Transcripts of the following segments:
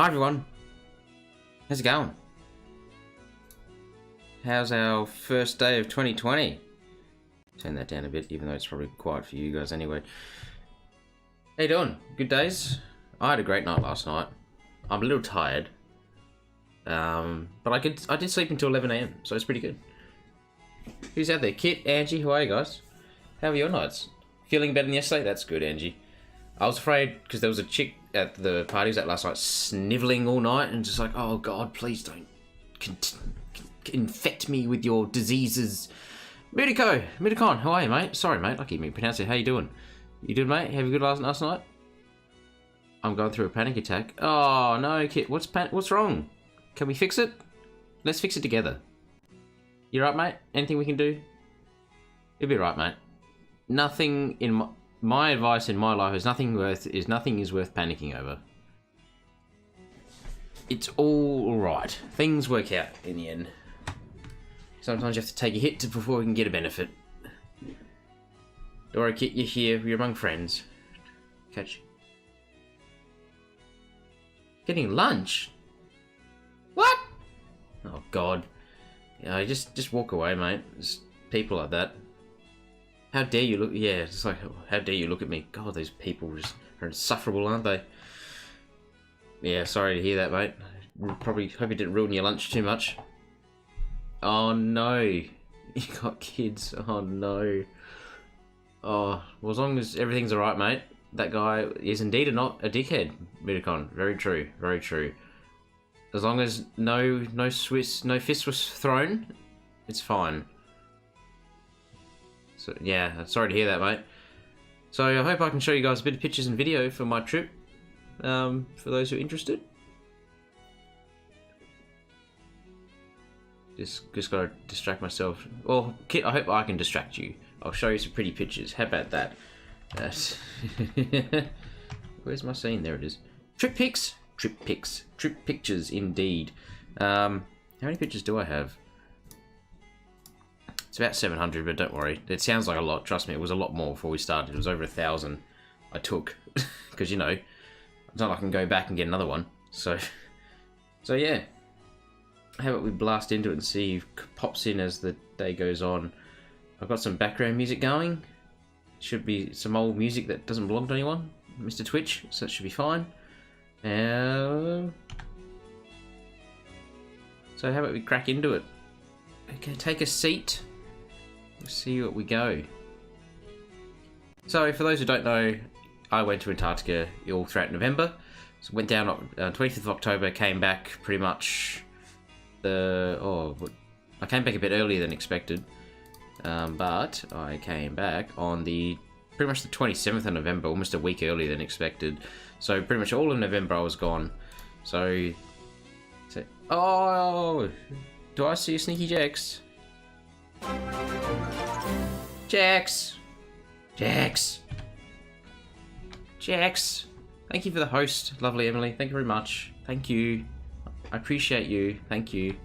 Hi everyone, how's it going? How's our first day of 2020? Turn that down a bit, even though it's probably quiet for you guys anyway. How you doing? Good days? I had a great night last night. I'm a little tired, but I did sleep until 11 AM, so it's pretty good. Who's out there? Kit, Angie, how are you guys? How are your nights? Feeling better than yesterday? That's good, Angie. I was afraid because there was a chick at the party was at last night snivelling all night and just like, oh god, please don't infect me with your diseases. Mudicon, how are you, mate? Sorry, mate, I keep mispronouncing it. How you doing? You doing, mate? Have a good last night? I'm going through a panic attack. Oh no, Kit, what's wrong? Can we fix it? Let's fix it together. You right, mate? Anything we can do? You'll be right, mate. Nothing in my advice in my life is nothing is worth panicking over. It's all right. Things work out in the end. Sometimes you have to take a hit before we can get a benefit. Don't worry, Kit, you're here. You're among friends. Catch. Getting lunch? What? Oh God. Yeah, just walk away, mate. There's people like that. How dare you look? Yeah, it's like, how dare you look at me? God, these people just are insufferable, aren't they? Yeah, sorry to hear that, mate. Probably hope it didn't ruin your lunch too much. Oh no, you got kids. Oh no. Oh, well, as long as everything's alright, mate. That guy is indeed not a dickhead, Mudicon. Very true, very true. As long as no fist was thrown, it's fine. So yeah, sorry to hear that, mate. So I hope I can show you guys a bit of pictures and video for my trip, for those who are interested. Just gotta distract myself. Well, Kit, I hope I can distract you. I'll show you some pretty pictures. How about that? Where's my scene? There it is. Trip pics, trip pictures indeed. How many pictures do I have? It's about 700, but don't worry. It sounds like a lot. Trust me, it was a lot more before we started. It was over 1,000 I took. Because, you know, it's not like I can go back and get another one. So yeah. How about we blast into it and see if it pops in as the day goes on. I've got some background music going. Should be some old music that doesn't belong to anyone. Mr. Twitch, so that should be fine. So how about we crack into it? Okay, take a seat. Let's see what we go. So, for those who don't know, I went to Antarctica all throughout November. So, went down on 25th of October, came back pretty much I came back a bit earlier than expected. But I came back on pretty much the 27th of November, almost a week earlier than expected. So, pretty much all of November I was gone. So oh! Do I see a sneaky Jax? Jax! Thank you for the host, lovely Emily. Thank you very much. Thank you. I appreciate you. Thank you.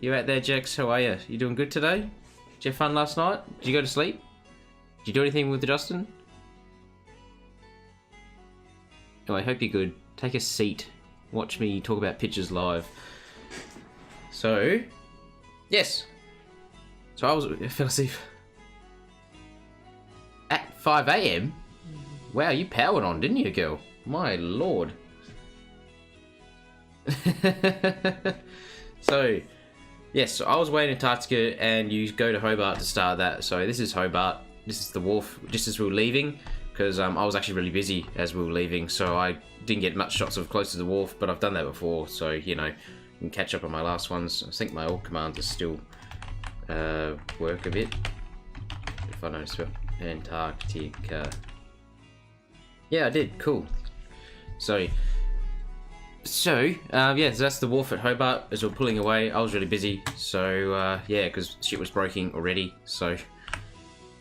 You out there, Jax? How are you? You doing good today? Did you have fun last night? Did you go to sleep? Did you do anything with Justin? Oh, I hope you're good. Take a seat. Watch me talk about pictures live. So, yes. So I fell asleep at 5 AM. Wow, you powered on, didn't you, girl? My lord. So, yes, so I was away in Antarctica, and you go to Hobart to start that. So this is Hobart. This is the wharf, just as we were leaving, because I was actually really busy as we were leaving, so I didn't get much shots of close to the wharf, but I've done that before, so, you know, I can catch up on my last ones. I think my alt commands are still work a bit. If I notice about Antarctica. Yeah, I did. Cool. So yeah, so that's the wharf at Hobart as we're pulling away. I was really busy, so yeah, because shit was breaking already. So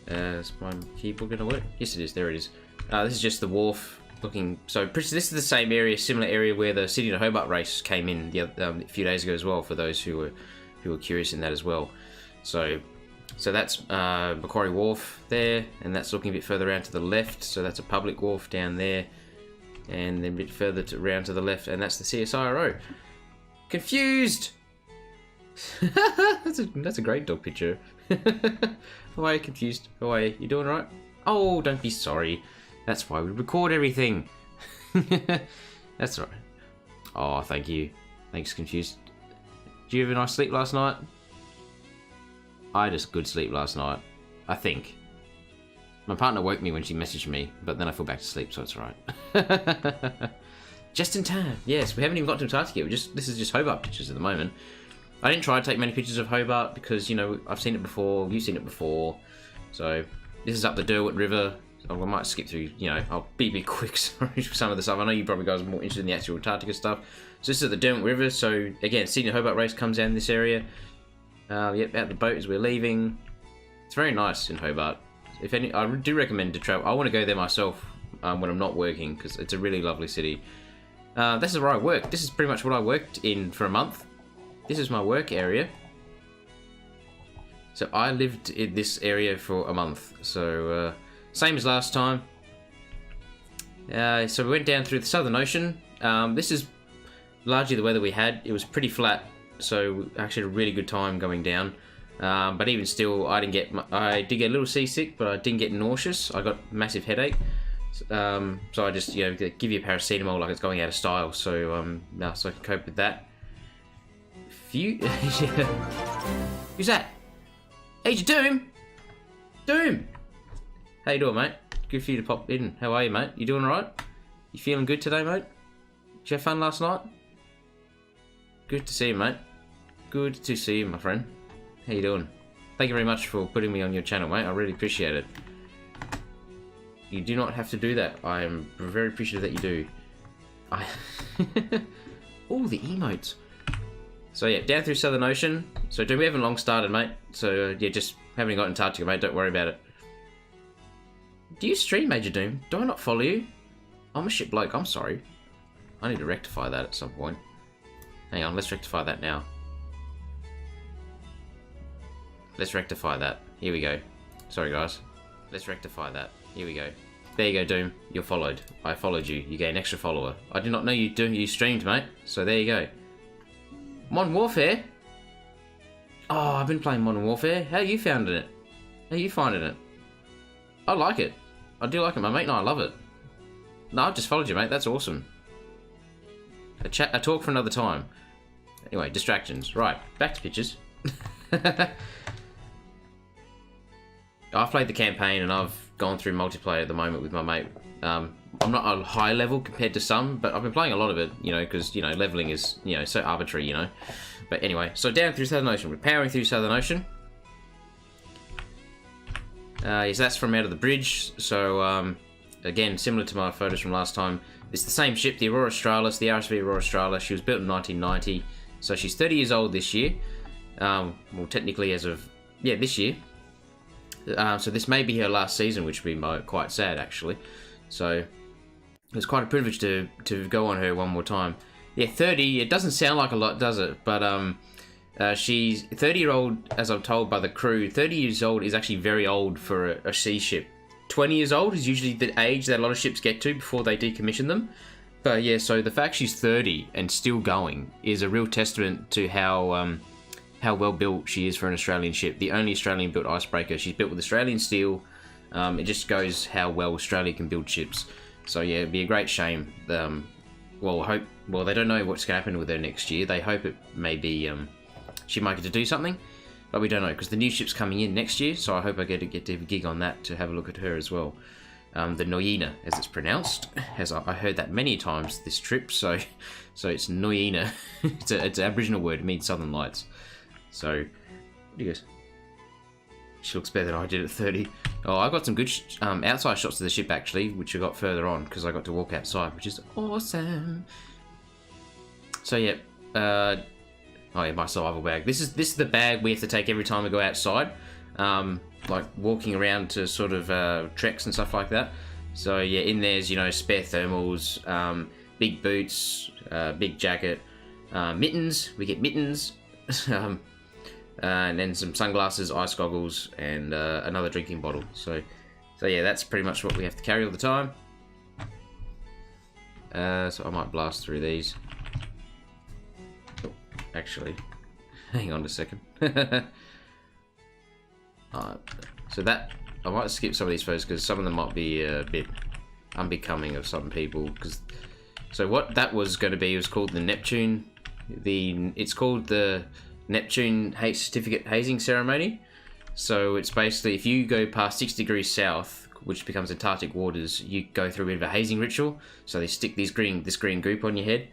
is my keyboard gonna work? Yes, it is. There it is. This is just the wharf looking. So this is the same area, similar area where the Sydney to Hobart race came in a few days ago as well. For those who were curious in that as well. So that's Macquarie Wharf there, and that's looking a bit further around to the left. So that's a public wharf down there. and then a bit further around to the left, and that's the CSIRO. Confused! that's a great dog picture. How are you, confused? How are you? You doing right? Oh, don't be sorry. That's why we record everything. That's right. Oh, thank you. Thanks, confused. Did you have a nice sleep last night? I had a good sleep last night, I think. My partner woke me when she messaged me, but then I fell back to sleep, so it's alright. Just in time. Yes, we haven't even got to Antarctica yet. This is just Hobart pictures at the moment. I didn't try to take many pictures of Hobart because, you know, I've seen it before, you've seen it before. So, this is up the Derwent River. So I might skip through, you know, I'll be a bit quick, sorry, for some of the stuff. I know you probably guys are more interested in the actual Antarctica stuff. So this is at the Derwent River. So, again, Sydney Hobart race comes down this area. Yep, out the boat as we're leaving. It's very nice in Hobart. If any, I do recommend to travel. I want to go there myself when I'm not working because it's a really lovely city. This is where I work. This is pretty much what I worked in for a month. This is my work area. So I lived in this area for a month. So same as last time. So we went down through the Southern Ocean. This is largely the weather we had. It was pretty flat, so we actually had a really good time going down. But even still, I did get a little seasick, but I didn't get nauseous. I got a massive headache. So I just, you know, give you a paracetamol like it's going out of style. So so I can cope with that. Yeah. Who's that? Agent Doom! Doom! How you doing, mate? Good for you to pop in. How are you, mate? You doing alright? You feeling good today, mate? Did you have fun last night? Good to see you, mate. Good to see you, my friend. How you doing? Thank you very much for putting me on your channel, mate. I really appreciate it. You do not have to do that. I am very appreciative that you do. Oh, the emotes. So yeah, down through Southern Ocean. So we haven't long started, mate. So yeah, just haven't got Antarctica, mate. Don't worry about it. Do you stream, Major Doom? Do I not follow you? I'm a shit bloke. I'm sorry. I need to rectify that at some point. Hang on, let's rectify that now. Let's rectify that. Here we go. Sorry, guys. Let's rectify that. Here we go. There you go, Doom. You're followed. I followed you. You gain an extra follower. I did not know you streamed, mate. So there you go. Modern Warfare? Oh, I've been playing Modern Warfare. How are you finding it? How are you finding it? I like it. I do like it, my mate. No, I love it. No, I've just followed you, mate. That's awesome. A talk for another time. Anyway, distractions. Right, back to pictures. I've played the campaign and I've gone through multiplayer at the moment with my mate. I'm not on a high level compared to some, but I've been playing a lot of it, you know, because, you know, leveling is, you know, so arbitrary, you know. But anyway, so down through Southern Ocean. We're powering through Southern Ocean. Yes, that's from out of the bridge. So, again, similar to my photos from last time, it's the same ship, the Aurora Australis, the RSV Aurora Australis. She was built in 1990, so she's 30 years old this year. Well, technically as of, yeah, this year. So this may be her last season, which would be quite sad, actually. So it was quite a privilege to go on her one more time. Yeah, 30, it doesn't sound like a lot, does it? But she's 30-year-old, as I'm told by the crew. 30 years old is actually very old for a sea ship. 20 years old is usually the age that a lot of ships get to before they decommission them. But yeah, so the fact she's 30 and still going is a real testament to how well built she is for an Australian ship. The only Australian built icebreaker. She's built with Australian steel. It just goes how well Australia can build ships. So yeah, it'd be a great shame. Well, they don't know what's going to happen with her next year. They hope it may be she might get to do something, but we don't know because the new ship's coming in next year. So I hope I get to have a gig on that to have a look at her as well. The Noyina, as it's pronounced, as I heard that many times this trip. So it's Noyina. it's an Aboriginal word. It means Southern Lights. So, what do you guys? She looks better than I did at 30. Oh, I got some good outside shots of the ship actually, which I got further on because I got to walk outside, which is awesome. So yeah, oh yeah, my survival bag. This is the bag we have to take every time we go outside, like walking around to sort of treks and stuff like that. So yeah, in there's, you know, spare thermals, big boots, big jacket, mittens. We get mittens. And then some sunglasses, ice goggles, and another drinking bottle. So yeah, that's pretty much what we have to carry all the time. So I might blast through these. Oh, actually, hang on a second. So that, I might skip some of these photos because some of them might be a bit unbecoming of some people. So what that was going to be was called the Neptune. It's called the Neptune Certificate Hazing Ceremony. So it's basically, if you go past 6 degrees south, which becomes Antarctic waters, you go through a bit of a hazing ritual. So they stick this green goop on your head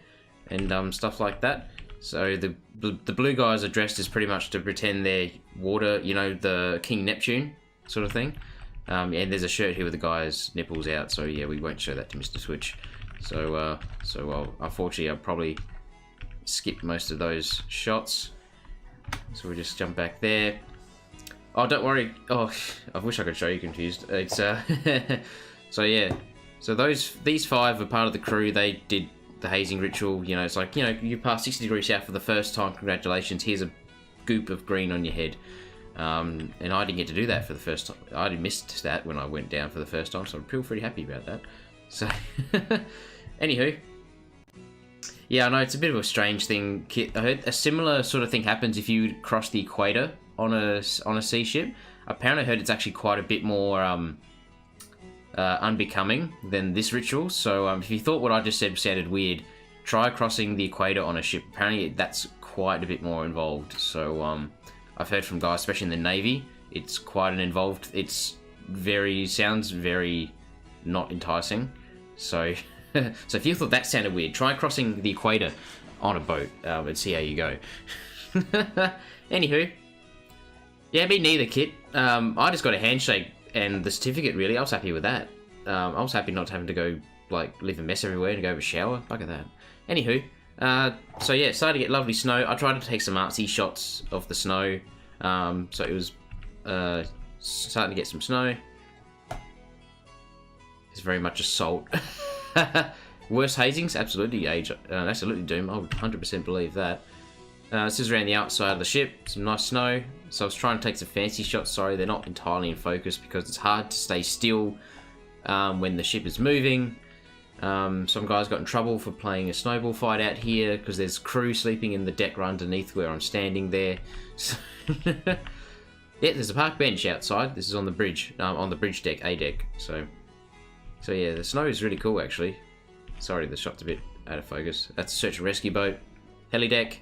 and stuff like that. So the blue guys are dressed as pretty much to pretend they're water, you know, the King Neptune sort of thing. And there's a shirt here with the guy's nipples out. So yeah, we won't show that to Mr. Switch. So unfortunately, I'll probably skip most of those shots. So we'll just jump back there. Oh, don't worry. Oh, I wish I could show you confused. It's so yeah. So these 5 are part of the crew. They did the hazing ritual. You know, it's like, you know, you passed 60 degrees south for the first time. Congratulations. Here's a goop of green on your head. And I didn't get to do that for the first time. I missed that when I went down for the first time. So I'm pretty happy about that. So, anywho. Yeah, I know it's a bit of a strange thing, Kit. I heard a similar sort of thing happens if you cross the equator on a sea ship. Apparently I heard it's actually quite a bit more unbecoming than this ritual. So if you thought what I just said sounded weird, try crossing the equator on a ship. Apparently that's quite a bit more involved. So I've heard from guys, especially in the Navy, it's quite an involved, sounds very not enticing. So so if you thought that sounded weird, try crossing the equator on a boat and see how you go. Anywho, yeah, me neither, Kit. I just got a handshake and the certificate, really. I was happy with that. I was happy not having to go, like, leave a mess everywhere and go have a shower. Look at that. Anywho, so yeah, started to get lovely snow. I tried to take some artsy shots of the snow. So it was starting to get some snow. It's very much a salt. Worst hazings? Absolutely, absolutely Doom. I would 100% believe that. This is around the outside of the ship. Some nice snow. So I was trying to take some fancy shots. Sorry, they're not entirely in focus because it's hard to stay still when the ship is moving. Some guys got in trouble for playing a snowball fight out here because there's crew sleeping in the deck right underneath where I'm standing there. So yeah, there's a park bench outside. This is on the bridge deck, A deck. So yeah, the snow is really cool actually. Sorry, the shot's a bit out of focus. That's a search and rescue boat. Heli deck.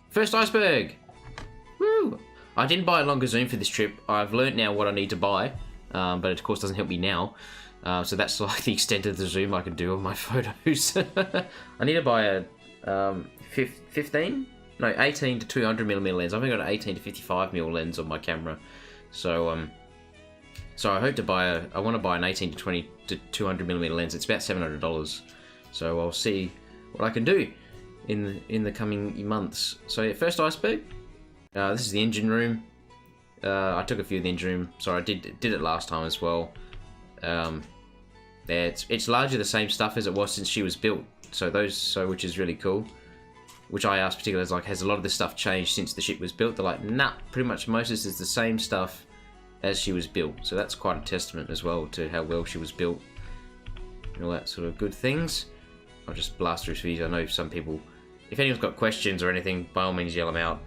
First iceberg! Woo! I didn't buy a longer zoom for this trip. I've learnt now what I need to buy, but it of course doesn't help me now. So that's like the extent of the zoom I can do on my photos. I need to buy a 15? No, 18 to 200mm lens. I've only got an 18 to 55mm lens on my camera. So so I hope to buy I want to buy an 18 to 20 to 200mm lens. It's about $700. So I'll see what I can do in the coming months. So yeah, first iceberg. This is the engine room. I took a few of the engine room. Sorry, I did it last time as well. Yeah, it's largely the same stuff as it was since she was built. So which is really cool. Which I asked particularly, like, has a lot of this stuff changed since the ship was built? They're like, nah, pretty much most of this is the same stuff as she was built. So that's quite a testament as well to how well she was built and all that sort of good things. I'll just blast through these. I know some people, if anyone's got questions or anything, by all means yell them out.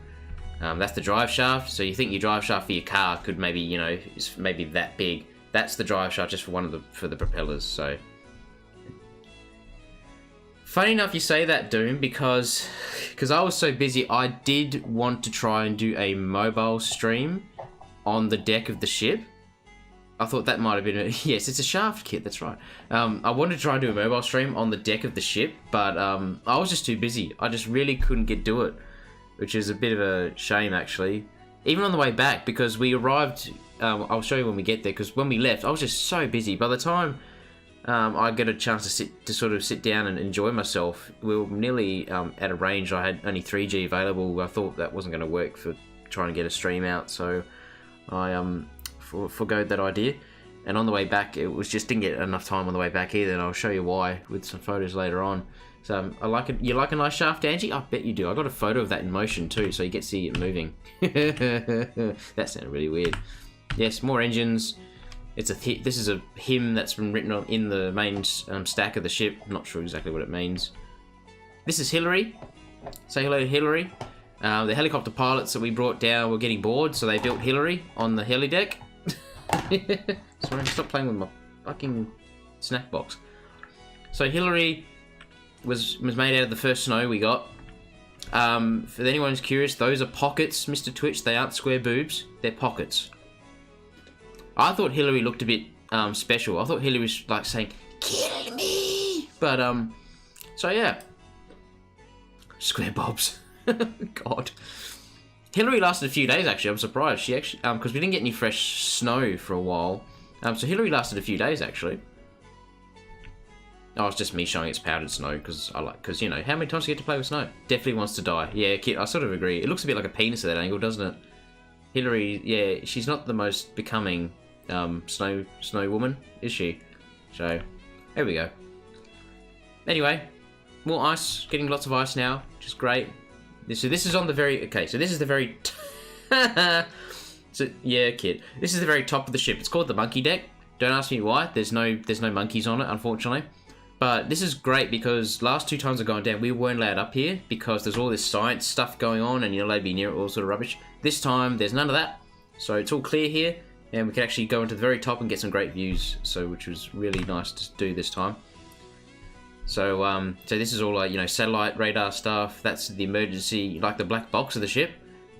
That's the drive shaft. So you think your drive shaft for your car could maybe, you know, is maybe that big. That's the drive shaft just for for the propellers. So funny enough you say that, Doom, because I was so busy. I did want to try and do a mobile stream on the deck of the ship. I thought that might have been yes, it's a shaft, Kit, that's right. I wanted to try and do a mobile stream on the deck of the ship, but I was just too busy. I just really couldn't do it, which is a bit of a shame actually. Even on the way back, because we arrived, I'll show you when we get there, because when we left I was just so busy. By the time I get a chance to sort of sit down and enjoy myself, we were nearly at a range. I had only 3G available. I thought that wasn't going to work for trying to get a stream out, so I forgoed that idea. And on the way back, it was just didn't get enough time on the way back either, and I'll show you why with some photos later on. So I like it. You like a nice shaft, Angie? I bet you do. I got a photo of that in motion too, so you get to see it moving. That sounded really weird. Yes, more engines. It's this is a hymn that's been written on in the main stack of the ship. I'm not sure exactly what it means. This is Hillary. Say hello to Hillary. The helicopter pilots that we brought down were getting bored, so they built Hillary on the heli deck. Sorry, stop playing with my fucking snack box. So Hillary was made out of the first snow we got. For anyone who's curious, those are pockets, Mr. Twitch. They aren't square boobs. They're pockets. I thought Hillary looked a bit special. I thought Hillary was like saying, "Kill me!" But so yeah, square bobs. God, Hillary lasted a few days actually. I'm surprised she actually because we didn't get any fresh snow for a while. So Hillary lasted a few days actually. Oh, it's just me showing its powdered snow because you know how many times do you get to play with snow? Definitely wants to die. Yeah, kid, I sort of agree. It looks a bit like a penis at that angle, doesn't it? Hillary, yeah, she's not the most becoming snow woman, is she? So, there we go. Anyway, more ice, getting lots of ice now, which is great. So this is on the very, okay, so this is the very, so yeah, kid. This is the very top of the ship. It's called the monkey deck. Don't ask me why. There's no monkeys on it, unfortunately. But this is great because last 2 times I've gone down, we weren't allowed up here because there's all this science stuff going on and you're allowed to be near it, all sort of rubbish. This time, there's none of that. So it's all clear here and we can actually go into the very top and get some great views. So, which was really nice to do this time. So, so this is all like, you know, satellite radar stuff. That's the emergency, like the black box of the ship.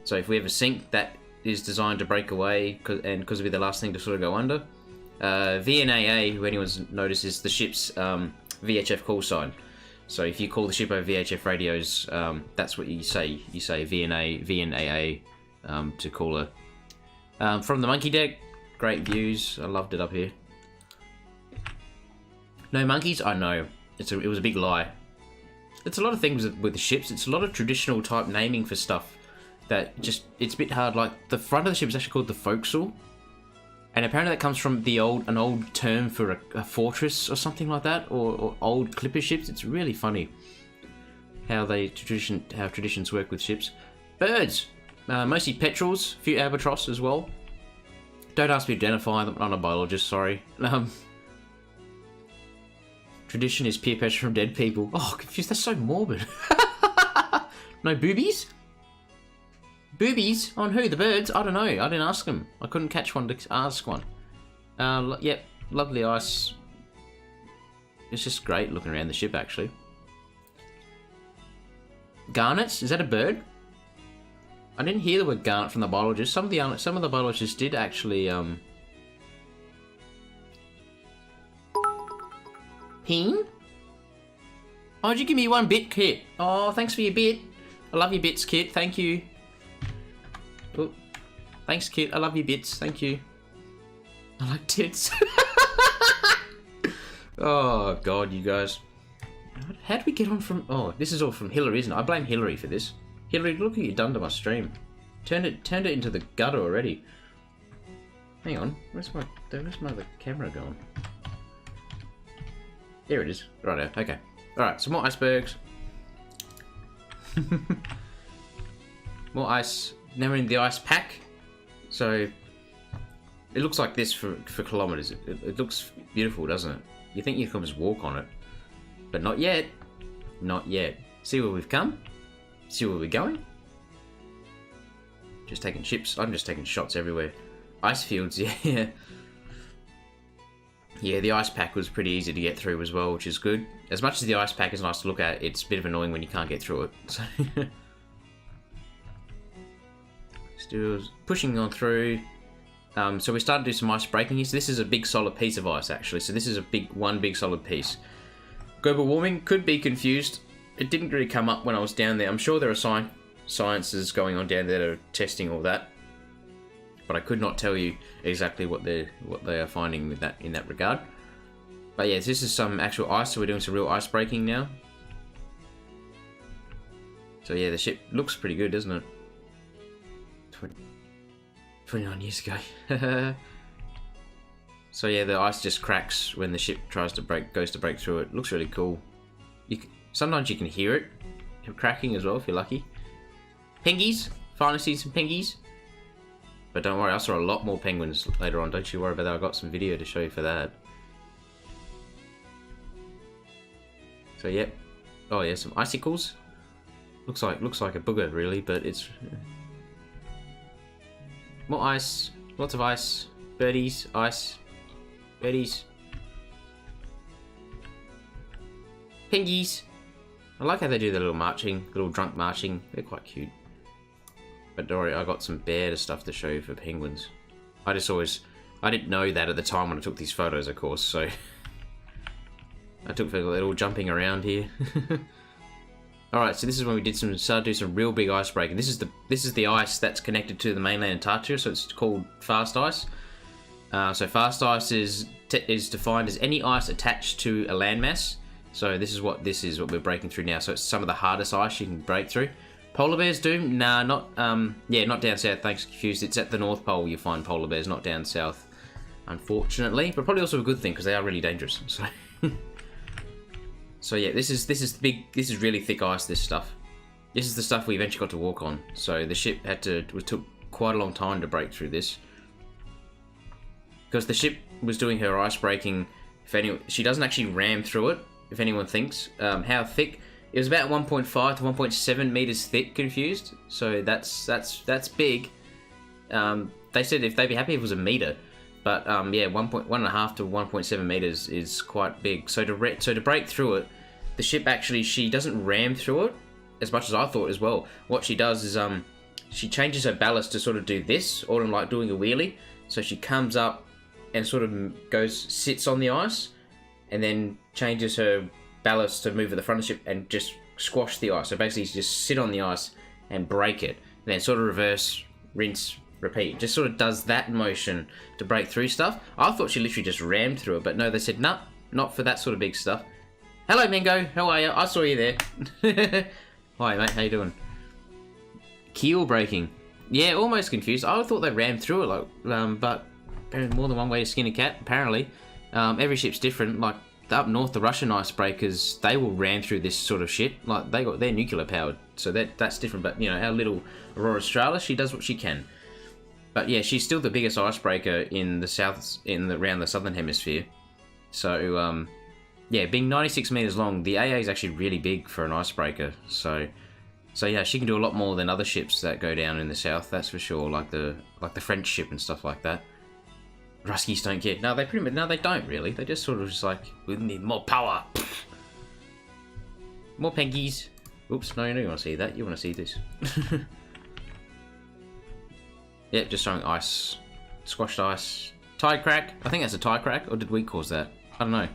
So if we ever sink, that is designed to break away and because it'll be the last thing to sort of go under. VNAA, who anyone's noticed, is the ship's VHF call sign. So if you call the ship over VHF radios, that's what you say. You say VNAA to call her. From the monkey deck, great views. I loved it up here. No monkeys? I know. It was a big lie. It's a lot of things with the ships. It's a lot of traditional type naming for stuff that just, it's a bit hard. Like the front of the ship is actually called the forecastle. And apparently that comes from an old term for a fortress or something like that, or old clipper ships. It's really funny how traditions work with ships. Birds, mostly petrels, a few albatross as well. Don't ask me to identify them. I'm not a biologist, sorry. Tradition is peer pressure from dead people. Oh, confused. That's so morbid. No boobies? Boobies? On who? The birds? I don't know. I didn't ask them. I couldn't catch one to ask one. Yep, lovely ice. It's just great looking around the ship, actually. Garnets? Is that a bird? I didn't hear the word garnet from the biologist. Some of the biologists did actually. Peen? Oh, did you give me 1 bit, Kit? Oh, thanks for your bit. I love your bits, Kit. Thank you. Oh, thanks, Kit. I love your bits. Thank you. I like tits. Oh, God, you guys. How did we get on from... Oh, this is all from Hillary, isn't it? I blame Hillary for this. Hillary, look what you've done to my stream. Turned it into the gutter already. Hang on. Where's my other camera going? There it is. Righto. Okay. Alright, some more icebergs. More ice. Now we're in the ice pack. So it looks like this for kilometers. It looks beautiful, doesn't it? You think you can just walk on it. But not yet. Not yet. See where we've come? See where we're going? Just taking chips. I'm just taking shots everywhere. Ice fields, yeah. Yeah, the ice pack was pretty easy to get through as well, which is good. As much as the ice pack is nice to look at, it's a bit of annoying when you can't get through it. So still pushing on through. So we started to do some ice breaking here. So this is a big solid piece of ice, actually. So this is one big solid piece. Global warming could be confused. It didn't really come up when I was down there. I'm sure there are sciences going on down there that are testing all that. But I could not tell you exactly what they are finding with that in that regard. But yeah, this is some actual ice, so we're doing some real ice breaking now. So yeah, the ship looks pretty good, doesn't it? 29 years ago. So yeah, the ice just cracks when the ship goes to break through it. Looks really cool. Sometimes you can hear it cracking as well if you're lucky. Pengies, finally see some pengies. But don't worry, I saw a lot more penguins later on. Don't you worry about that. I got some video to show you for that. So yep. Oh yeah, some icicles. Looks like a booger really, but it's more ice. Lots of ice. Birdies, ice. Birdies. Pengies. I like how they do the little marching, little drunk marching. They're quite cute. But don't worry, I got some better stuff to show you for penguins. I didn't know that at the time when I took these photos, of course, so I took a little jumping around here. Alright, so this is when we started to do some real big ice breaking. This is the ice that's connected to the mainland Antarctica, so it's called fast ice. So fast ice is defined as any ice attached to a landmass. So this is what we're breaking through now. So it's some of the hardest ice you can break through. Polar bears do? Nah, not down south, thanks, confused. It's at the North Pole you find polar bears, not down south, unfortunately. But probably also a good thing, because they are really dangerous, so... So yeah, this is really thick ice, this stuff. This is the stuff we eventually got to walk on. So the ship took quite a long time to break through this. Because the ship was doing her ice breaking, she doesn't actually ram through it, if anyone thinks. How thick? It was about 1.5 to 1.7 meters thick, confused. So that's big. They said if they'd be happy if it was a meter. But yeah, 1.5 to 1.7 meters is quite big. So to break through it, the ship actually, she doesn't ram through it as much as I thought as well. What she does is she changes her ballast to sort of do this, or like doing a wheelie. So she comes up and sort of sits on the ice, and then changes her ballast to move at the front of the ship and just squash the ice. So basically, you just sit on the ice and break it, and then sort of reverse, rinse, repeat. Just sort of does that motion to break through stuff. I thought she literally just rammed through it, but no, they said, nah, not for that sort of big stuff. Hello, Mingo. How are you? I saw you there. Hi, mate. How you doing? Keel breaking. Yeah, almost confused. I thought they rammed through it, but there's more than one way to skin a cat, apparently. Every ship's different. Like, up north, the Russian icebreakers, they will ram through this sort of shit. Like, they're nuclear powered, so that's different. But, you know, our little Aurora Australis, she does what she can. But yeah, she's still the biggest icebreaker in the south, around the southern hemisphere. So, yeah, being 96 meters long, the AA is actually really big for an icebreaker. So yeah, she can do a lot more than other ships that go down in the south. That's for sure. Like the French ship and stuff like that. Ruskies don't care. No, they don't really. They just sort of just like, we need more power. More pengies. Oops, no, you don't want to see that. You want to see this. Yep, just showing ice. Squashed ice. Tide crack. I think that's a tide crack, or did we cause that? I don't know.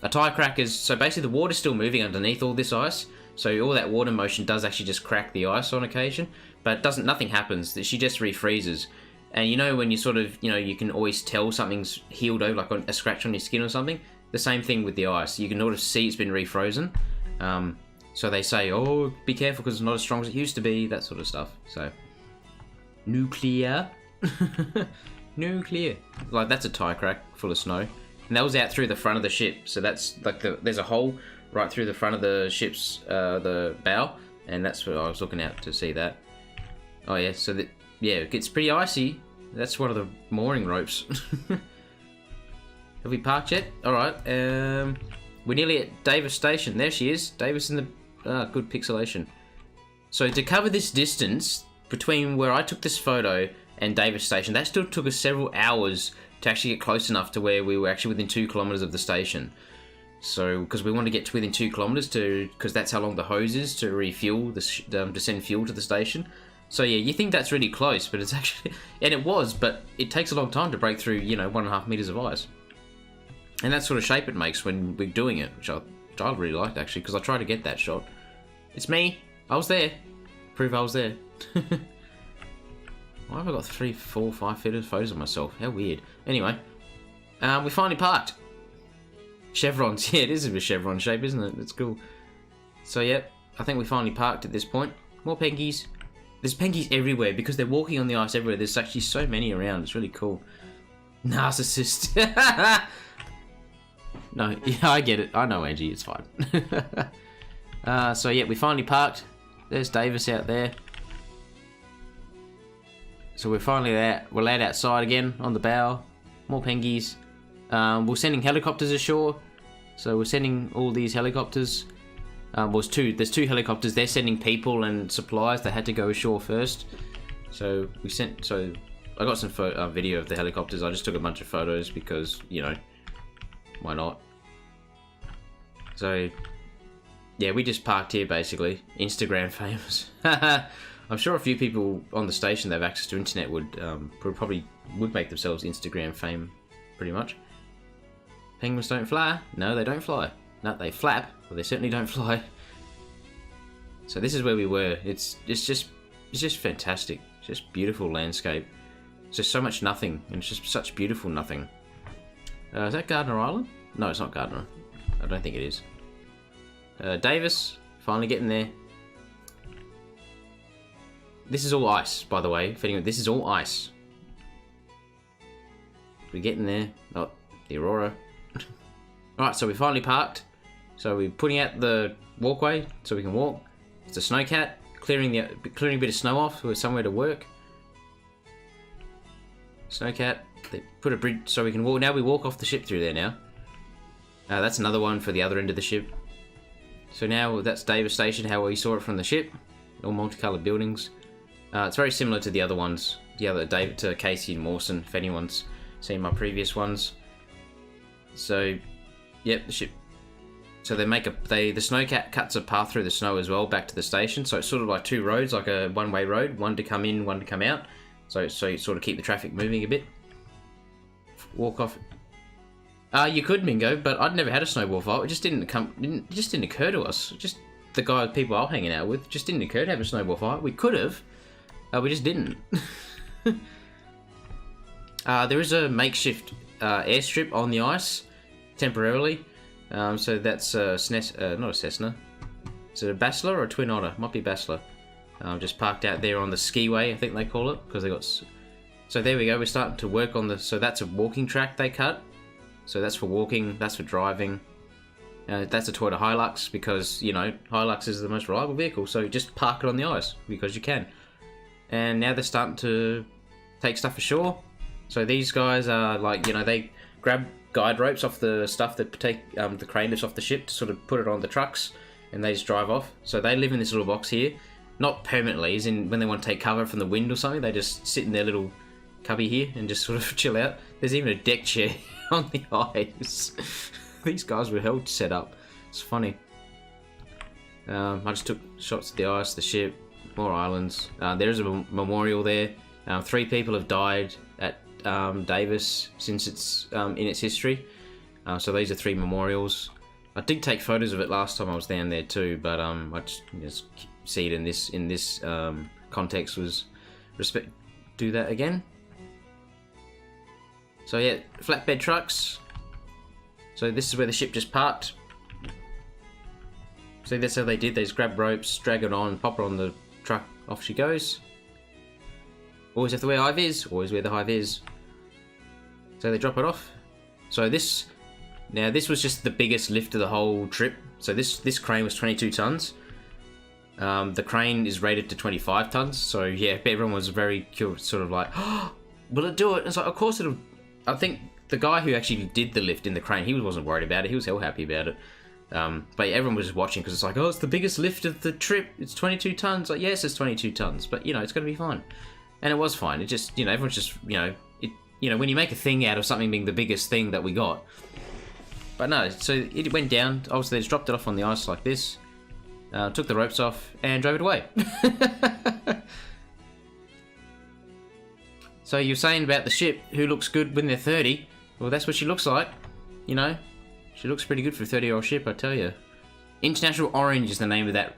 A tide crack is, so basically the water's still moving underneath all this ice, so all that water motion does actually just crack the ice on occasion, but nothing happens. She just refreezes. And you know when you sort of, you can always tell something's healed over, like a scratch on your skin or something? The same thing with the ice. You can sort of see it's been refrozen. So they say, oh, be careful because it's not as strong as it used to be, that sort of stuff. So, nuclear. Nuclear. Like, that's a tie crack full of snow. And that was out through the front of the ship. So that's, like, there's a hole right through the front of the ship's, the bow. And that's what I was looking out to see that. Oh, yeah, so that... Yeah, it gets pretty icy. That's one of the mooring ropes. Have we parked yet? Alright, we're nearly at Davis Station. There she is. Davis in the... good pixelation. So to cover this distance between where I took this photo and Davis Station, that still took us several hours to actually get close enough to where we were actually within 2 kilometers of the station. So, because we want to get to within 2 kilometers because that's how long the hose is to refuel, to send fuel to the station. So yeah, you think that's really close, but it's actually... And it was, but it takes a long time to break through, 1.5 meters of ice. And that sort of shape it makes when we're doing it, which I really liked, actually, because I tried to get that shot. It's me. I was there. Prove I was there. Why have I got 3, 4, 5 photos of myself? How weird. Anyway, we finally parked. Chevrons. Yeah, it is a chevron shape, isn't it? It's cool. So, yep, I think we finally parked at this point. More pengies. There's pengies everywhere because they're walking on the ice everywhere. There's actually so many around. It's really cool. Narcissist. No, yeah, I get it. I know, Angie. It's fine. So, yeah, we finally parked. There's Davis out there. So we're finally out. We're allowed outside again on the bow. More pengies. We're sending helicopters ashore. So we're sending all these helicopters. There's two helicopters. They're sending people and supplies. They had to go ashore first. So we sent. So I got some video of the helicopters. I just took a bunch of photos because, you know, why not? So yeah, we just parked here basically. Instagram famous. I'm sure a few people on the station that have access to internet would probably make themselves Instagram fame, pretty much. Penguins don't fly? No, they don't fly. No, they flap, but they certainly don't fly. So this is where we were. It's just fantastic. It's just beautiful landscape. It's just so much nothing, and it's just such beautiful nothing. Is that Gardner Island? No, it's not Gardner. I don't think it is. Davis, finally getting there. This is all ice, by the way. This is all ice. We're getting there. Oh, the Aurora. Alright, so we finally parked. So we're putting out the walkway so we can walk. It's a snowcat, clearing a bit of snow off. We're somewhere to work. Snowcat. They put a bridge so we can walk. Now we walk off the ship through there now. That's another one for the other end of the ship. So now that's Davis Station, how we saw it from the ship. All multicolored buildings. It's very similar to the other ones. To Casey and Mawson, if anyone's seen my previous ones. So, yep, the ship. So they the snowcat cuts a path through the snow as well back to the station. So it's sort of like two roads, like a one-way road, one to come in, one to come out. So you sort of keep the traffic moving a bit. Walk off. You could, Mingo, but I'd never had a snowball fight. It just didn't occur to us. Just the people I was hanging out with just didn't occur to have a snowball fight. We could have. We just didn't. There is a makeshift airstrip on the ice, temporarily. So that's not a Cessna. Is it a Basler or a Twin Otter? Might be Basler. Just parked out there on the skiway, I think they call it, because they got. So there we go. We're starting to work on the. So that's a walking track they cut. So that's for walking. That's for driving. That's a Toyota Hilux because, you know, Hilux is the most reliable vehicle. So just park it on the ice because you can. And now they're starting to take stuff ashore. So these guys are like, you know, they grab guide ropes off the stuff that take the crane lifts off the ship to sort of put it on the trucks, and they just drive off. So they live in this little box here, not permanently, as in when they want to take cover from the wind or something, they just sit in their little cubby here and just sort of chill out. There's even a deck chair on the ice. These guys were hell set up. It's funny. I just took shots of the ice, the ship. More islands. There is a memorial there. 3 people have died at Davis since it's in its history. So these are 3 memorials. I did take photos of it last time I was down there too, but I just see it in this context was do that again. So yeah, flatbed trucks. So this is where the ship just parked. So that's how they did. They just grab ropes, drag it on, pop it on the truck, off she goes. Always have to wear high vis, always wear the high vis. So they drop it off. So this was just the biggest lift of the whole trip. So this crane was 22 tons. The crane is rated to 25 tons. So yeah, everyone was very curious, sort of like, oh, will it do it? And it's like, of course it'll. I think the guy who actually did the lift in the crane, he wasn't worried about it. He was hell happy about it. But yeah, everyone was just watching because it's like, oh, it's the biggest lift of the trip. It's 22 tons. Like, yes, it's 22 tons, but you know, it's going to be fine. And it was fine. It just, you know, everyone's just, you know, when you make a thing out of something being the biggest thing that we got. But no, so it went down. Obviously, they just dropped it off on the ice like this. Took the ropes off and drove it away. So you're saying about the ship, who looks good when they're 30? Well, that's what she looks like. You know, she looks pretty good for a 30-year-old ship, I tell you. International Orange is the name of that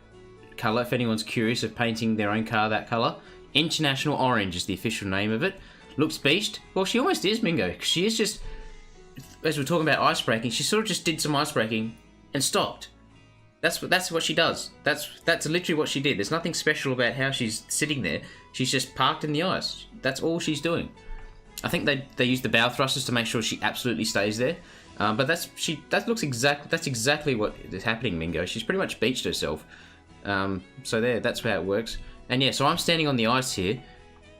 colour, if anyone's curious of painting their own car that colour. International Orange is the official name of it. Looks beached. Well, she almost is, Mingo. She is just, as we're talking about ice breaking, she sort of just did some ice breaking and stopped. That's what she does. That's literally what she did. There's nothing special about how she's sitting there. She's just parked in the ice. That's all she's doing. I think they use the bow thrusters to make sure she absolutely stays there. But that's exactly what is happening, Mingo. She's pretty much beached herself. So there, that's how it works. And yeah, so I'm standing on the ice here.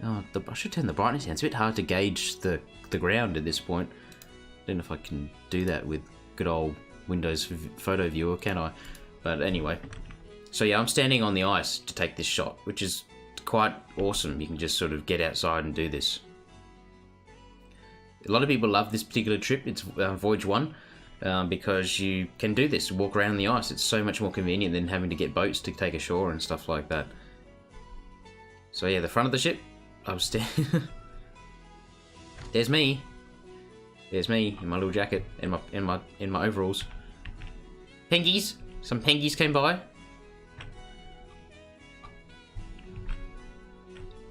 Oh, I should turn the brightness down. It's a bit hard to gauge the ground at this point. I don't know if I can do that with good old Windows Photo Viewer, can I? But anyway. So yeah, I'm standing on the ice to take this shot, which is quite awesome. You can just sort of get outside and do this. A lot of people love this particular trip. It's Voyage 1 because you can do this, walk around the ice. It's so much more convenient than having to get boats to take ashore and stuff like that. So yeah, the front of the ship, I'm standing. There's me. There's me in my little jacket, in my overalls. Penguins. Some penguins came by.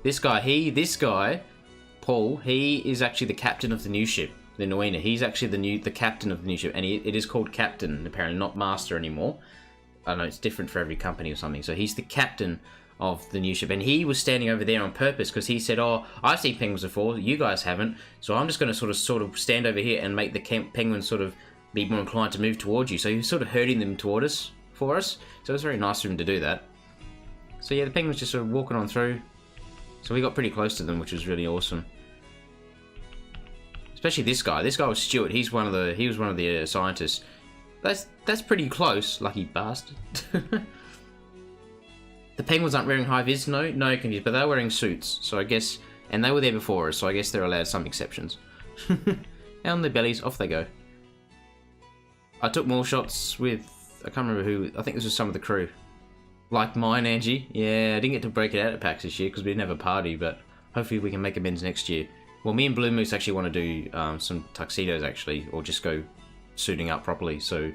This guy, Paul, he is actually the captain of the new ship, the Nuena. He's actually the captain of the new ship, and it is called captain, apparently, not master anymore. I don't know, it's different for every company or something. So he's the captain of the new ship, and he was standing over there on purpose because he said, "Oh, I've seen penguins before, you guys haven't, so I'm just going to sort of stand over here and make the penguins sort of be more inclined to move towards you." So he was sort of herding them for us. So it was very nice of him to do that. So yeah, the penguins just sort of walking on through. So we got pretty close to them, which was really awesome. Especially this guy. This guy was Stuart. He was one of the scientists. That's pretty close, lucky bastard. The penguins aren't wearing high vis, no, confused, but they're wearing suits. So I guess, and they were there before us, so I guess they're allowed some exceptions. On their bellies, off they go. I took more shots with, I can't remember who. I think this was some of the crew. Like mine, Angie. Yeah, I didn't get to break it out at PAX this year because we didn't have a party, but hopefully we can make amends next year. Well, me and Blue Moose actually want to do some tuxedos, actually, or just go suiting up properly. So,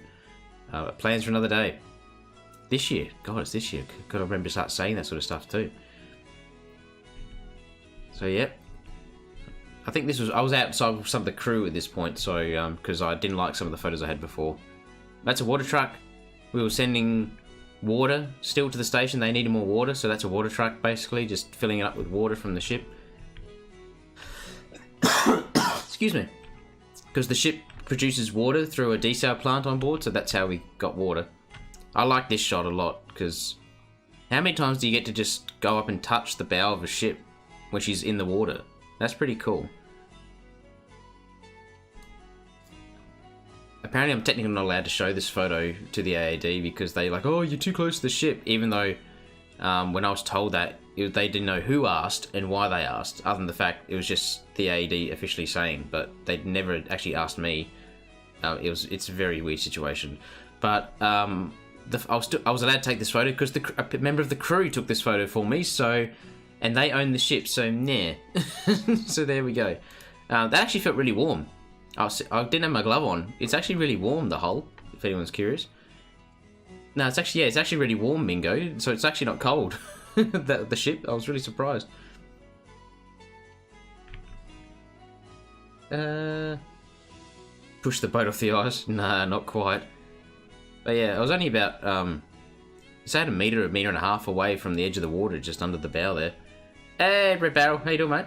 plans for another day. This year. God, it's this year. Gotta remember to start saying that sort of stuff too. So, yeah. I think this was, I was outside with some of the crew at this point, so, because I didn't like some of the photos I had before. That's a water truck. We were sending water still to the station. They needed more water, so that's a water truck basically, just filling it up with water from the ship. Excuse me. Because the ship produces water through a desal plant on board, so that's how we got water. I like this shot a lot, because how many times do you get to just go up and touch the bow of a ship when she's in the water? That's pretty cool. Apparently I'm technically not allowed to show this photo to the AAD because they like, oh, you're too close to the ship, even though when I was told that, they didn't know who asked and why they asked, other than the fact it was just the AAD officially saying, but they'd never actually asked me. It's a very weird situation. But I was allowed to take this photo because a member of the crew took this photo for me, so, and they own the ship, so nah. So there we go. That actually felt really warm. I didn't have my glove on. It's actually really warm, the hull, if anyone's curious. No, it's actually really warm, Mingo, so it's actually not cold. The ship, I was really surprised. Push the boat off the ice? Nah, not quite. But yeah, I was only about, say a metre and a half away from the edge of the water, just under the bow there. Hey, Red Barrel, how you doing, mate?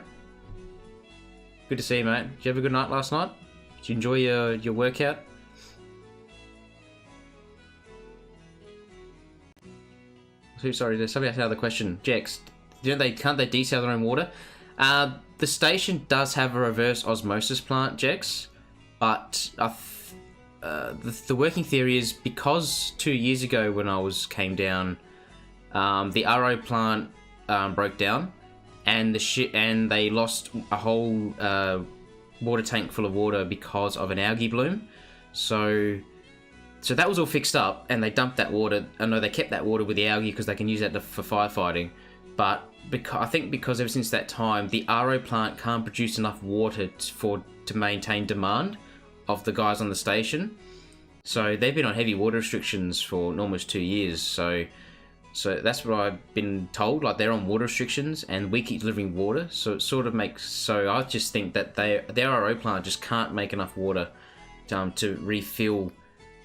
Good to see you, mate. Did you have a good night last night? Did you enjoy your workout? Sorry, there's somebody asked another question. Jex, can't they desal their own water? The station does have a reverse osmosis plant, Jex, but the working theory is because 2 years ago when I came down, the RO plant broke down, and they lost a whole water tank full of water because of an algae bloom. So that was all fixed up, and they dumped that water. I know they kept that water with the algae because they can use that for firefighting. But I think because ever since that time, the RO plant can't produce enough water to maintain demand of the guys on the station. So they've been on heavy water restrictions for almost 2 years. So that's what I've been told. Like, they're on water restrictions, and we keep delivering water. So it sort of makes. So I just think that their RO plant just can't make enough water to refill.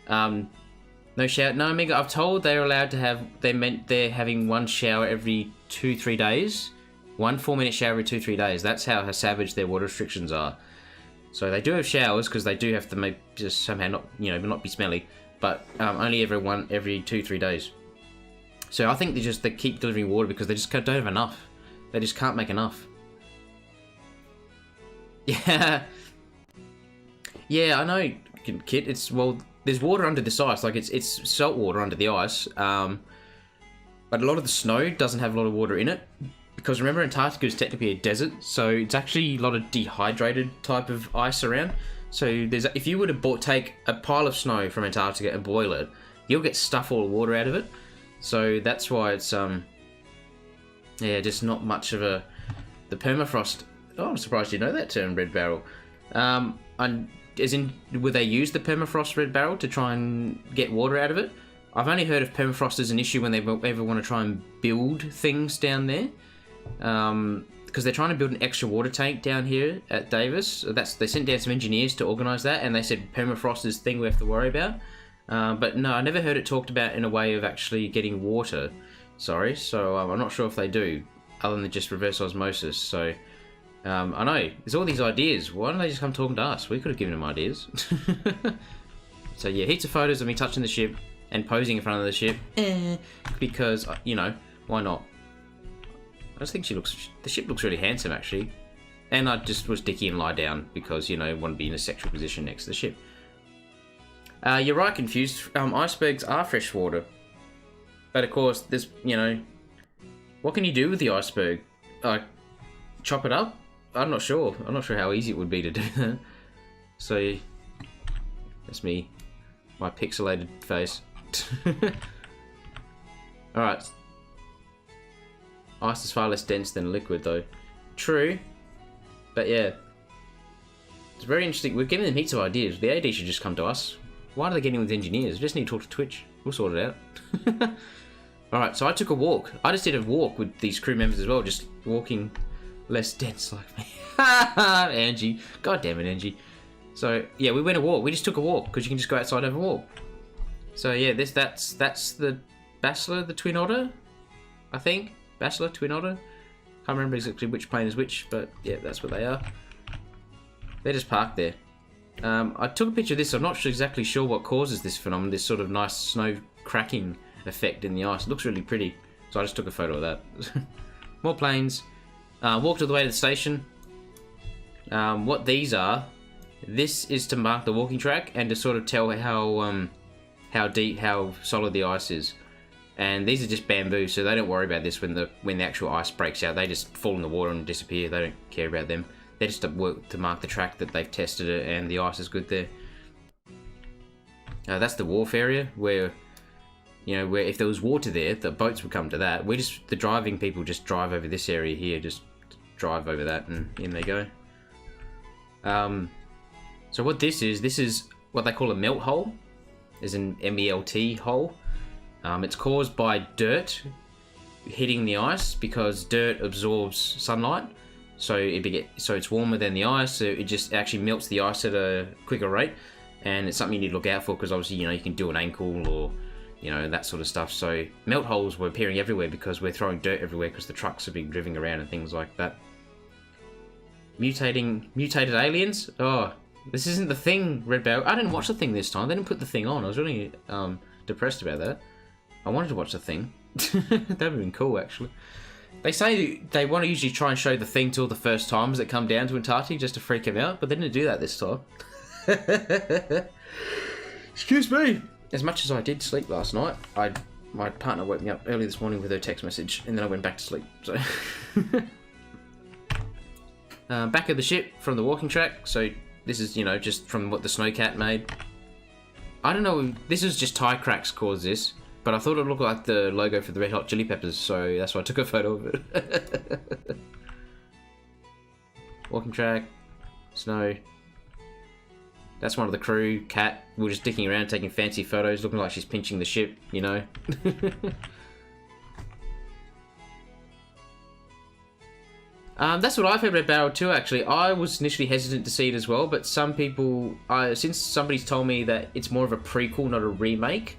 No shower. No, Amiga. I've told they're allowed to have. They're having one shower every 2-3 days. 1 4-minute shower every 2-3 days. That's how savage their water restrictions are. So they do have showers because they do have to make just somehow not be smelly, but only every 2-3 days. So I think they keep delivering water because they just don't have enough. They just can't make enough. Yeah. Yeah, I know, Kit. It's, well, there's water under this ice. Like, it's salt water under the ice. But a lot of the snow doesn't have a lot of water in it. Because remember, Antarctica is technically a desert. So it's actually a lot of dehydrated type of ice around. So there's, if you were to take a pile of snow from Antarctica and boil it, you'll get stuff all the water out of it. So that's why it's, yeah, just not much of a... The permafrost... Oh, I'm surprised you know that term, red barrel. And as in, would they use the permafrost red barrel to try and get water out of it? I've only heard of permafrost as an issue when they ever want to try and build things down there. Because they're trying to build an extra water tank down here at Davis. They sent down some engineers to organise that, and they said permafrost is the thing we have to worry about. But no, I never heard it talked about in a way of actually getting water. Sorry, so I'm not sure if they do, other than just reverse osmosis. So I know there's all these ideas. Why don't they just come talking to us? We could have given them ideas. So yeah, heaps of photos of me touching the ship and posing in front of the ship, because you know, why not? I just think the ship looks really handsome actually, and I just was dicky and lie down because, you know, I want to be in a sexual position next to the ship. You're right, confused. Icebergs are freshwater, but of course, there's, you know, what can you do with the iceberg? Chop it up? I'm not sure. I'm not sure how easy it would be to do that. So that's me, my pixelated face. All right. Ice is far less dense than liquid, though. True, but yeah, it's very interesting. We're giving them heaps of ideas. The AD should just come to us. Why are they getting with engineers? We just need to talk to Twitch. We'll sort it out. Alright, so I took a walk. I just did a walk with these crew members as well, just walking less dense like me. Angie. God damn it, Angie. So, yeah, we went a walk. We just took a walk, because you can just go outside and have a walk. So, yeah, that's the Bachelor, the Twin Otter, I think. Bachelor, Twin Otter. Can't remember exactly which plane is which, but yeah, that's what they are. They're just parked there. I took a picture of this. I'm not exactly sure what causes this phenomenon, this sort of nice snow cracking effect in the ice. It looks really pretty, so I just took a photo of that. More planes. Walked all the way to the station. What these are, this is to mark the walking track and to sort of tell how deep, how solid the ice is. And these are just bamboo, so they don't worry about this when the actual ice breaks out. They just fall in the water and disappear. They don't care about them. They just work to mark the track that they've tested it and the ice is good there. That's the wharf area where, you know, where if there was water there, the boats would come to that. The driving people just drive over this area here, just drive over that, and in they go. So what this is what they call a melt hole, is an MELT hole. It's caused by dirt hitting the ice because dirt absorbs sunlight, so it's warmer than the ice, so it just actually melts the ice at a quicker rate, and it's something you need to look out for because obviously, you know, you can do an ankle or, you know, that sort of stuff. So melt holes were appearing everywhere because we're throwing dirt everywhere because the trucks are being driven around and things like that. Mutated aliens? Oh, this isn't the Thing, Red Barrel. I didn't watch the Thing this time. They didn't put the Thing on. I was really depressed about that. I wanted to watch the Thing. That would have been cool, actually. They say they want to usually try and show the Thing to all the first timers that come down to Antarctica just to freak them out, but they didn't do that this time. Excuse me. As much as I did sleep last night, my partner woke me up early this morning with her text message, and then I went back to sleep. So, back of the ship from the walking track. So this is, you know, just from what the snowcat made. I don't know. This is just tie cracks caused this. But I thought it looked like the logo for the Red Hot Chili Peppers, so that's why I took a photo of it. Walking track, snow. That's one of the crew, Cat. We were just dicking around, taking fancy photos, looking like she's pinching the ship, you know. That's what I've heard about Barrow too, actually. I was initially hesitant to see it as well, but some people, since somebody's told me that it's more of a prequel, not a remake,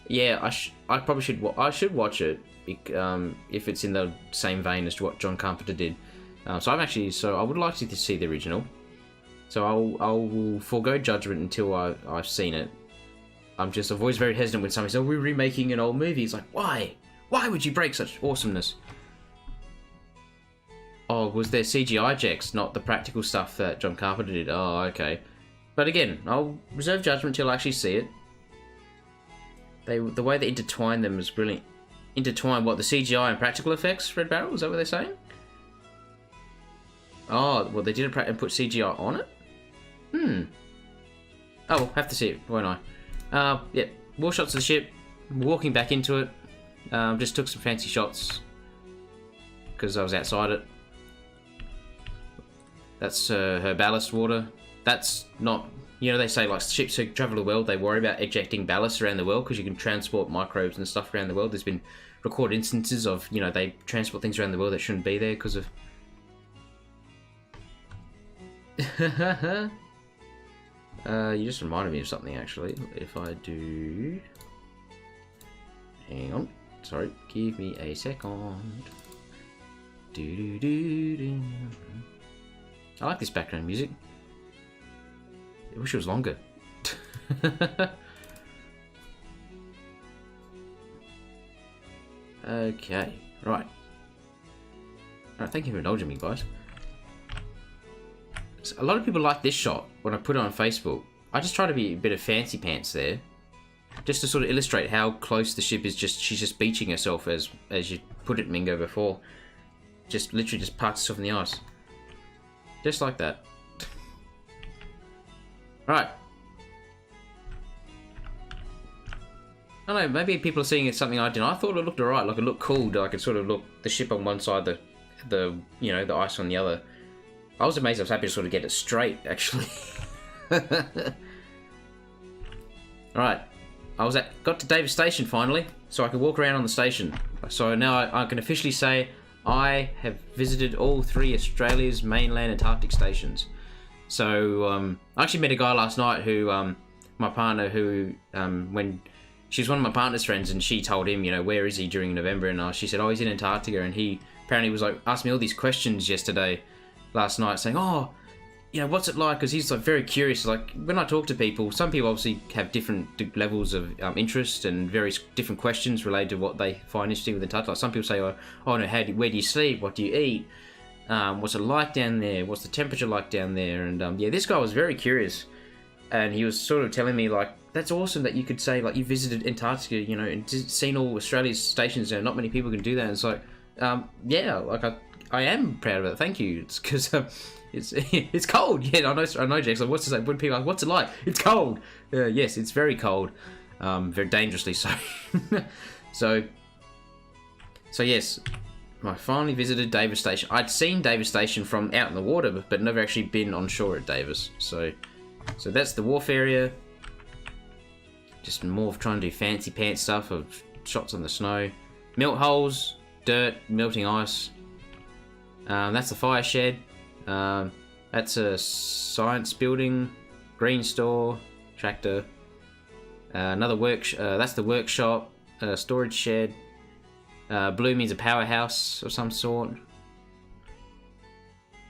yeah, I probably should watch it if it's in the same vein as what John Carpenter did. So I would like to see the original. So I will forego judgment until I've seen it. I'm always very hesitant when somebody says, "Oh, we're remaking an old movie." It's like, why? Why would you break such awesomeness? Oh, was there CGI jets, not the practical stuff that John Carpenter did? Oh, okay. But again, I'll reserve judgment till I actually see it. The way they intertwined them was brilliant. Intertwine what, the CGI and practical effects, Red Barrel? Is that what they're saying? Oh, well, they did it and put CGI on it? Oh, we'll have to see it, won't I? Yeah, more shots of the ship, walking back into it. Just took some fancy shots because I was outside it. That's her ballast water. That's not, you know, they say like ships who travel the world, they worry about ejecting ballast around the world because you can transport microbes and stuff around the world. There's been recorded instances of, you know, they transport things around the world that shouldn't be there because of... you just reminded me of something actually. If I do... Hang on. Sorry, give me a second. Do. I like this background music. I wish it was longer. Okay, right. Alright, thank you for indulging me, guys. So a lot of people like this shot when I put it on Facebook. I just try to be a bit of fancy pants there. Just to sort of illustrate how close the ship is. She's just beaching herself, as you put it, Mingo, before. Just literally just parks herself in the ice. Just like that. Right. I don't know, maybe people are seeing it something I didn't. I thought it looked alright, like it looked cool. I could sort of look the ship on one side, the you know, the ice on the other. I was amazed. I was happy to sort of get it straight, actually. Alright. Got to Davis Station finally, so I could walk around on the station. So now I can officially say I have visited all 3 Australia's mainland Antarctic stations. So I actually met a guy last night who, my partner, who when she's one of my partner's friends, and she told him, you know, where is he during November, and she said, oh, he's in Antarctica, and he apparently was like asked me all these questions last night, saying, oh, you know, what's it like? Because he's like very curious. Like when I talk to people, some people obviously have different levels of interest and various different questions related to what they find interesting with Antarctica. Like some people say, oh no, where do you sleep? What do you eat? What's it like down there? What's the temperature like down there? And yeah, this guy was very curious, and he was sort of telling me like, that's awesome that you could say like you visited Antarctica, you know, and seen all Australia's stations. You know, not many people can do that. And it's like, yeah, like I am proud of it. Thank you. It's because it's cold. Yeah, I know, Jack. Like, what's to say? When people are like, what's it like? It's cold. Yes, it's very cold. Very dangerously so. so yes, I finally visited Davis Station. I'd seen Davis Station from out in the water, but never actually been on shore at Davis. So that's the wharf area. Just more of trying to do fancy pants stuff of shots on the snow, melt holes, dirt, melting ice. That's the fire shed. That's a science building, green store, tractor. Another that's the workshop, storage shed. Blue means a powerhouse of some sort.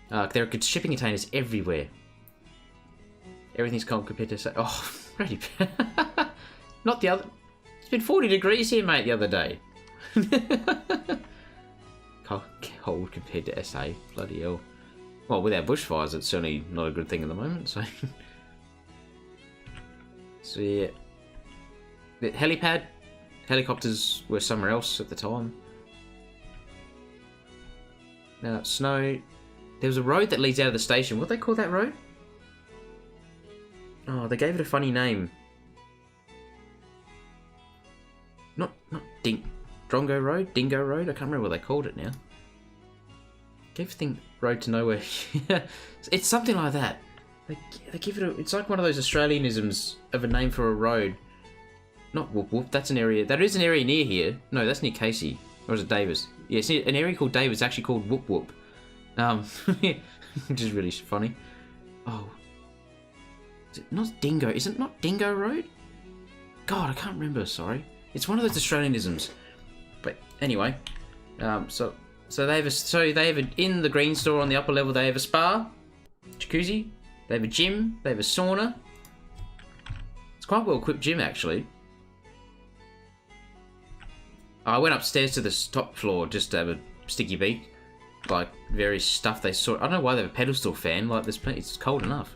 There are shipping containers everywhere. Everything's cold compared to... Oh, ready. Not the other... It's been 40 degrees here, mate, the other day. Cold compared to SA. Bloody hell. Well, with our bushfires, it's certainly not a good thing at the moment, so... So, yeah. The helipad. Helicopters were somewhere else at the time. Now, snow. There was a road that leads out of the station. What do they call that road? Oh, they gave it a funny name. Not Drongo Road? Dingo Road? I can't remember what they called it now. Gave the thing Road to Nowhere. It's something like that. They give it a... It's like one of those Australianisms of a name for a road. Not Whoop Whoop, that's an area... There is an area near here. No, that's near Casey. Or is it Davis? Yeah, it's an area called Davis, actually called Whoop Whoop. Which is really funny. Oh. Is it not Dingo? Is it not Dingo Road? God, I can't remember, sorry. It's one of those Australianisms. But anyway, so they have in the green store on the upper level, they have a spa, jacuzzi, they have a gym, they have a sauna. It's quite a well equipped gym actually. I went upstairs to the top floor just to have a sticky beak. like various stuff they saw. I don't know why they have a pedestal fan. Like there's plenty, it's cold enough.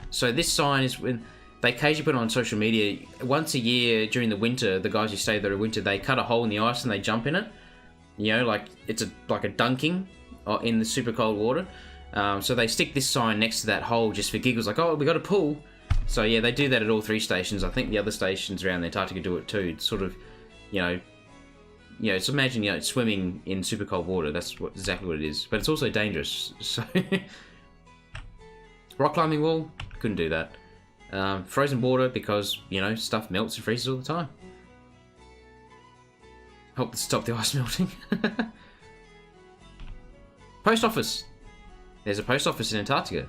So this sign is when they occasionally put it on social media. Once a year during the winter, the guys who stay there in winter, they cut a hole in the ice and they jump in it. You know, like it's like a dunking in the super cold water. So they stick this sign next to that hole just for giggles, like, oh, we got a pool. So yeah, they do that at all 3 stations. I think the other stations around the Antarctica do it too. It's sort of, so imagine, swimming in super cold water. That's exactly what it is. But it's also dangerous. So rock climbing wall, couldn't do that. Frozen water because, stuff melts and freezes all the time. Help to stop the ice melting. Post office. There's a post office in Antarctica.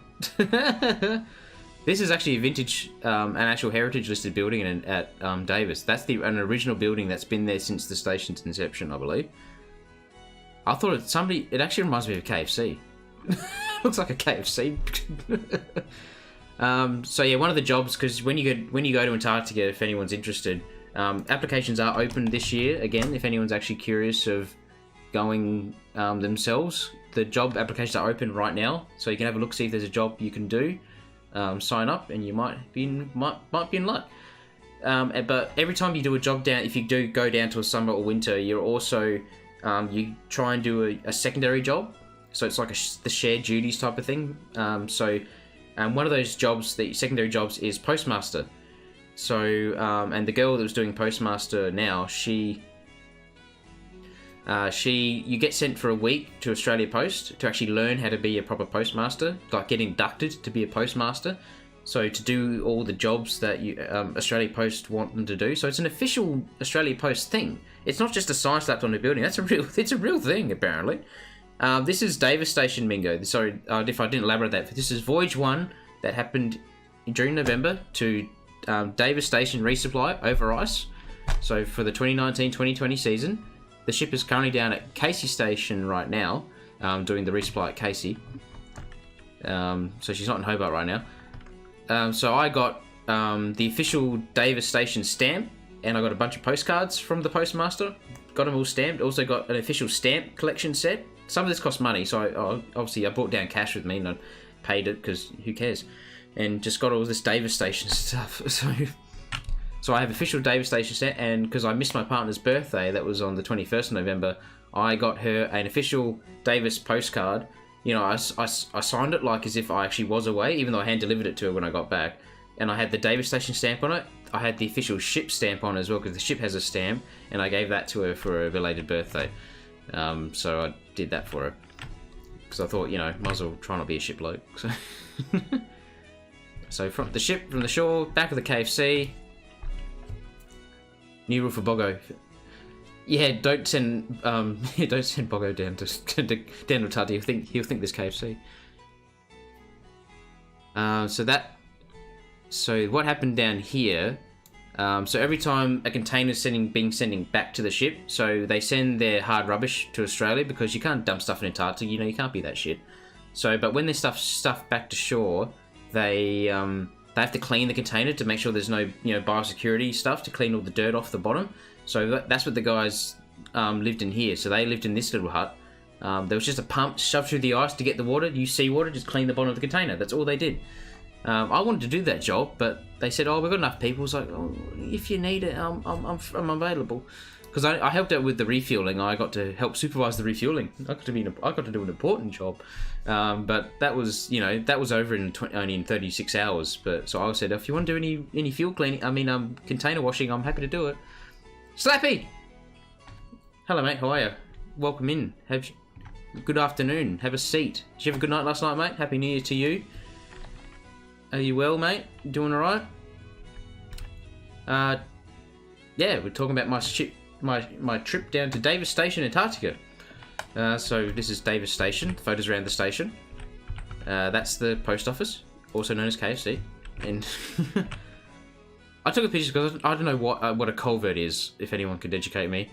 This is actually a vintage, an actual heritage listed building at Davis. That's an original building that's been there since the station's inception, I believe. I thought it actually reminds me of a KFC. Looks like a KFC. So yeah, one of the jobs, because when you go to Antarctica, if anyone's interested, applications are open this year again. If anyone's actually curious of going themselves, the job applications are open right now, so you can have a look, see if there's a job you can do. Sign up, and you might be in luck. But every time you do a job down, if you do go down to a summer or winter, you're also you try and do a secondary job. So it's like the shared duties type of thing. One of those jobs, the secondary jobs, is postmaster. So and the girl that was doing postmaster now, you get sent for a week to Australia Post to actually learn how to be a proper postmaster, like get inducted to be a postmaster. So to do all the jobs that Australia Post want them to do. So it's an official Australia Post thing. It's not just a sign slapped on a building. It's a real thing apparently. This is Davis Station, Mingo. Sorry if I didn't elaborate that. This is Voyage 1 that happened during November to Davis Station resupply over ice. So for the 2019-2020 season. The ship is currently down at Casey Station right now, doing the resupply at Casey. So she's not in Hobart right now. So I got the official Davis Station stamp, and I got a bunch of postcards from the postmaster. Got them all stamped. Also got an official stamp collection set. Some of this cost money, so obviously I brought down cash with me and I paid it because who cares? And just got all this Davis Station stuff. So I have official Davis Station set, and because I missed my partner's birthday, that was on the 21st of November, I got her an official Davis postcard. I signed it like as if I actually was away, even though I hand-delivered it to her when I got back. And I had the Davis Station stamp on it. I had the official ship stamp on it as well, because the ship has a stamp, and I gave that to her for a belated birthday. So I did that for her. Because I thought, might as well try not be a ship bloke. So from the shore, back of the KFC... New rule for Boggo. Yeah, don't send Boggo down to Antarctica. He'll think there's KFC. So what happened down here? So every time a container's sending back to the ship, so they send their hard rubbish to Australia because you can't dump stuff in Antarctica. You can't be that shit. So, but when they stuff back to shore, they have to clean the container to make sure there's no, biosecurity stuff to clean all the dirt off the bottom. So that's what the guys lived in here. So they lived in this little hut. There was just a pump shoved through the ice to get the water. Use seawater, just clean the bottom of the container. That's all they did. I wanted to do that job, but they said, "Oh, we've got enough people." It's like, "Oh, if you need it, I'm available." Because I helped out with the refueling. I got to help supervise the refueling. I got to do an important job. But that was, that was over only in 36 hours. But so I said, if you want to do any fuel cleaning, container washing, I'm happy to do it. Slappy! Hello, mate. How are you? Welcome in. Good afternoon. Have a seat. Did you have a good night last night, mate? Happy New Year to you. Are you well, mate? Doing all right? Yeah, we're talking about my trip down to Davis Station, Antarctica. So this is Davis Station. Photos around the station. That's the post office, also known as KFC. And I took a picture because I don't know what a culvert is. If anyone could educate me.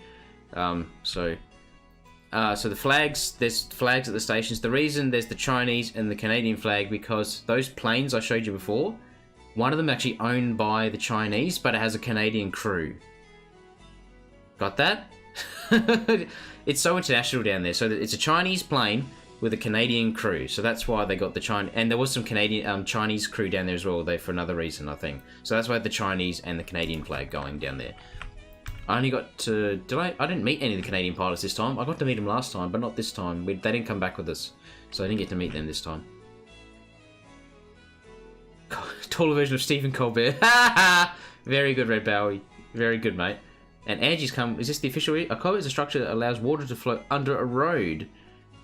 So the flags. There's flags at the stations. The reason there's the Chinese and the Canadian flag because those planes I showed you before, one of them actually owned by the Chinese, but it has a Canadian crew. Got that? It's so international down there. So it's a Chinese plane with a Canadian crew. So that's why they got the China. And there was some Canadian Chinese crew down there as well. They for another reason, I think. So that's why the Chinese and the Canadian flag going down there. I only got to... I didn't meet any of the Canadian pilots this time. I got to meet them last time, but not this time. They didn't come back with us. So I didn't get to meet them this time. Taller version of Stephen Colbert. Very good, Red Bowie. Very good, mate. And Angie's come... Is this the official... A culvert is a structure that allows water to flow under a road.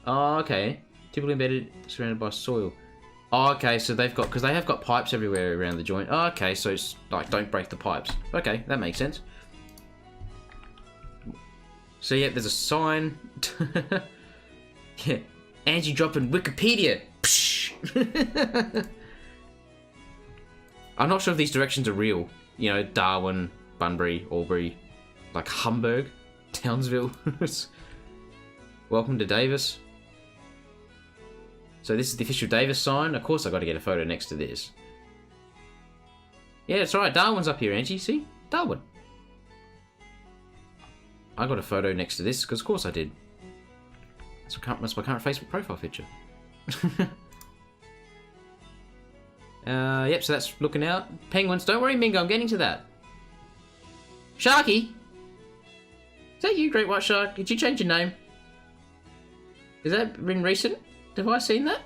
Oh, okay. Typically embedded, surrounded by soil. Oh, okay, so they've got... Because they have got pipes everywhere around the joint. Oh, okay, so it's like, don't break the pipes. Okay, that makes sense. So, yeah, there's a sign. Yeah. Angie dropping Wikipedia. I'm not sure if these directions are real. You know, Darwin, Bunbury, Albury, like Hamburg, Townsville. Welcome to Davis. So this is the official Davis sign. Of course I got to get a photo next to this. Yeah, it's alright. Darwin's up here, Angie. See? Darwin. I got a photo next to this, because of course I did. That's my current Facebook profile picture. Yep, so that's looking out. Penguins, don't worry, Mingo, I'm getting to that. Sharky? Is that you, Great White Shark? Did you change your name? Is that been recent? Have I seen that?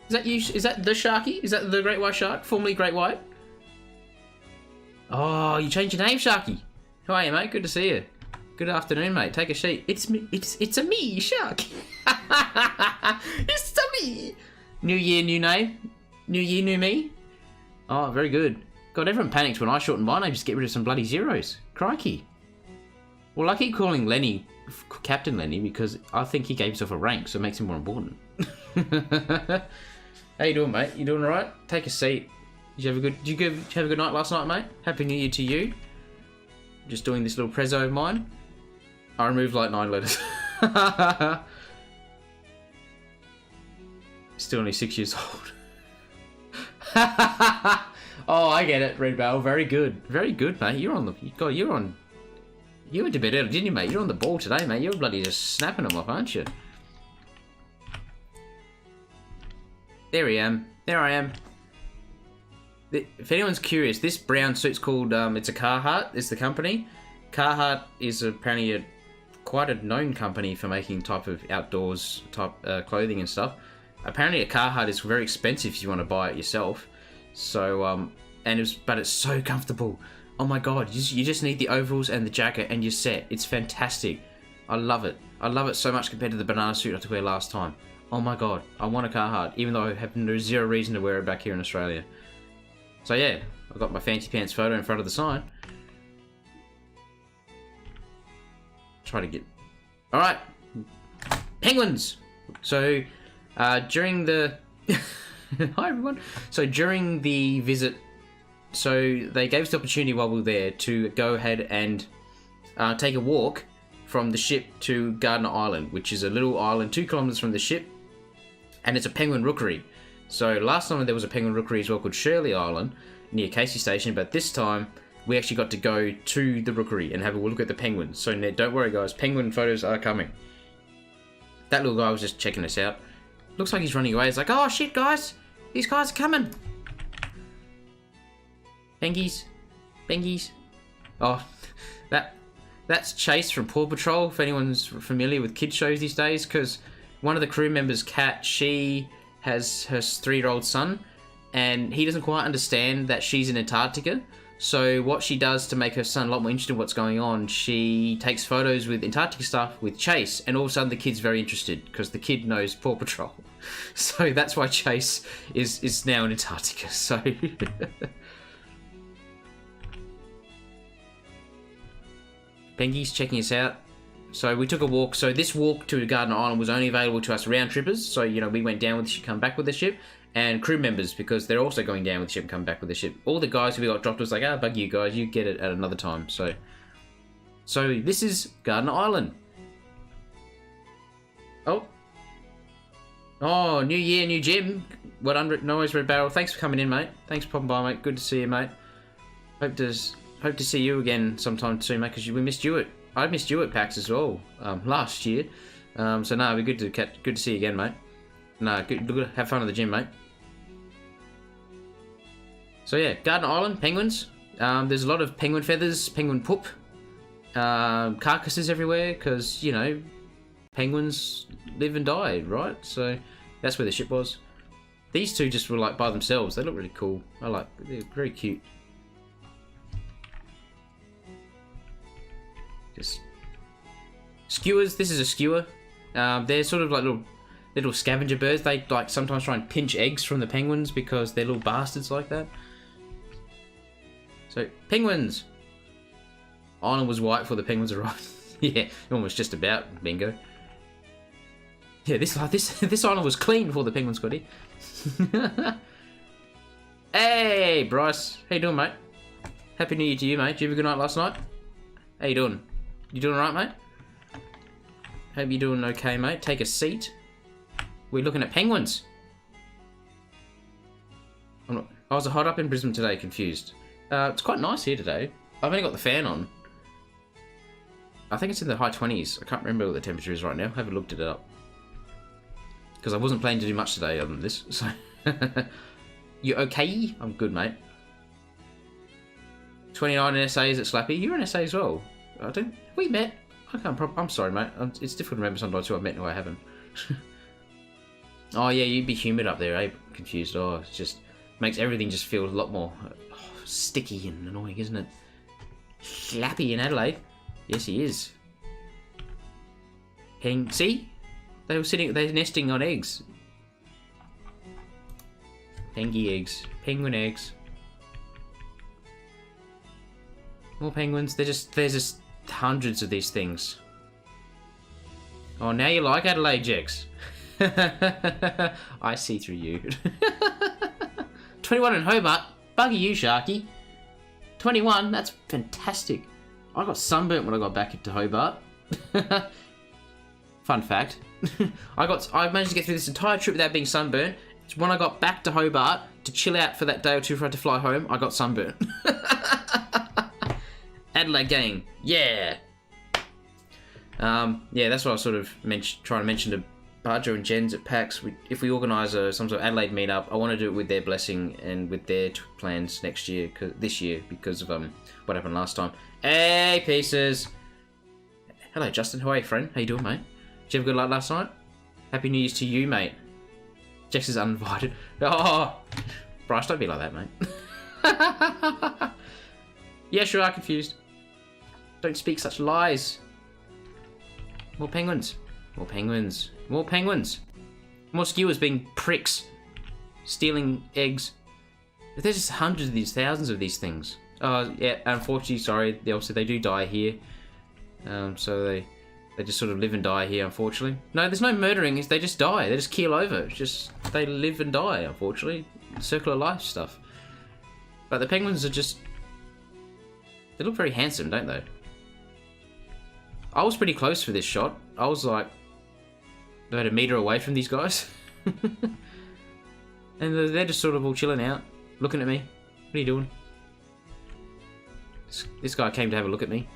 Is that you? Is that the Sharky? Is that the Great White Shark, formerly Great White? Oh, you changed your name, Sharky. How are you, mate? Good to see you. Good afternoon, mate. Take a seat. It's me. It's a me, Shark. It's a me. New year, new name. New year, new me. Oh, very good. God, everyone panics when I shorten my name just to get rid of some bloody zeros. Crikey. Well, I keep calling Lenny Captain Lenny because I think he gave himself a rank, so it makes him more important. How you doing, mate? You doing all right? Take a seat. Did you have a good night last night, mate? Happy New Year to you. Just doing this little prezzo of mine. I removed like 9 letters. Still only 6 years old. Oh, I get it, Red Bell. Very good. Very good, mate. You're on the... God, you're on... You went to bed early, didn't you, mate? You're on the ball today, mate. You're bloody just snapping them off, aren't you? There I am. There I am. If anyone's curious, this brown suit's called... it's a Carhartt. It's the company. Carhartt is apparently quite a known company for making type of outdoors type clothing and stuff. Apparently a Carhartt is very expensive if you want to buy it yourself. So, but it's so comfortable. Oh my god, you just need the overalls and the jacket and you're set. It's fantastic. I love it. I love it so much compared to the banana suit I had to wear last time. Oh my god, I want a Carhartt, even though I have zero reason to wear it back here in Australia. So yeah, I've got my fancy pants photo in front of the sign. Try to get... Alright. Penguins! So, during the... Hi everyone. So during the visit, so they gave us the opportunity while we were there to go ahead and take a walk from the ship to Gardner Island, which is a little island 2 kilometers from the ship, and it's a penguin rookery. So last time there was a penguin rookery as well called Shirley Island near Casey Station, but this time we actually got to go to the rookery and have a look at the penguins. So don't worry guys, penguin photos are coming. That little guy was just checking us out. Looks like he's running away. He's like, oh shit guys, these guys are coming. Bengies. Bengies. Oh, that's Chase from Paw Patrol, if anyone's familiar with kids shows these days, because one of the crew members, Kat, she has her 3-year-old son, and he doesn't quite understand that she's in Antarctica. So what she does to make her son a lot more interested in what's going on, she takes photos with Antarctica stuff with Chase, and all of a sudden the kid's very interested because the kid knows Paw Patrol. So that's why Chase is now in Antarctica. So Bengi's checking us out. So we took a walk. So this walk to Gardner Island was only available to us round trippers. So, you know, we went down with the ship, come back with the ship, and crew members, because they're also going down with the ship and come back with the ship. All the guys who we got dropped was like, bug you guys, you get it at another time. So this is Gardner Island. Oh, new year, new gym. What under noise, Red Barrel. Thanks for coming in, mate. Thanks for popping by, mate. Good to see you, mate. Hope to see you again sometime soon, mate, because we missed you at I missed you at PAX as well last year. So no, it'd be good to see you again, mate. No, good. Have fun at the gym, mate. So yeah, Garden Island, penguins. There's a lot of penguin feathers, penguin poop, carcasses everywhere, because, you know, penguins live and die, right? So that's where the ship was. These two just were like by themselves. They look really cool. They're very cute. Just skewers. This is a skewer. They're sort of like little scavenger birds. They like sometimes try and pinch eggs from the penguins because they're little bastards like that. So penguins. Island was white before the penguins arrived. Yeah, almost just about bingo. Yeah, this island was clean before the penguins got here. Hey, Bryce. How you doing, mate? Happy New Year to you, mate. Did you have a good night last night? How you doing? You doing alright, mate? Hope you're doing okay, mate. Take a seat. We're looking at penguins. I was hot up in Brisbane today, confused. It's quite nice here today. I've only got the fan on. I think it's in the high 20s. I can't remember what the temperature is right now. I haven't looked it up. Because I wasn't planning to do much today other than this, so... You okay? I'm good, mate. 29 in SAs at Slappy. You're in SA as well. We met? I'm sorry, mate. It's difficult to remember sometimes who I've met and who I haven't. Oh, yeah, you'd be humid up there, eh? Confused. Oh, it just makes everything just feel a lot more sticky and annoying, isn't it? Slappy in Adelaide. Yes, he is. See? They're nesting on eggs. Pengy eggs. Penguin eggs. More penguins. There's just hundreds of these things. Oh, now you like Adelaide, Jex. I see through you. 21 in Hobart. Buggy you, Sharky. 21? That's fantastic. I got sunburnt when I got back into Hobart. Fun fact. I managed to get through this entire trip without being sunburnt. It's when I got back to Hobart to chill out for that day or two before I had to fly home, I got sunburnt. Adelaide gang. Yeah. Yeah, that's what I was sort of trying to mention to Barjo and Jens at PAX. If we organise some sort of Adelaide meetup, I want to do it with their blessing and with their plans next year, this year, because of what happened last time. Hey, pieces. Hello, Justin. How are you, friend? How you doing, mate? Did you have a good night last night? Happy New Year's to you, mate. Jex is uninvited. Oh, Bryce, don't be like that, mate. Yeah, sure, I'm confused. Don't speak such lies. More penguins. More penguins. More penguins. More skewers being pricks. Stealing eggs. There's just hundreds of these, thousands of these things. Yeah, unfortunately, sorry, obviously they do die here. So they just sort of live and die here, unfortunately. No, there's no murdering, they just die. They just keel over. It's just, they live and die, unfortunately. Circle of life stuff. But the penguins are just... They look very handsome, don't they? I was pretty close for this shot. I was like about a metre away from these guys. And they're just sort of all chilling out, looking at me. What are you doing? This guy came to have a look at me.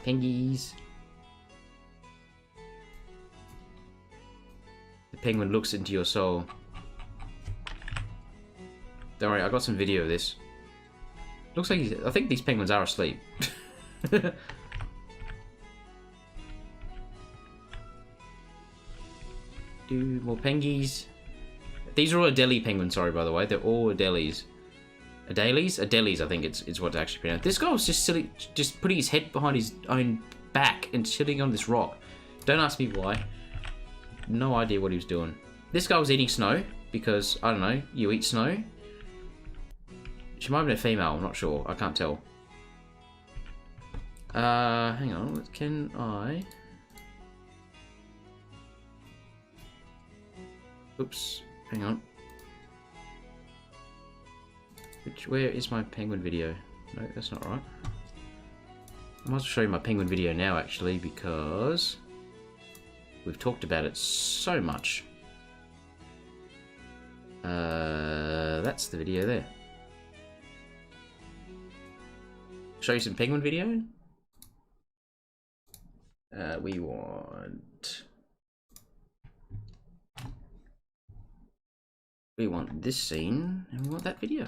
Pengies. The penguin looks into your soul. Don't worry, I got some video of this. Looks like I think these penguins are asleep. Do more pengies. These are all Adelie penguins, sorry, by the way. They're all Adelies. Adelies? Adelies, I think it's what's actually pronounced. This guy was just silly, just putting his head behind his own back and chilling on this rock. Don't ask me why. No idea what he was doing. This guy was eating snow because, I don't know, you eat snow. She might have been a female, I'm not sure. I can't tell. Hang on. Can I... Oops. Hang on. Where is my penguin video? No, that's not right. I might as well show you my penguin video now, actually, because... we've talked about it so much. That's the video there. Show you some penguin video. We want this scene, and we want that video.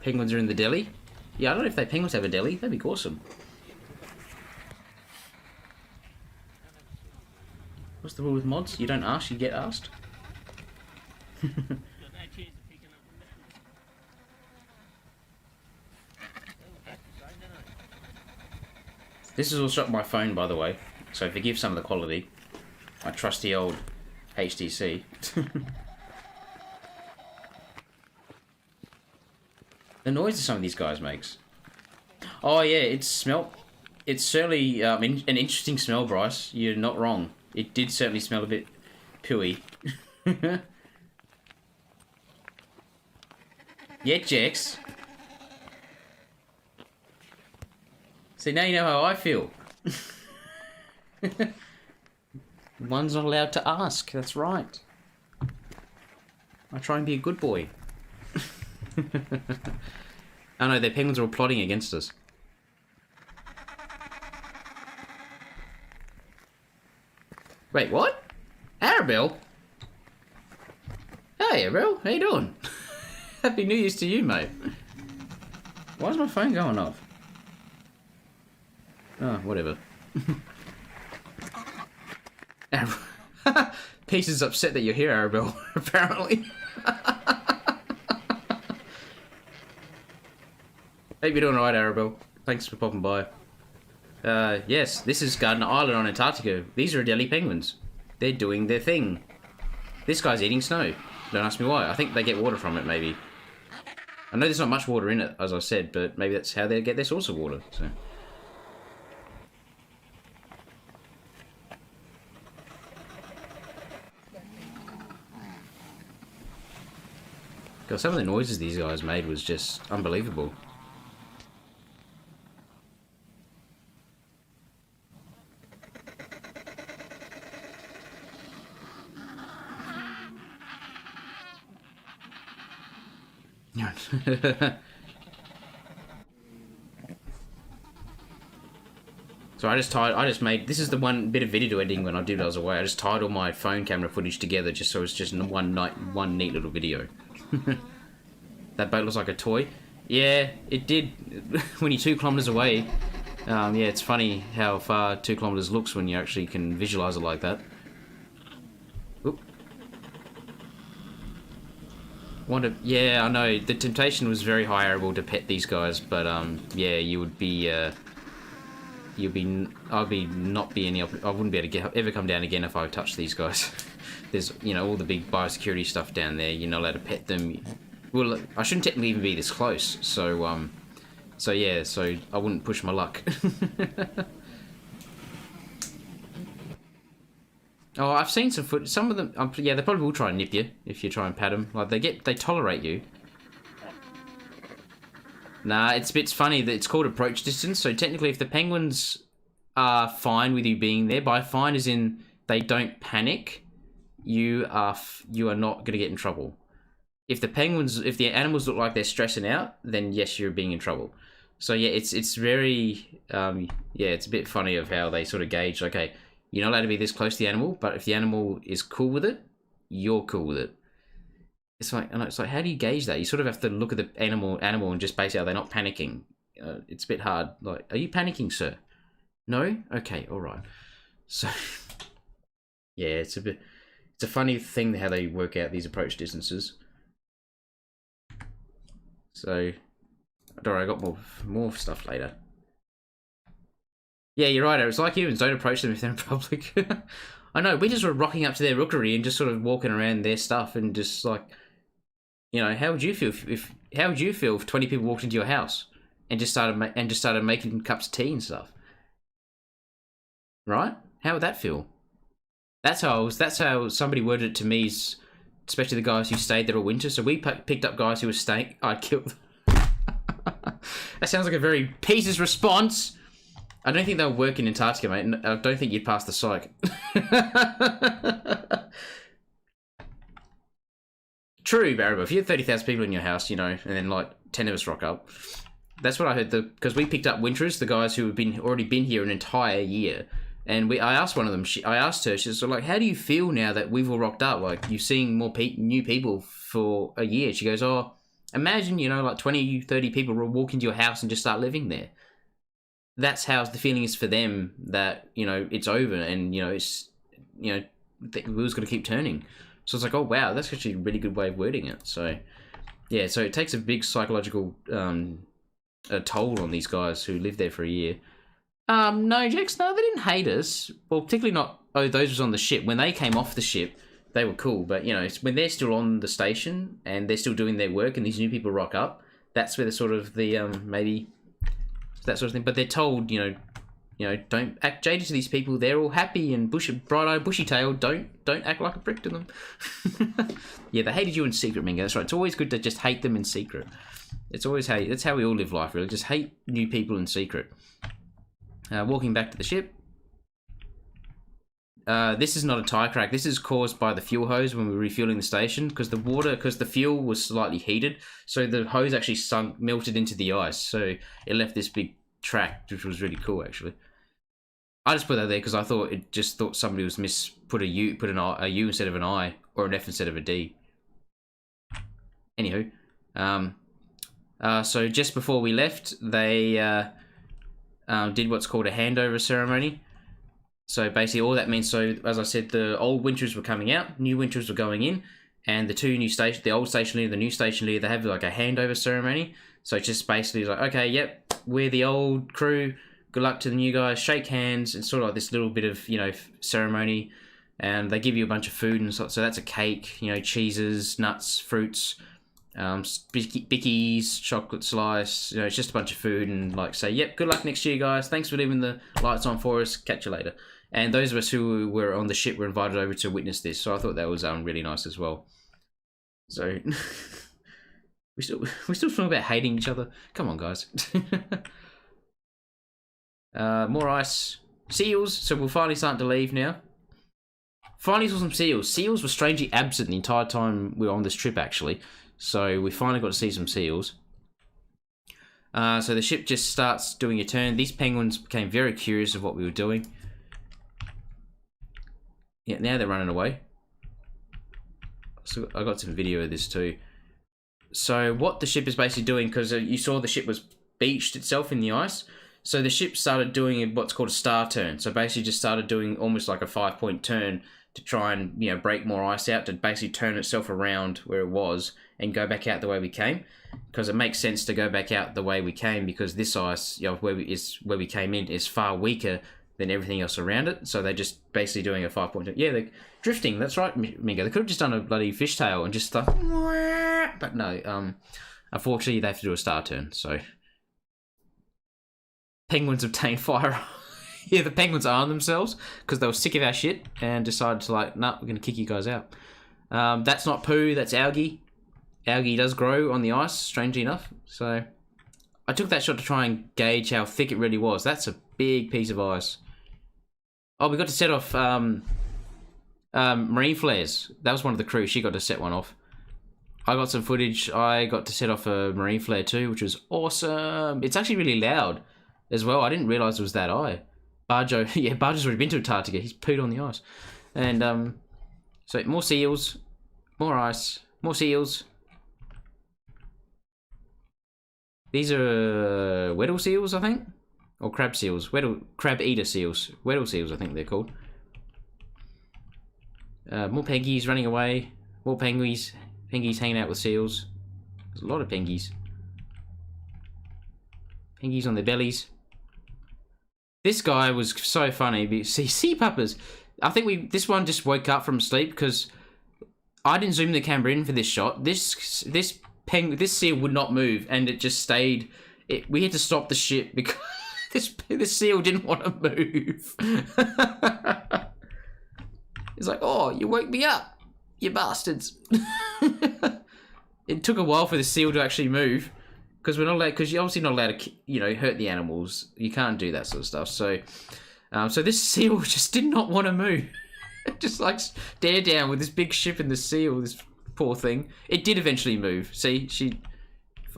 Penguins are in the deli? Yeah, I don't know if penguins have a deli. That'd be awesome. What's the rule with mods? You don't ask, you get asked. This is all shot on my phone, by the way, so forgive some of the quality. My trusty old HTC. The noise that some of these guys makes. Oh yeah, it's certainly an interesting smell, Bryce. You're not wrong. It did certainly smell a bit pooey. Yeah, Jex. See, now you know how I feel. One's not allowed to ask, that's right. I try and be a good boy. Oh no, their penguins are all plotting against us. Wait, what? Arabelle? Hey, Arabelle, how you doing? Happy New Year's to you, mate. Why is my phone going off? Oh, whatever. Peace is upset that you're here, Arabelle, apparently. Hope you're doing alright, Arabelle. Thanks for popping by. Yes, this is Garden Island on Antarctica. These are Adelie penguins. They're doing their thing. This guy's eating snow. Don't ask me why. I think they get water from it, maybe. I know there's not much water in it, as I said, but maybe that's how they get their source of water, so... God, some of the noises these guys made was just unbelievable. So I just made, this is the one bit of video editing when I did it, I was away. I just tied all my phone camera footage together just so it's just one neat little video. That boat looks like a toy. Yeah, it did. When you're 2 kilometers away. Yeah, it's funny how far 2 kilometers looks when you actually can visualize it like that. Oop. Yeah, I know. The temptation was very hireable to pet these guys, but yeah, you would be. I wouldn't be able to ever come down again if I touched these guys. There's, you know, all the big biosecurity stuff down there. You're not allowed to pet them. Well, I shouldn't technically even be this close. So, so yeah, so I wouldn't push my luck. Oh, I've seen some footage. Some of them, yeah, they probably will try and nip you if you try and pat them. Like they tolerate you. Nah, it's funny that it's called approach distance. So technically, if the penguins are fine with you being there, by fine as in they don't panic, you are not going to get in trouble. If the animals look like they're stressing out, then yes, you're being in trouble. So yeah, it's very yeah, it's a bit funny of how they sort of gauge. Okay, you're not allowed to be this close to the animal, but if the animal is cool with it, you're cool with it. It's like, how do you gauge that? You sort of have to look at the animal and just base out they're not panicking. It's a bit hard. Like, are you panicking, sir? No? Okay, all right. So, yeah, it's a funny thing how they work out these approach distances. So, don't worry, I got more stuff later. Yeah, you're right. It's like humans, don't approach them if they're in public. I know, we just were rocking up to their rookery and just sort of walking around their stuff and just like, you know, how would you feel if 20 people walked into your house and just started making cups of tea and stuff? Right? How would that feel? That's how somebody worded it to me. especially the guys who stayed there all winter. So we picked up guys who were staying. I'd kill them. That sounds like a very Peter's response. I don't think they'll work in Antarctica, mate. I don't think you'd pass the psych. True, Barry, but if you had 30,000 people in your house, you know, and then like 10 of us rock up. That's what I heard, because we picked up winterers, the guys who have already been here an entire year. And I asked one of them, I asked her, she's like, how do you feel now that we've all rocked up? Like, you're seeing more new people for a year. She goes, oh, imagine, you know, like 20, 30 people will walk into your house and just start living there. That's how the feeling is for them, that, you know, it's over and, you know, it's, you know, the wheel's got to keep turning. So it's like, oh, wow, that's actually a really good way of wording it. So, yeah, so it takes a big psychological toll on these guys who live there for a year. No, Jax, no, they didn't hate us. Well, particularly not, oh, those was on the ship. When they came off the ship, they were cool. But, you know, it's when they're still on the station and they're still doing their work and these new people rock up, that's where the sort of the, maybe, that sort of thing. But they're told, you know, don't act jaded to these people. They're all happy and bright-eyed, bushy-tailed. Don't act like a prick to them. Yeah, they hated you in secret, Mingo. That's right. It's always good to just hate them in secret. It's always that's how we all live life, really. Just hate new people in secret. Walking back to the ship. This is not a tire crack. This is caused by the fuel hose when we were refueling the station, because the fuel was slightly heated, so the hose actually melted into the ice. So it left this big track, which was really cool, actually. I just put that there because I thought somebody was put a U instead of an I, or an F instead of a D. Anywho, so just before we left, they did what's called a handover ceremony. So basically, all that means, so as I said, the old winterers were coming out, new winterers were going in, and the old station leader, the new station leader, they have like a handover ceremony. So it's just basically like, okay, yep, we're the old crew. Good luck to the new guys. Shake hands. It's sort of like this little bit of, you know, ceremony, and they give you a bunch of food and so that's a cake, you know, cheeses, nuts, fruits, bickies, chocolate slice. You know, it's just a bunch of food, and like say, yep, good luck next year, guys. Thanks for leaving the lights on for us. Catch you later. And those of us who were on the ship were invited over to witness this. So I thought that was really nice as well. So we still talking about hating each other. Come on, guys. More ice. Seals. So we're finally starting to leave now. Finally saw some seals. Seals were strangely absent the entire time we were on this trip, actually. So we finally got to see some seals. So the ship just starts doing a turn. These penguins became very curious of what we were doing. Yeah, now they're running away. So I got some video of this too. So what the ship is basically doing, because you saw the ship was beached itself in the ice. So the ship started doing what's called a star turn. So basically just started doing almost like a 5-point turn to try and, you know, break more ice out, to basically turn itself around where it was and go back out the way we came. Because it makes sense to go back out the way we came, because this ice, you know, where we came in is far weaker than everything else around it. So they're just basically doing a 5-point turn. Yeah, they're drifting. That's right, Mingo. They could have just done a bloody fishtail and just stuff. But no, unfortunately they have to do a star turn. So penguins obtain fire. Yeah, the penguins armed themselves because they were sick of our shit and decided to like, nah, we're going to kick you guys out. That's not poo, that's algae. Algae does grow on the ice, strangely enough. So I took that shot to try and gauge how thick it really was. That's a big piece of ice. Oh, we got to set off marine flares. That was one of the crew. She got to set one off. I got some footage. I got to set off a marine flare too, which was awesome. It's actually really loud as well. I didn't realise it was that high. Barjo, yeah, Barjo's already been to Antarctica. He's pooed on the ice. And so more seals, more ice, more seals. These are Weddell seals, I think, or crab seals. Crab eater seals. Weddell seals, I think they're called. More pengies running away. More penguins. Pengies hanging out with seals. There's a lot of pengies. Pengies on their bellies. This guy was so funny. See, sea puppers. I think this one just woke up from sleep because I didn't zoom the camera in for this shot. This seal would not move, and it just stayed. We had to stop the ship because this seal didn't want to move. It's like, oh, you woke me up. You bastards. It took a while for the seal to actually move. Because we're not allowed, because you're obviously not allowed to, you know, hurt the animals. You can't do that sort of stuff. So, so this seal just did not want to move. Just like stare down with this big ship and the seal, this poor thing. It did eventually move. See,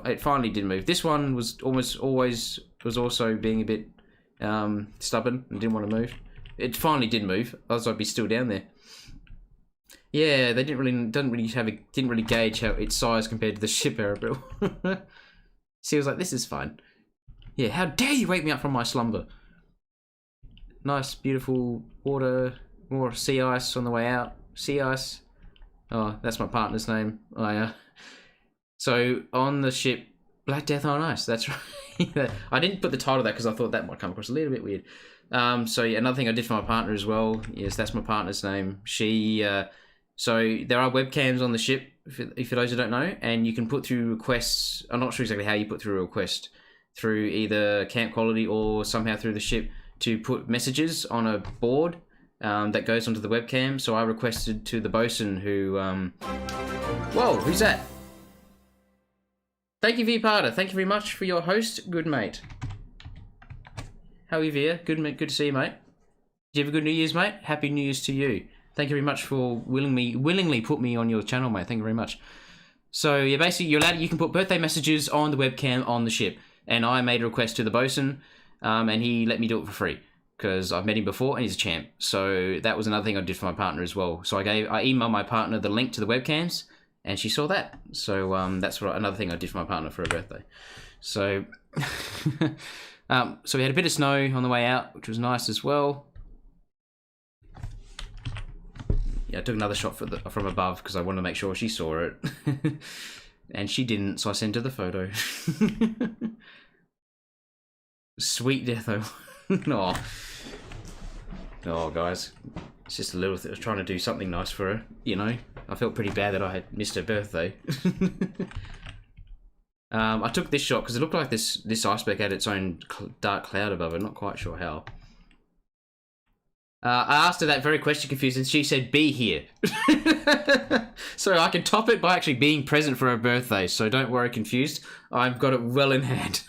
it finally did move. This one was almost always also being a bit stubborn and didn't want to move. It finally did move, otherwise I'd be still down there. Yeah, they didn't really gauge how its size compared to the ship, Arabil. Seal's like, this is fine. Yeah, how dare you wake me up from my slumber? Nice, beautiful water, more sea ice on the way out. Sea ice. Oh, that's my partner's name. So on the ship, Black Death on Ice. That's right. I didn't put the title of that because I thought that might come across a little bit weird. So yeah, another thing I did for my partner as well. Yes, that's my partner's name. She. So there are webcams on the ship, if for those who don't know, and you can put through requests. I'm not sure exactly how you put through a request, through either Camp Quality or somehow through the ship, to put messages on a board that goes onto the webcam. So I requested to the bosun who... Whoa, who's that? Thank you, V-Parter. Thank you very much for your host, good mate. How are you, Via? Good to see you, mate. Did you have a good New Year's, mate? Happy New Year's to you. Thank you very much for willingly put me on your channel, mate. Thank you very much. So yeah, basically you can put birthday messages on the webcam on the ship, and I made a request to the bosun, and he let me do it for free because I've met him before and he's a champ. So that was another thing I did for my partner as well. So I emailed my partner the link to the webcams, and she saw that. So that's another thing I did for my partner for her birthday. So so we had a bit of snow on the way out, which was nice as well. Yeah, I took another shot from above because I wanted to make sure she saw it. And she didn't, so I sent her the photo. Sweet death, though. No. Oh, guys. It's just a little thing. I was trying to do something nice for her, you know. I felt pretty bad that I had missed her birthday. I took this shot because it looked like this iceberg had its own dark cloud above it. Not quite sure how. I asked her that very question confused, and she said, be here. So I can top it by actually being present for her birthday, so don't worry, confused. I've got it well in hand.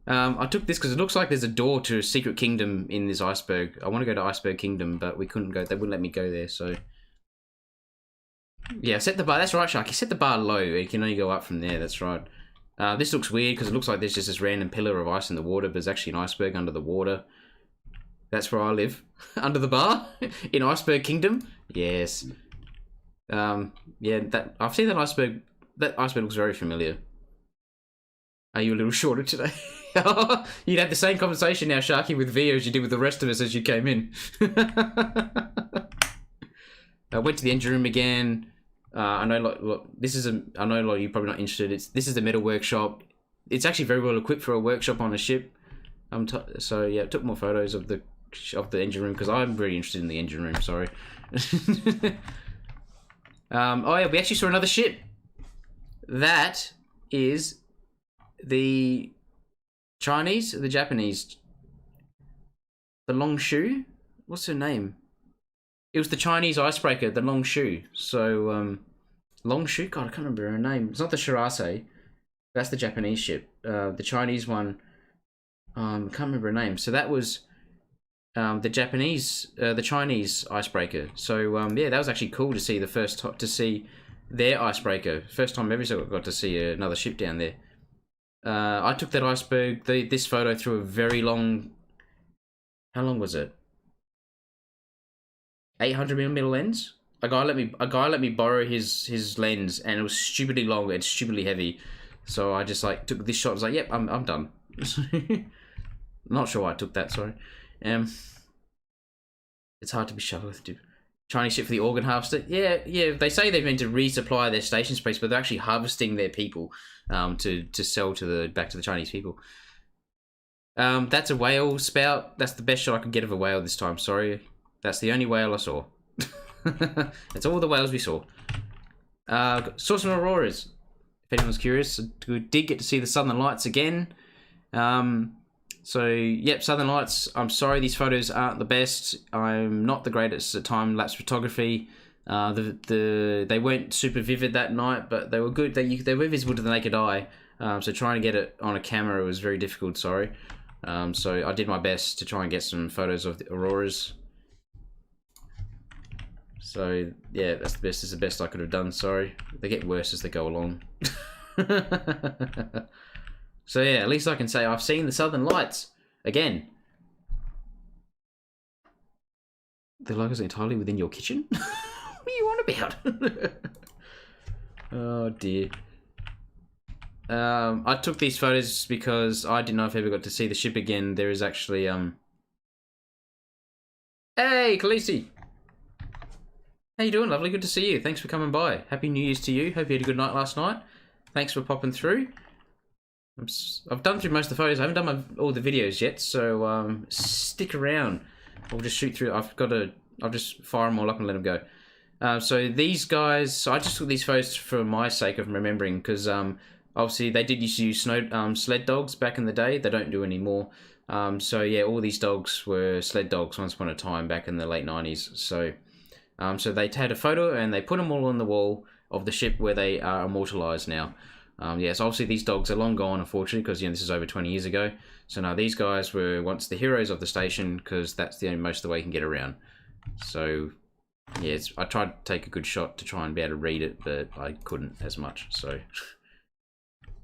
I took this because it looks like there's a door to a secret kingdom in this iceberg. I want to go to Iceberg Kingdom, but we couldn't go. They wouldn't let me go there, so... Yeah, set the bar. That's right, Sharky. Set the bar low. You can only go up from there, that's right. This looks weird because it looks like there's just this random pillar of ice in the water, but there's actually an iceberg under the water. That's where I live. Under the bar? In Iceberg Kingdom? Yes. Yeah, I've seen that iceberg. That iceberg looks very familiar. Are you a little shorter today? You'd have the same conversation now, Sharky, with Via as you did with the rest of us as you came in. I went to the engine room again. I know, look, I know a lot of you probably not interested. This is the metal workshop. It's actually very well equipped for a workshop on a ship. So yeah, took more photos of the engine room because I'm very interested in the engine room. Sorry. Oh yeah, we actually saw another ship. That is the Chinese, or the Japanese. The Longshu. What's her name? It was the Chinese icebreaker, the Longshu. So, Longshu? God, I can't remember her name. It's not the Shirase. That's the Japanese ship. The Chinese one, I can't remember her name. So that was the Chinese icebreaker. So, yeah, that was actually cool to see to see their icebreaker. First time ever I got to see another ship down there. I took that iceberg, this photo through a very long... How long was it? 800mm lens. A guy let me borrow his lens, and it was stupidly long and stupidly heavy. So I just like took this shot. I was like, "Yep, I'm done." Not sure why I took that. Sorry. It's hard to be shoved with Chinese ship for the organ harvester. Yeah. They say they're meant to resupply their station space, but they're actually harvesting their people to sell back to the Chinese people. That's a whale spout. That's the best shot I could get of a whale this time. Sorry. That's the only whale I saw. That's all the whales we saw. Saw some auroras. If anyone's curious, we did get to see the Southern Lights again. So, yep, Southern Lights. I'm sorry these photos aren't the best. I'm not the greatest at time-lapse photography. They weren't super vivid that night, but they were good. They were visible to the naked eye. So trying to get it on a camera was very difficult, sorry. So I did my best to try and get some photos of the auroras. So, yeah, that's the best. This is the best I could have done, sorry. They get worse as they go along. So yeah, at least I can say I've seen the Southern Lights again. The logo's entirely within your kitchen? What are you on about? Oh dear. I took these photos because I didn't know if I ever got to see the ship again. There is actually Hey, Khaleesi! How you doing, lovely? Good to see you. Thanks for coming by. Happy New Year's to you. Hope you had a good night last night. Thanks for popping through. I've done through most of the photos. I haven't done all the videos yet, so stick around. I'll just shoot through. I'll just fire them all up and let them go. So these guys, I just took these photos for my sake of remembering, because obviously they did used to use sled dogs back in the day. They don't do anymore. So yeah, all these dogs were sled dogs once upon a time back in the late 90s. So so they had a photo and they put them all on the wall of the ship where they are immortalized now. Yeah, so obviously these dogs are long gone, unfortunately, because this is over 20 years ago. So now these guys were once the heroes of the station, because that's the only most of the way you can get around. So yeah, I tried to take a good shot to try and be able to read it, but I couldn't as much. So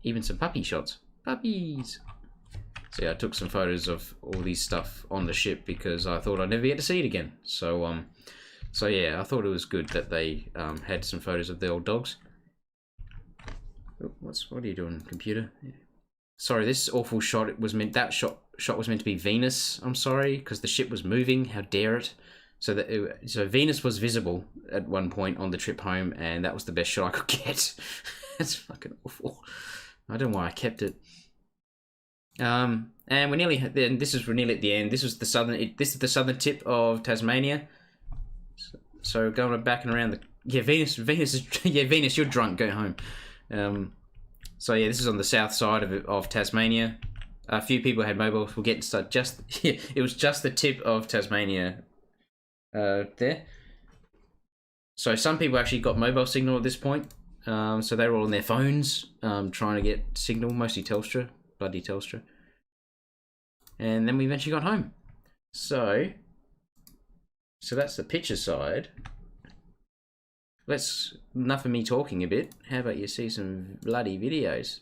even some puppy shots, puppies. So yeah, I took some photos of all these stuff on the ship because I thought I'd never get to see it again. So so yeah, I thought it was good that they had some photos of the old dogs. What are you doing, computer? Yeah. Sorry, this awful shot. That shot was meant to be Venus. I'm sorry, because the ship was moving. How dare it? So Venus was visible at one point on the trip home, and that was the best shot I could get. That's fucking awful. I don't know why I kept it. And we're nearly. We're nearly at the end. This is the southern tip of Tasmania. So going back and around the Venus is Venus. You're drunk. Go home. So yeah, this is on the south side of Tasmania. A few people had mobiles. We'll get to it was just the tip of Tasmania there. So some people actually got mobile signal at this point. So they were all on their phones trying to get signal, mostly Telstra, bloody Telstra. And then we eventually got home. So that's the picture side. Enough of me talking a bit. How about you see some bloody videos?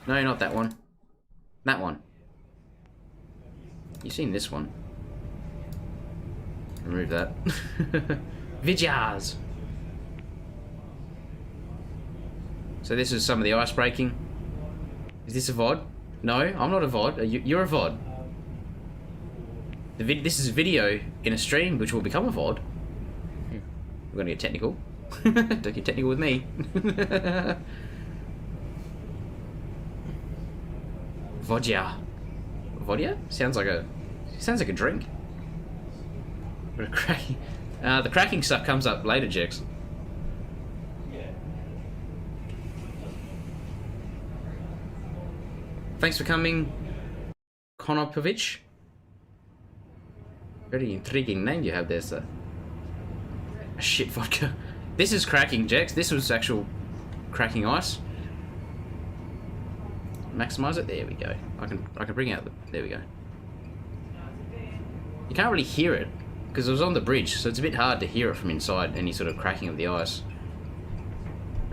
No, not that one. That one. You've seen this one. Remove that. Videos! So this is some of the ice breaking. Is this a VOD? No, I'm not a VOD. You're a VOD. This is a video in a stream, which will become a VOD. We're gonna get technical. Don't get technical with me. Vodja. Vodja? Sounds like a drink. But a cracking. The cracking stuff comes up later, Jex. Thanks for coming, Konopovich. Very intriguing name you have there, sir. Shit vodka. This is cracking, Jex. This was actual cracking ice. Maximize it. There we go. I can bring out the. There we go. You can't really hear it because it was on the bridge, so it's a bit hard to hear it from inside. Any sort of cracking of the ice.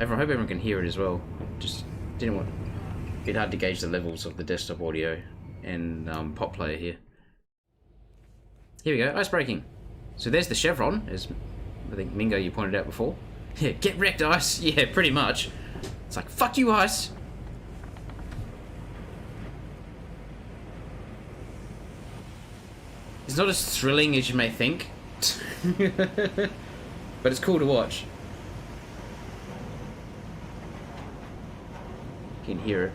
I hope everyone can hear it as well. Just didn't want. A bit hard to gauge the levels of the desktop audio and pop player here. Here we go. Ice breaking. So there's the chevron, as I think Mingo you pointed out before. Yeah, get wrecked, ice. Yeah, pretty much. It's like, fuck you, ice. It's not as thrilling as you may think. But it's cool to watch. You can hear it.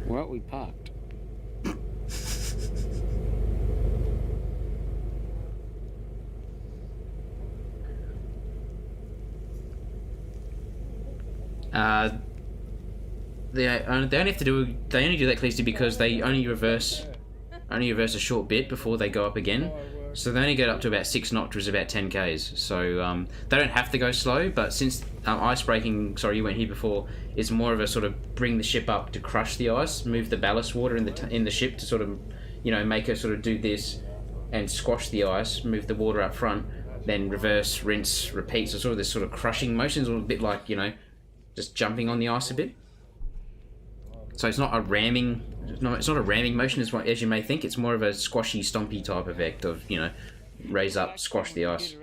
Well, we parked. They only have to do. They only do that, Cleasty, because they only reverse a short bit before they go up again. So they only get up to about 6 knots, which is about 10 k's. So they don't have to go slow. But since ice breaking, sorry, you went here before, is more of a sort of bring the ship up to crush the ice, move the ballast water in the ship to sort of, you know, make her sort of do this and squash the ice, move the water up front, then reverse, rinse, repeat. So sort of this sort of crushing motion is a little bit like, you know, just jumping on the ice a bit. So it's not a ramming, it's not a ramming motion as you may think. It's more of a squashy, stompy type effect of, you know, raise up, squash the ice.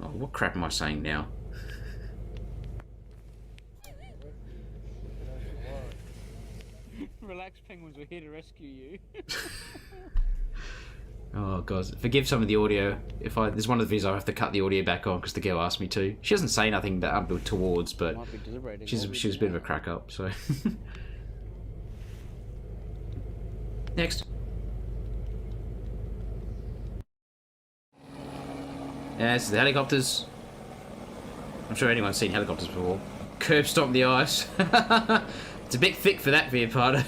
Oh, what crap am I saying now? Relax, penguins, we're here to rescue you. Oh god, forgive some of the audio. There's one of the videos I have to cut the audio back on because the girl asked me to. She doesn't say nothing towards, but she was a bit of a crack up. So next. Yeah, this is the helicopters. I'm sure anyone's seen helicopters before. Curb stomp the ice. It's a bit thick for that Viaparda.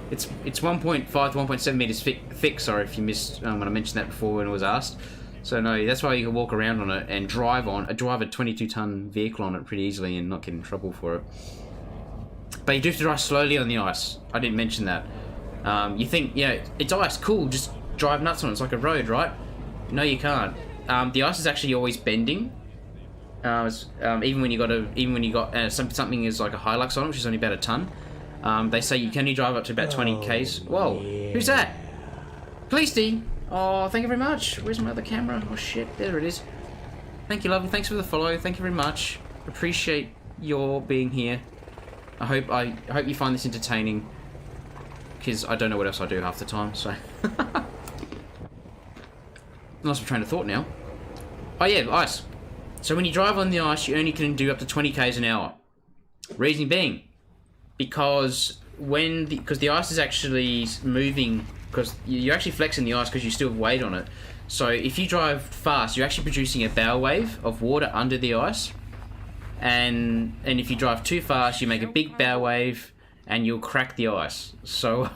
It's 1.5 to 1.7 meters thick. Sorry if you missed when I mentioned that before when it was asked. So no, that's why you can walk around on it and drive a 22-ton vehicle on it pretty easily and not get in trouble for it. But you do have to drive slowly on the ice. I didn't mention that. You think, yeah, it's ice, cool, just drive nuts on it. It's like a road, right? No, you can't. The ice is actually always bending. Even when you got something is like a Hilux on it, which is only about a ton. They say you can only drive up to about 20 k's. Whoa, who's that? Cleasty! Oh, thank you very much. Where's my other camera? Oh shit, there it is. Thank you, lovely. Thanks for the follow. Thank you very much. Appreciate your being here. I hope you find this entertaining, because I don't know what else I do half the time. So, lost my train of thought now. Oh yeah, ice. So when you drive on the ice, you only can do up to 20 k's an hour. Reason being, because the ice is actually moving, because you're actually flexing the ice because you still have weight on it. So if you drive fast, you're actually producing a bow wave of water under the ice, and if you drive too fast, you make a big bow wave and you'll crack the ice. So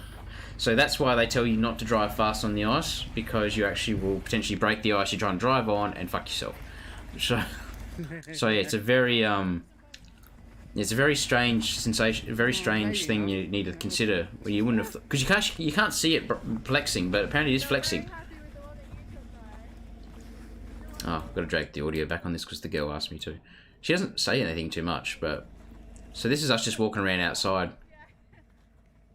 that's why they tell you not to drive fast on the ice, because you actually will potentially break the ice you're trying to drive on and fuck yourself. So yeah, it's a very strange sensation, a very strange thing you need to consider. Where you wouldn't have, because you can't see it flexing, but apparently it is flexing. Oh, I've got to drag the audio back on this because the girl asked me to. She doesn't say anything too much, but so this is us just walking around outside.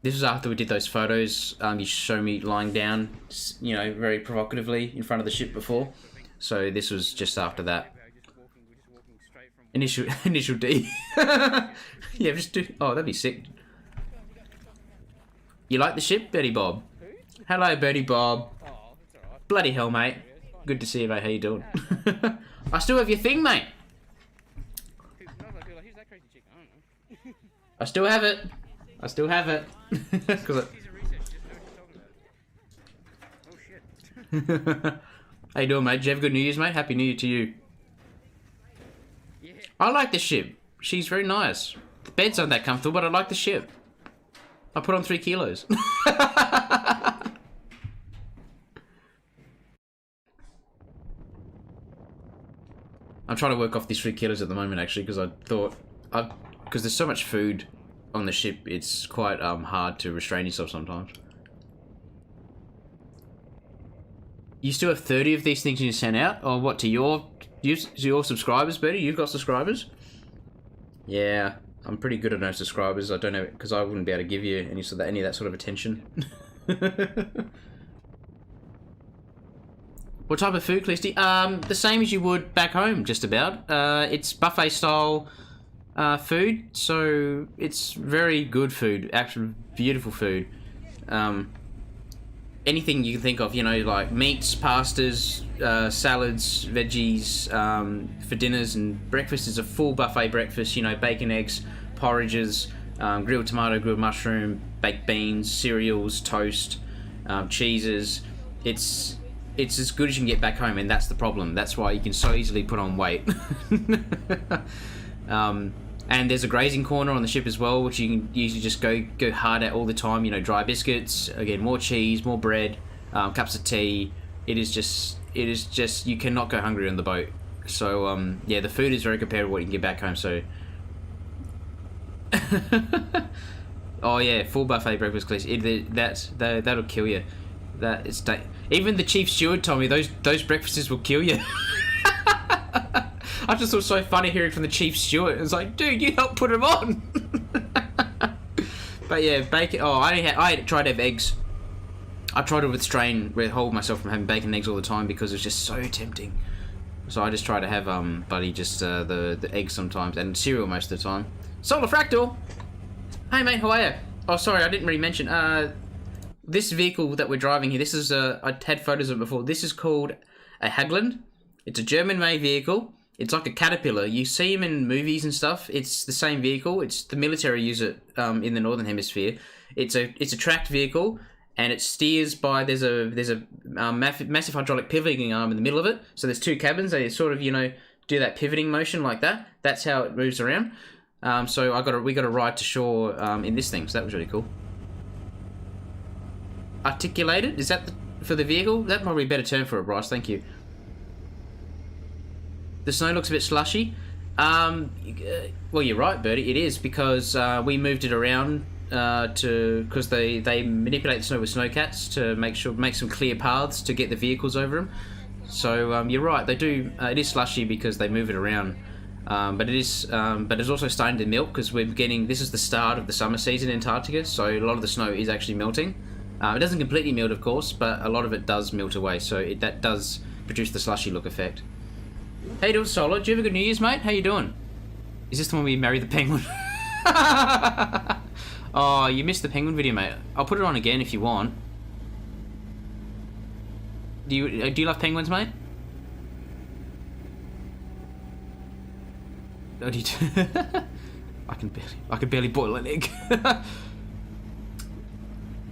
This was after we did those photos. You show me lying down, you know, very provocatively in front of the ship before. So this was just after that. Initial D. Yeah, just do. Oh, that'd be sick. You like the ship, Bertie Bob? Hello, Bertie Bob. Bloody hell, mate. Good to see you, mate. How you doing? I still have your thing, mate. I still have it. I still have it. How you doing, mate? Did you have a good New Year's, mate? Happy New Year to you. I like the ship. She's very nice. The beds aren't that comfortable, but I like the ship. I put on 3 kilos. I'm trying to work off these 3 kilos at the moment, actually, because I thought, because there's so much food on the ship, it's quite hard to restrain yourself sometimes. You still have 30 of these things you sent out, or what, to your subscribers, Bertie? You've got subscribers? Yeah, I'm pretty good at no subscribers. I don't know, because I wouldn't be able to give you any of that sort of attention. What type of food, Cleasty? The same as you would back home, just about. It's buffet style food, so it's very good food, actually beautiful food. Anything you can think of, you know, like meats, pastas, salads, veggies, for dinners, and breakfast is a full buffet breakfast, you know, bacon, eggs, porridges, grilled tomato, grilled mushroom, baked beans, cereals, toast, cheeses. It's as good as you can get back home, and that's the problem. That's why you can so easily put on weight. And there's a grazing corner on the ship as well, which you can usually just go hard at all the time. You know, dry biscuits, again, more cheese, more bread, cups of tea. It is just you cannot go hungry on the boat. So yeah, the food is very compared to what you can get back home. So oh yeah, full buffet breakfast, please. That'll kill you. Even the chief steward told me those breakfasts will kill you. I just thought it was so funny hearing from the chief steward. It was like, dude, you helped put them on. But yeah, bacon. Oh, I tried to have eggs. I tried to withhold myself from having bacon and eggs all the time because it was just so tempting. So I just try to have just the eggs sometimes and cereal most of the time. Solar Fractal. Hey mate, how are you? Oh, sorry, I didn't really mention. This vehicle that we're driving here. This is I had photos of it before. This is called a Hagland. It's a German-made vehicle. It's like a caterpillar. You see them in movies and stuff. It's the same vehicle. It's the military use it in the northern hemisphere. It's a tracked vehicle, and it steers by there's a massive hydraulic pivoting arm in the middle of it. So there's two cabins. They sort of do that pivoting motion like that. That's how it moves around. So we got a ride to shore in this thing. So that was really cool. Articulated, is that for the vehicle? That might be a better term for it, Bryce. Thank you. The snow looks a bit slushy. Well, you're right, Bertie. It is because we moved it around because they manipulate the snow with snowcats to make some clear paths to get the vehicles over them. So you're right. They do. It is slushy because they move it around. But it's also starting to melt because this is the start of the summer season in Antarctica. So a lot of the snow is actually melting. It doesn't completely melt, of course, but a lot of it does melt away. So that does produce the slushy look effect. How you doing, Solo? Did you have a good New Year's, mate? How you doing? Is this the one where you marry the penguin? Oh, you missed the penguin video, mate. I'll put it on again if you want. Do you love penguins, mate? Oh, do you I can barely boil an egg.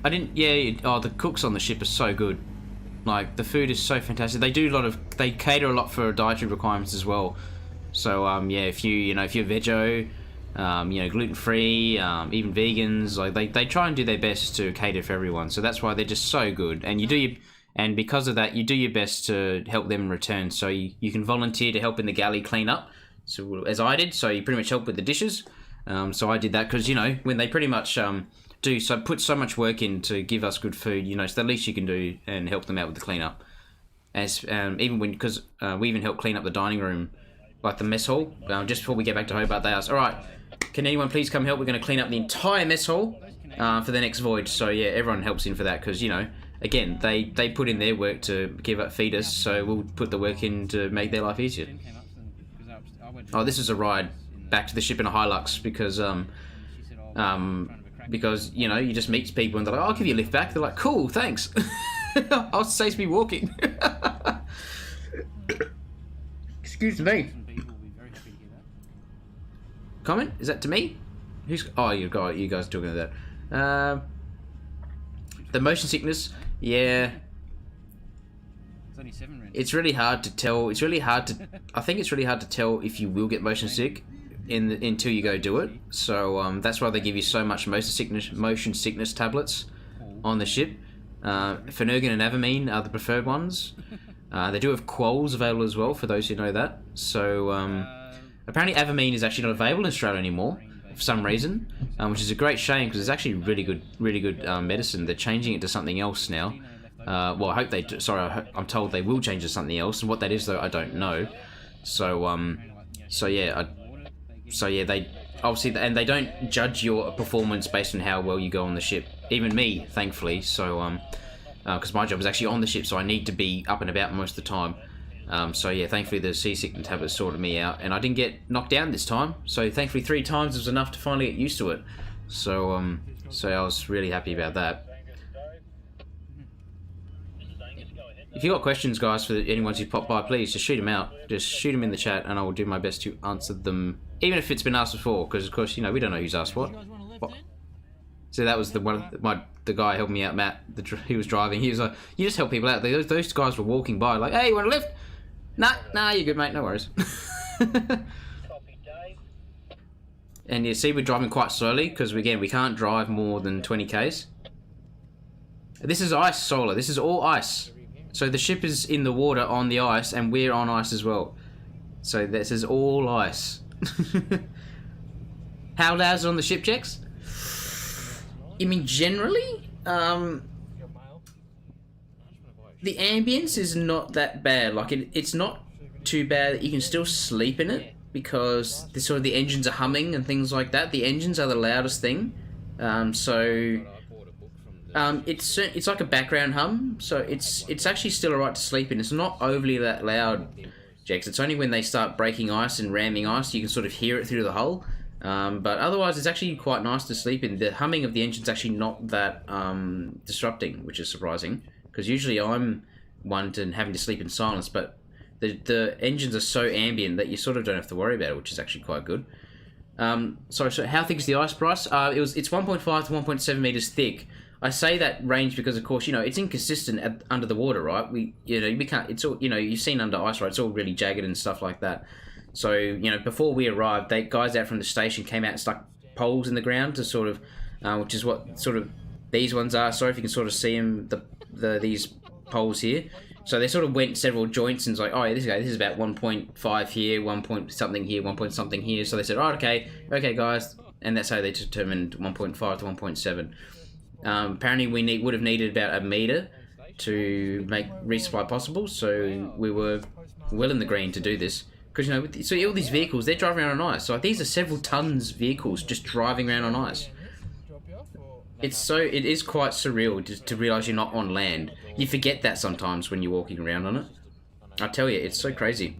The cooks on the ship are so good. Like, the food is so fantastic. They cater a lot for dietary requirements as well. So, yeah, if you're veggie, gluten free, even vegans, like they try and do their best to cater for everyone. So that's why they're just so good. And because of that, you do your best to help them in return. So you can volunteer to help in the galley clean up. So as I did, so you pretty much help with the dishes. So I did that because when they pretty much put so much work in to give us good food, it's the least you can do and help them out with the cleanup. Because we even help clean up the dining room, like the mess hall. Just before we get back to Hobart, they asked, "All right, can anyone please come help? We're going to clean up the entire mess hall for the next voyage." So yeah, everyone helps in for that because again, they put in their work to feed us, so we'll put the work in to make their life easier. Oh, this is a ride back to the ship in a Hilux because you just meet people and they're like, "I'll give you a lift back." They're like, "Cool, thanks." I'll save me walking. Excuse me. Comment? Is that to me? You guys are talking about that. The motion sickness, yeah. It's only 7 rand. It's really hard to tell. I think it's really hard to tell if you will get motion sick until you go do it. So that's why they give you so much motion sickness tablets on the ship. Phenergan and Avamine are the preferred ones. They do have Quols available as well for those who know that. So apparently Avamine is actually not available in Australia anymore for some reason, which is a great shame because it's actually really good medicine. They're changing it to something else now. Well, I hope they do. Sorry, I'm told they will change to something else, and what that is though, I don't know. So they obviously, and they don't judge your performance based on how well you go on the ship. Even me, thankfully. So because my job is actually on the ship, so I need to be up and about most of the time. So yeah, thankfully the seasickness tablet sorted me out, and I didn't get knocked down this time. So thankfully 3 times was enough to finally get used to it. So so I was really happy about that. If you got questions, guys, for anyone who popped by, please just shoot them out. Just shoot them in the chat, and I will do my best to answer them, even if it's been asked before. Because of course, we don't know who's asked what. So that was the one. The guy helped me out, Matt. He was driving. He was like, "You just help people out." Those guys were walking by, like, "Hey, you want a lift?" Nah, you're good, mate. No worries. And you see, we're driving quite slowly because again, we can't drive more than 20 k's. This is ice solar. This is all ice. So the ship is in the water on the ice, and we're on ice as well. So this is all ice. How loud is it on the ship, Jex? You mean generally? The ambience is not that bad. Like it's not too bad that you can still sleep in it because the engines are humming and things like that. The engines are the loudest thing. It's like a background hum. So it's actually still alright to sleep in. It's not overly that loud, Jex. It's only when they start breaking ice and ramming ice you can sort of hear it through the hull. But otherwise, it's actually quite nice to sleep in. The humming of the engine's actually not that disrupting, which is surprising. Because usually I'm one to having to sleep in silence, but the engines are so ambient that you sort of don't have to worry about it, which is actually quite good. So how thick is the ice, Bryce? It's 1.5 to 1.7 meters thick. I say that range because, of course, it's inconsistent under the water, right? We can't. It's all you've seen under ice, right? It's all really jagged and stuff like that. So, before we arrived, guys out from the station came out and stuck poles in the ground to sort of, which is what sort of these ones are. Sorry if you can sort of see them, these poles here. So they sort of went several joints and it's like, oh yeah, this is about 1.5 here, 1 point something here, 1 point something here. So they said, oh, okay guys. And that's how they determined 1.5 to 1.7. Apparently we would have needed about a meter to make resupply possible. So we were well in the green to do this. Because, so all these vehicles, they're driving around on ice. So these are several tons vehicles just driving around on ice. It is quite surreal to realise you're not on land. You forget that sometimes when you're walking around on it. I tell you, it's so crazy.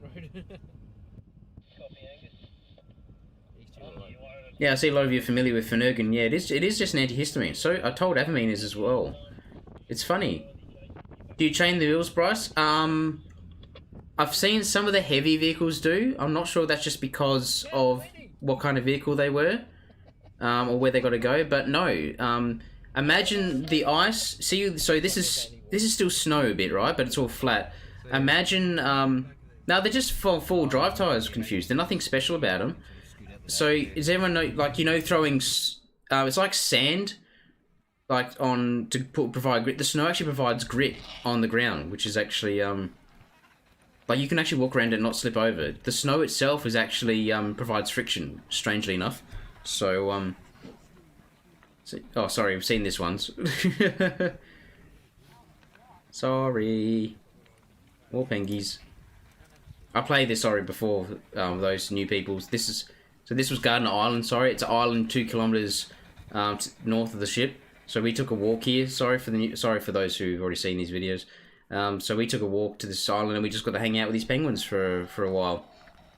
Yeah, I see a lot of you are familiar with Phenergan. Yeah, it is just an antihistamine. So I told Avamine is as well. It's funny. Do you chain the wheels, Bryce? I've seen some of the heavy vehicles do. I'm not sure that's just because of what kind of vehicle they were, or where they got to go. But no, imagine the ice. See, so this is still snow a bit, right? But it's all flat. Imagine, no, they're just full drive tires. Confused. They're nothing special about them. So does everyone know? Like throwing, it's like sand, like to provide grit. The snow actually provides grit on the ground, which is actually like you can actually walk around and not slip over. The snow itself is actually provides friction, strangely enough. So oh, sorry, I've seen this once. Sorry, more pengies. I played this before those new peoples. This was Gardner Island. Sorry, it's an island 2 kilometers north of the ship. So we took a walk here. Sorry for those who've already seen these videos. So we took a walk to this island and we just got to hang out with these penguins for a while,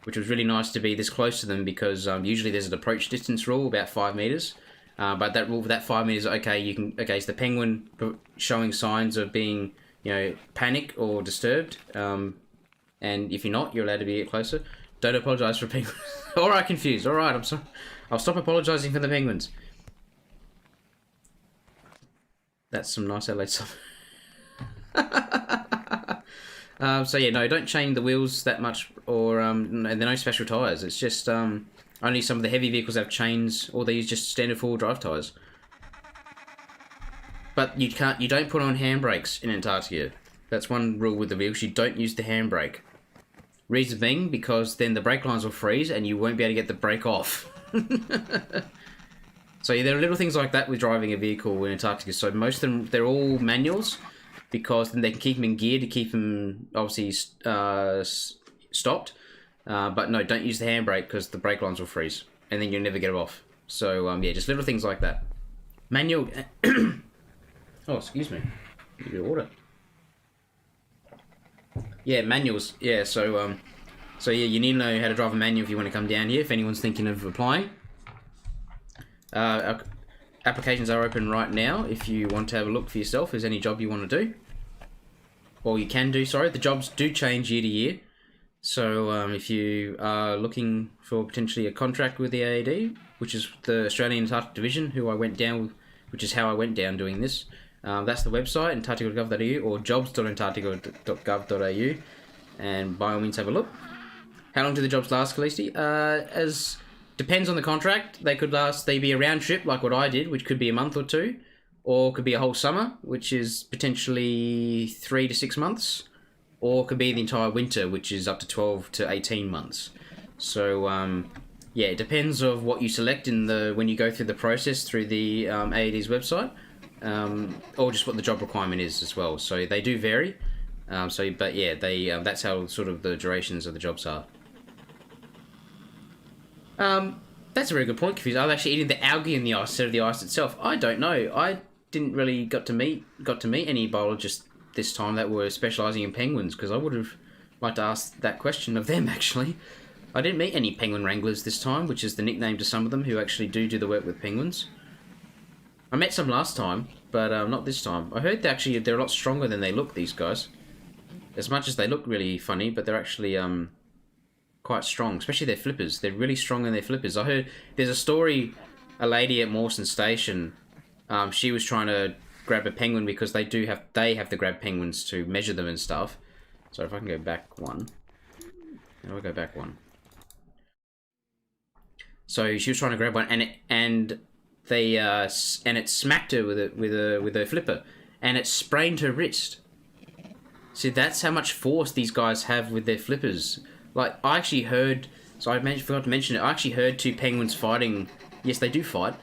which was really nice to be this close to them because usually there's an approach distance rule about 5 meters, but that 5 meters, okay, so the penguin showing signs of being panic or disturbed, and if you're not, you're allowed to be closer. Don't apologise for penguins. All right, confused. All right, I'm sorry. I'll stop apologising for the penguins. That's some nice LA stuff. So yeah, no, don't chain the wheels that much, or they're no special tyres. It's just only some of the heavy vehicles have chains, or they use just standard four-wheel drive tyres. But you don't put on handbrakes in Antarctica. That's one rule with the vehicles. You don't use the handbrake. Reason being, because then the brake lines will freeze and you won't be able to get the brake off. So yeah, there are little things like that with driving a vehicle in Antarctica. So most of them, they're all manuals, because then they can keep them in gear to keep them obviously stopped. But no, don't use the handbrake because the brake lines will freeze and then you'll never get it off. So yeah, just little things like that. Manual. Oh, excuse me. Give you order. Yeah, manuals. Yeah, so yeah, you need to know how to drive a manual if you want to come down here. If anyone's thinking of applying, applications are open right now. If you want to have a look for yourself, if there's any job you want to do, or you can do. Sorry, the jobs do change year to year. So if you are looking for potentially a contract with the AAD, which is the Australian Antarctic Division, who I went down with, which is how I went down doing this, that's the website, antarctica.gov.au or jobs.antarctica.gov.au, and by all means have a look. How long do the jobs last, Khaleesi? As depends on the contract. They could last, they be a round trip like what I did, which could be a month or two, or could be a whole summer, which is potentially 3 to 6 months, or it could be the entire winter, which is up to 12 to 18 months. So, yeah, it depends of what you select in the when you go through the process through the AAD's website, or just what the job requirement is as well. So they do vary. But yeah, they that's how sort of the durations of the jobs are. That's a very good point, Confused. I was actually eating the algae in the ice instead of the ice itself. I don't know. I didn't really got to meet any biologists this time that were specialising in penguins, because I would have liked to ask that question of them, actually. I didn't meet any penguin wranglers this time, which is the nickname to some of them who actually do the work with penguins. I met some last time, but not this time. I heard they're a lot stronger than they look, these guys. As much as they look really funny, but they're actually quite strong, especially their flippers. They're really strong in their flippers. I heard there's a story, a lady at Mawson Station, she was trying to grab a penguin because they have to grab penguins to measure them and stuff. So if I can go back one. How do I go back one? So she was trying to grab one, and it smacked her with her flipper, and it sprained her wrist. See, that's how much force these guys have with their flippers. Like, I actually heard, forgot to mention it, I actually heard two penguins fighting. Yes, they do fight,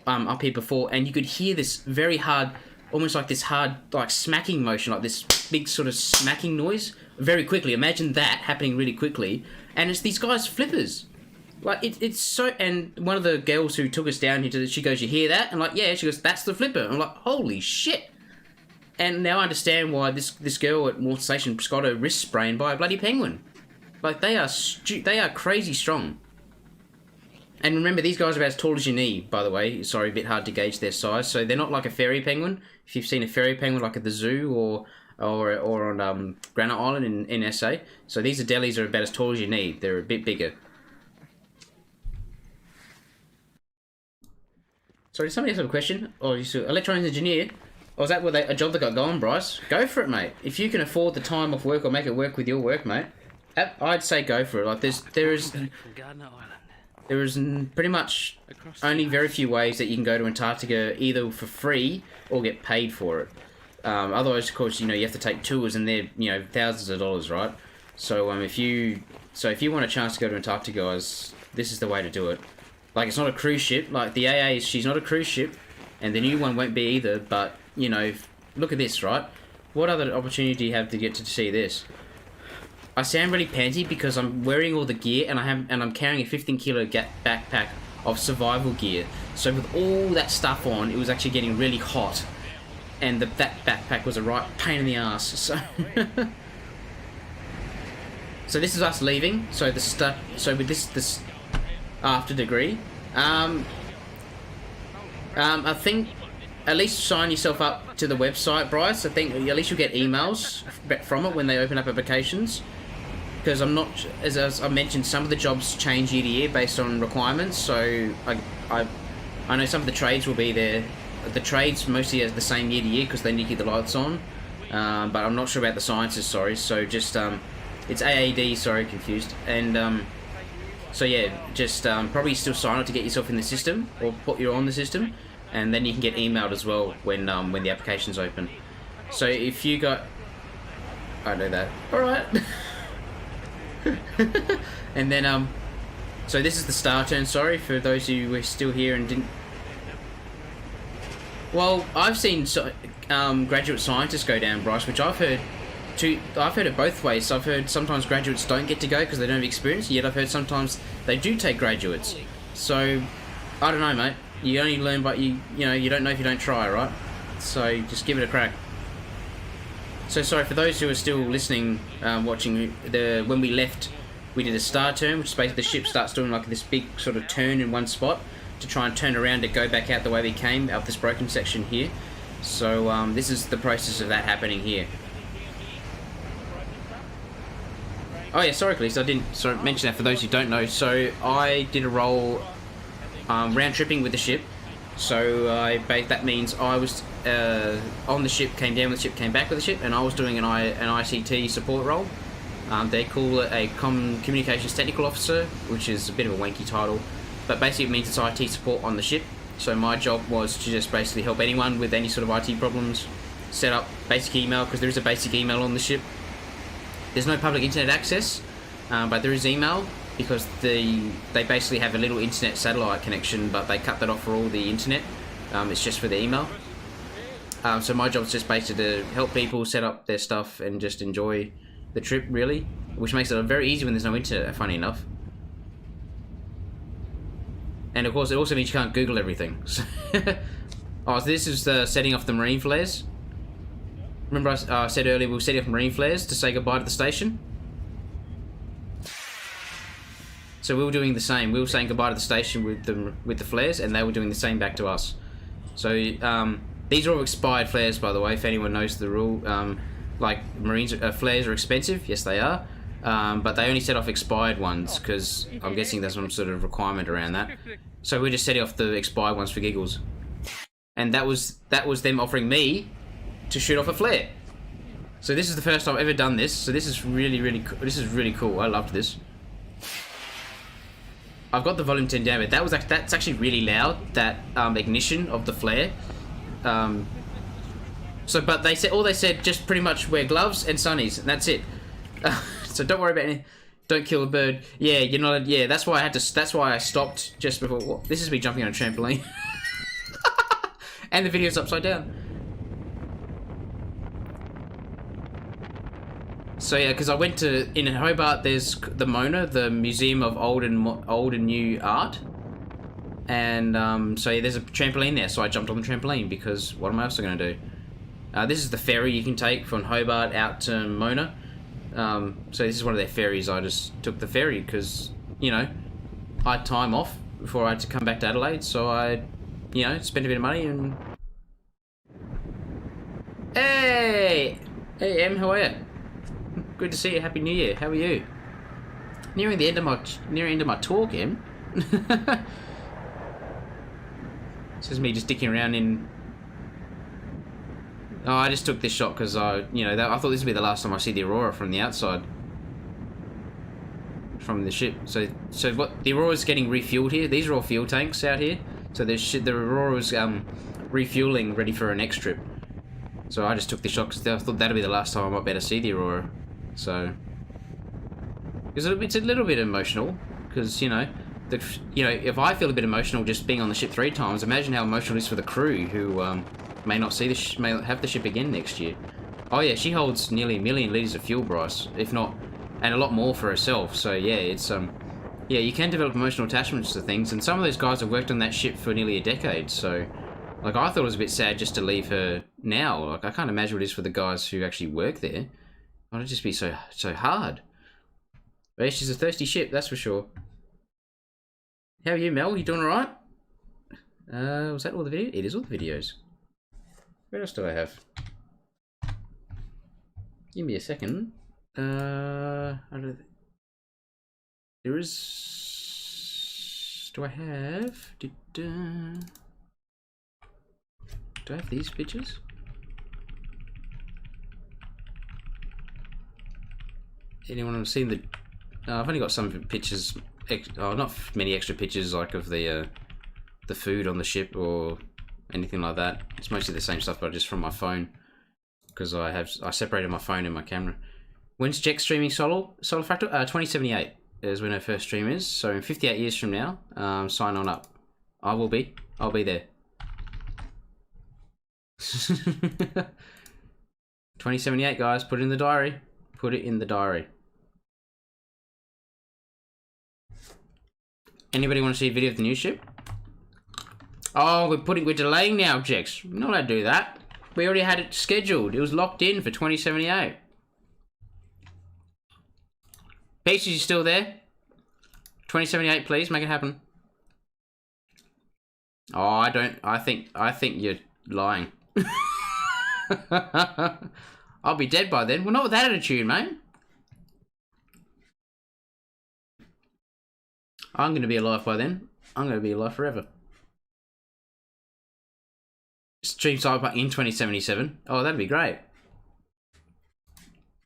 up here before, and you could hear this very hard, almost like this hard, like smacking motion, like this big sort of smacking noise, very quickly. Imagine that happening really quickly, and it's these guys' flippers. Like, it's so, and one of the girls who took us down here, she goes, "You hear that?" I'm like, "Yeah." She goes, "That's the flipper." I'm like, "Holy shit." And now I understand why this girl at Mawson Station got her wrist sprained by a bloody penguin. Like, they are crazy strong. And remember, these guys are about as tall as your knee, by the way. Sorry, a bit hard to gauge their size. So they're not like a fairy penguin. If you've seen a fairy penguin like at the zoo or on Granite Island in SA. So these Adelies are about as tall as your knee. They're a bit bigger. Sorry, did somebody else have a question? Or you electronics engineer? Or is that a job that got going, Bryce? Go for it, mate. If you can afford the time off work or make it work with your work, mate, I'd say go for it. Like, there is pretty much only very few ways that you can go to Antarctica either for free or get paid for it. Otherwise, of course, you have to take tours, and they're thousands of dollars, right? So if you want a chance to go to Antarctica, guys, this is the way to do it. Like, it's not a cruise ship. Like, the AA, she's not a cruise ship, and the new one won't be either. But look at this, right? What other opportunity do you have to get to see this? I sound really panty because I'm wearing all the gear, and I'm carrying a 15-kilo backpack of survival gear. So with all that stuff on, it was actually getting really hot, and that backpack was a right pain in the ass. So, so this is us leaving. So with this after degree, I think at least sign yourself up to the website, Bryce. I think at least you'll get emails from it when they open up applications. Because I'm not, as I mentioned, some of the jobs change year to year based on requirements. So I know some of the trades will be there. The trades mostly are the same year to year because they need to keep the lights on. But I'm not sure about the sciences. Sorry. So just it's AAD. Sorry, confused. And so yeah, just probably still sign up to get yourself in the system or put you on the system, and then you can get emailed as well when the application's open. So if you got, I know that. All right. And then so this is the star turn. Sorry for those who were still here and didn't. Well, I've seen graduate scientists go down, Bryce, which I've heard it both ways. I've heard sometimes graduates don't get to go because they don't have experience, yet I've heard sometimes they do take graduates. So I don't know, mate. You only learn, but you don't know if you don't try, right? So just give it a crack. So sorry for those who are still listening, watching. When we left, we did a star turn, which is basically the ship starts doing like this big sort of turn in one spot to try and turn around to go back out the way we came, out this broken section here. So this is the process of that happening here. Oh yeah, sorry, Chris, I didn't mention that for those who don't know. So I did a role round tripping with the ship. So that means I was on the ship, came down with the ship, came back with the ship, and I was doing an ICT support role. They call it a Communications Technical Officer, which is a bit of a wanky title, but basically it means it's IT support on the ship. So my job was to just basically help anyone with any sort of IT problems, set up basic email, because there is a basic email on the ship. There's no public internet access, but there is email, because they basically have a little internet satellite connection, but they cut that off for all the internet. It's just for the email. So my job is just basically to help people set up their stuff and just enjoy the trip, really, which makes it very easy when there's no internet, funny enough. And of course it also means you can't Google everything. Oh, so this is setting off the marine flares. Remember I said earlier we were setting off marine flares to say goodbye to the station? So we were doing the same. We were saying goodbye to the station with the flares, and they were doing the same back to us. So these are all expired flares, by the way, if anyone knows the rule. Like flares are expensive, yes they are, but they only set off expired ones, because I'm guessing there's some sort of requirement around that. So we're just setting off the expired ones for giggles, and that was them offering me to shoot off a flare. So this is the first time I've ever done this. So this is really cool. I loved this. I've got the volume 10 down, but that's actually really loud. That ignition of the flare. But they said just pretty much wear gloves and sunnies, and that's it. So don't worry about anything. Don't kill a bird. Yeah, you're not. Yeah, that's why I stopped just before. What? This is me jumping on a trampoline, and the video's upside down. So yeah, because I went in Hobart. There's the Mona, the Museum of Old and New Art, and so yeah, there's a trampoline there. So I jumped on the trampoline, because what am I also going to do? This is the ferry you can take from Hobart out to Mona. So this is one of their ferries. I just took the ferry because, you know, I had time off before I had to come back to Adelaide. So I, you know, spent a bit of money and... Hey! Hey, Em, how are you? Good to see you. Happy New Year. How are you? Nearing the end of my talk, Em. This is me just dicking around in... Oh, I just took this shot because I thought this would be the last time I see the Aurora from the outside, from the ship. So what? The Aurora's getting refueled here. These are all fuel tanks out here. So the Aurora's refueling, ready for her next trip. So I just took this shot because I thought that'd be the last time I might be able to see the Aurora. So because it's a little bit emotional, because if I feel a bit emotional just being on the ship 3 times, imagine how emotional it is for the crew who may not see may have the ship again next year. Oh yeah, she holds nearly 1 million litres of fuel, Bryce, if not, and a lot more for herself. So yeah, it's yeah, you can develop emotional attachments to things, and some of those guys have worked on that ship for nearly a decade. So, like, I thought it was a bit sad just to leave her now. Like, I can't imagine what it is for the guys who actually work there. It'd just be so hard. But yeah, she's a thirsty ship, that's for sure. How are you, Mel? You doing alright? Was that all the video? It is all the videos. What else do I have? Give me a second. There is... Do I have... Do I have these pictures? Anyone have seen the... I've only got some pictures... not many extra pictures like of the food on the ship or anything like that. It's mostly the same stuff, but just from my phone, because I separated my phone and my camera. When's Jack streaming Solar Fractal? 2078 is when her first stream is. So in 58 years from now, sign on up. I'll be there. 2078, guys. Put it in the diary. Put it in the diary. Anybody want to see a video of the new ship? Oh, we're delaying now, Jex. We're not allowed to do that. We already had it scheduled. It was locked in for 2078. Peaches, you still there? 2078, please, make it happen. Oh, I think you're lying. I'll be dead by then. Well, not with that attitude, mate. I'm going to be alive by then. I'm going to be alive forever. Stream Cyberpunk in 2077. Oh, that'd be great.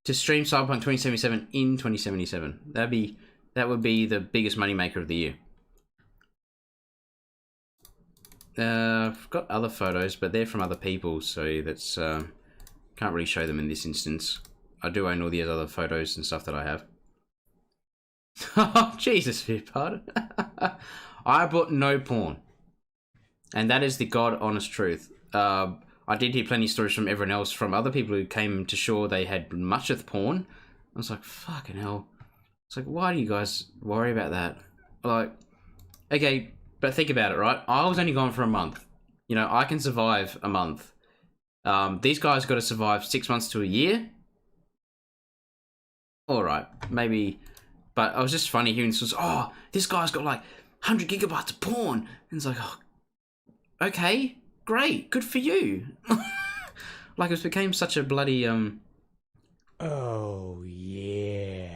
To stream Cyberpunk 2077 in 2077. That would be the biggest moneymaker of the year. I've got other photos, but they're from other people, so that's can't really show them in this instance. I do own all the other photos and stuff that I have. Oh, Jesus, pardon. I bought no porn. And that is the God honest truth. I did hear plenty of stories from everyone else, from other people who came to shore they had much of the porn. I was like, fucking hell. It's like, why do you guys worry about that? Like, okay, but think about it, right? I was only gone for a month. You know, I can survive a month. These guys got to survive 6 months to a year. All right, maybe. But I was just funny hearing this was, oh, this guy's got like 100 gigabytes of porn. And it's like, oh, okay, great, good for you. Like, it became such a bloody, Oh, yeah.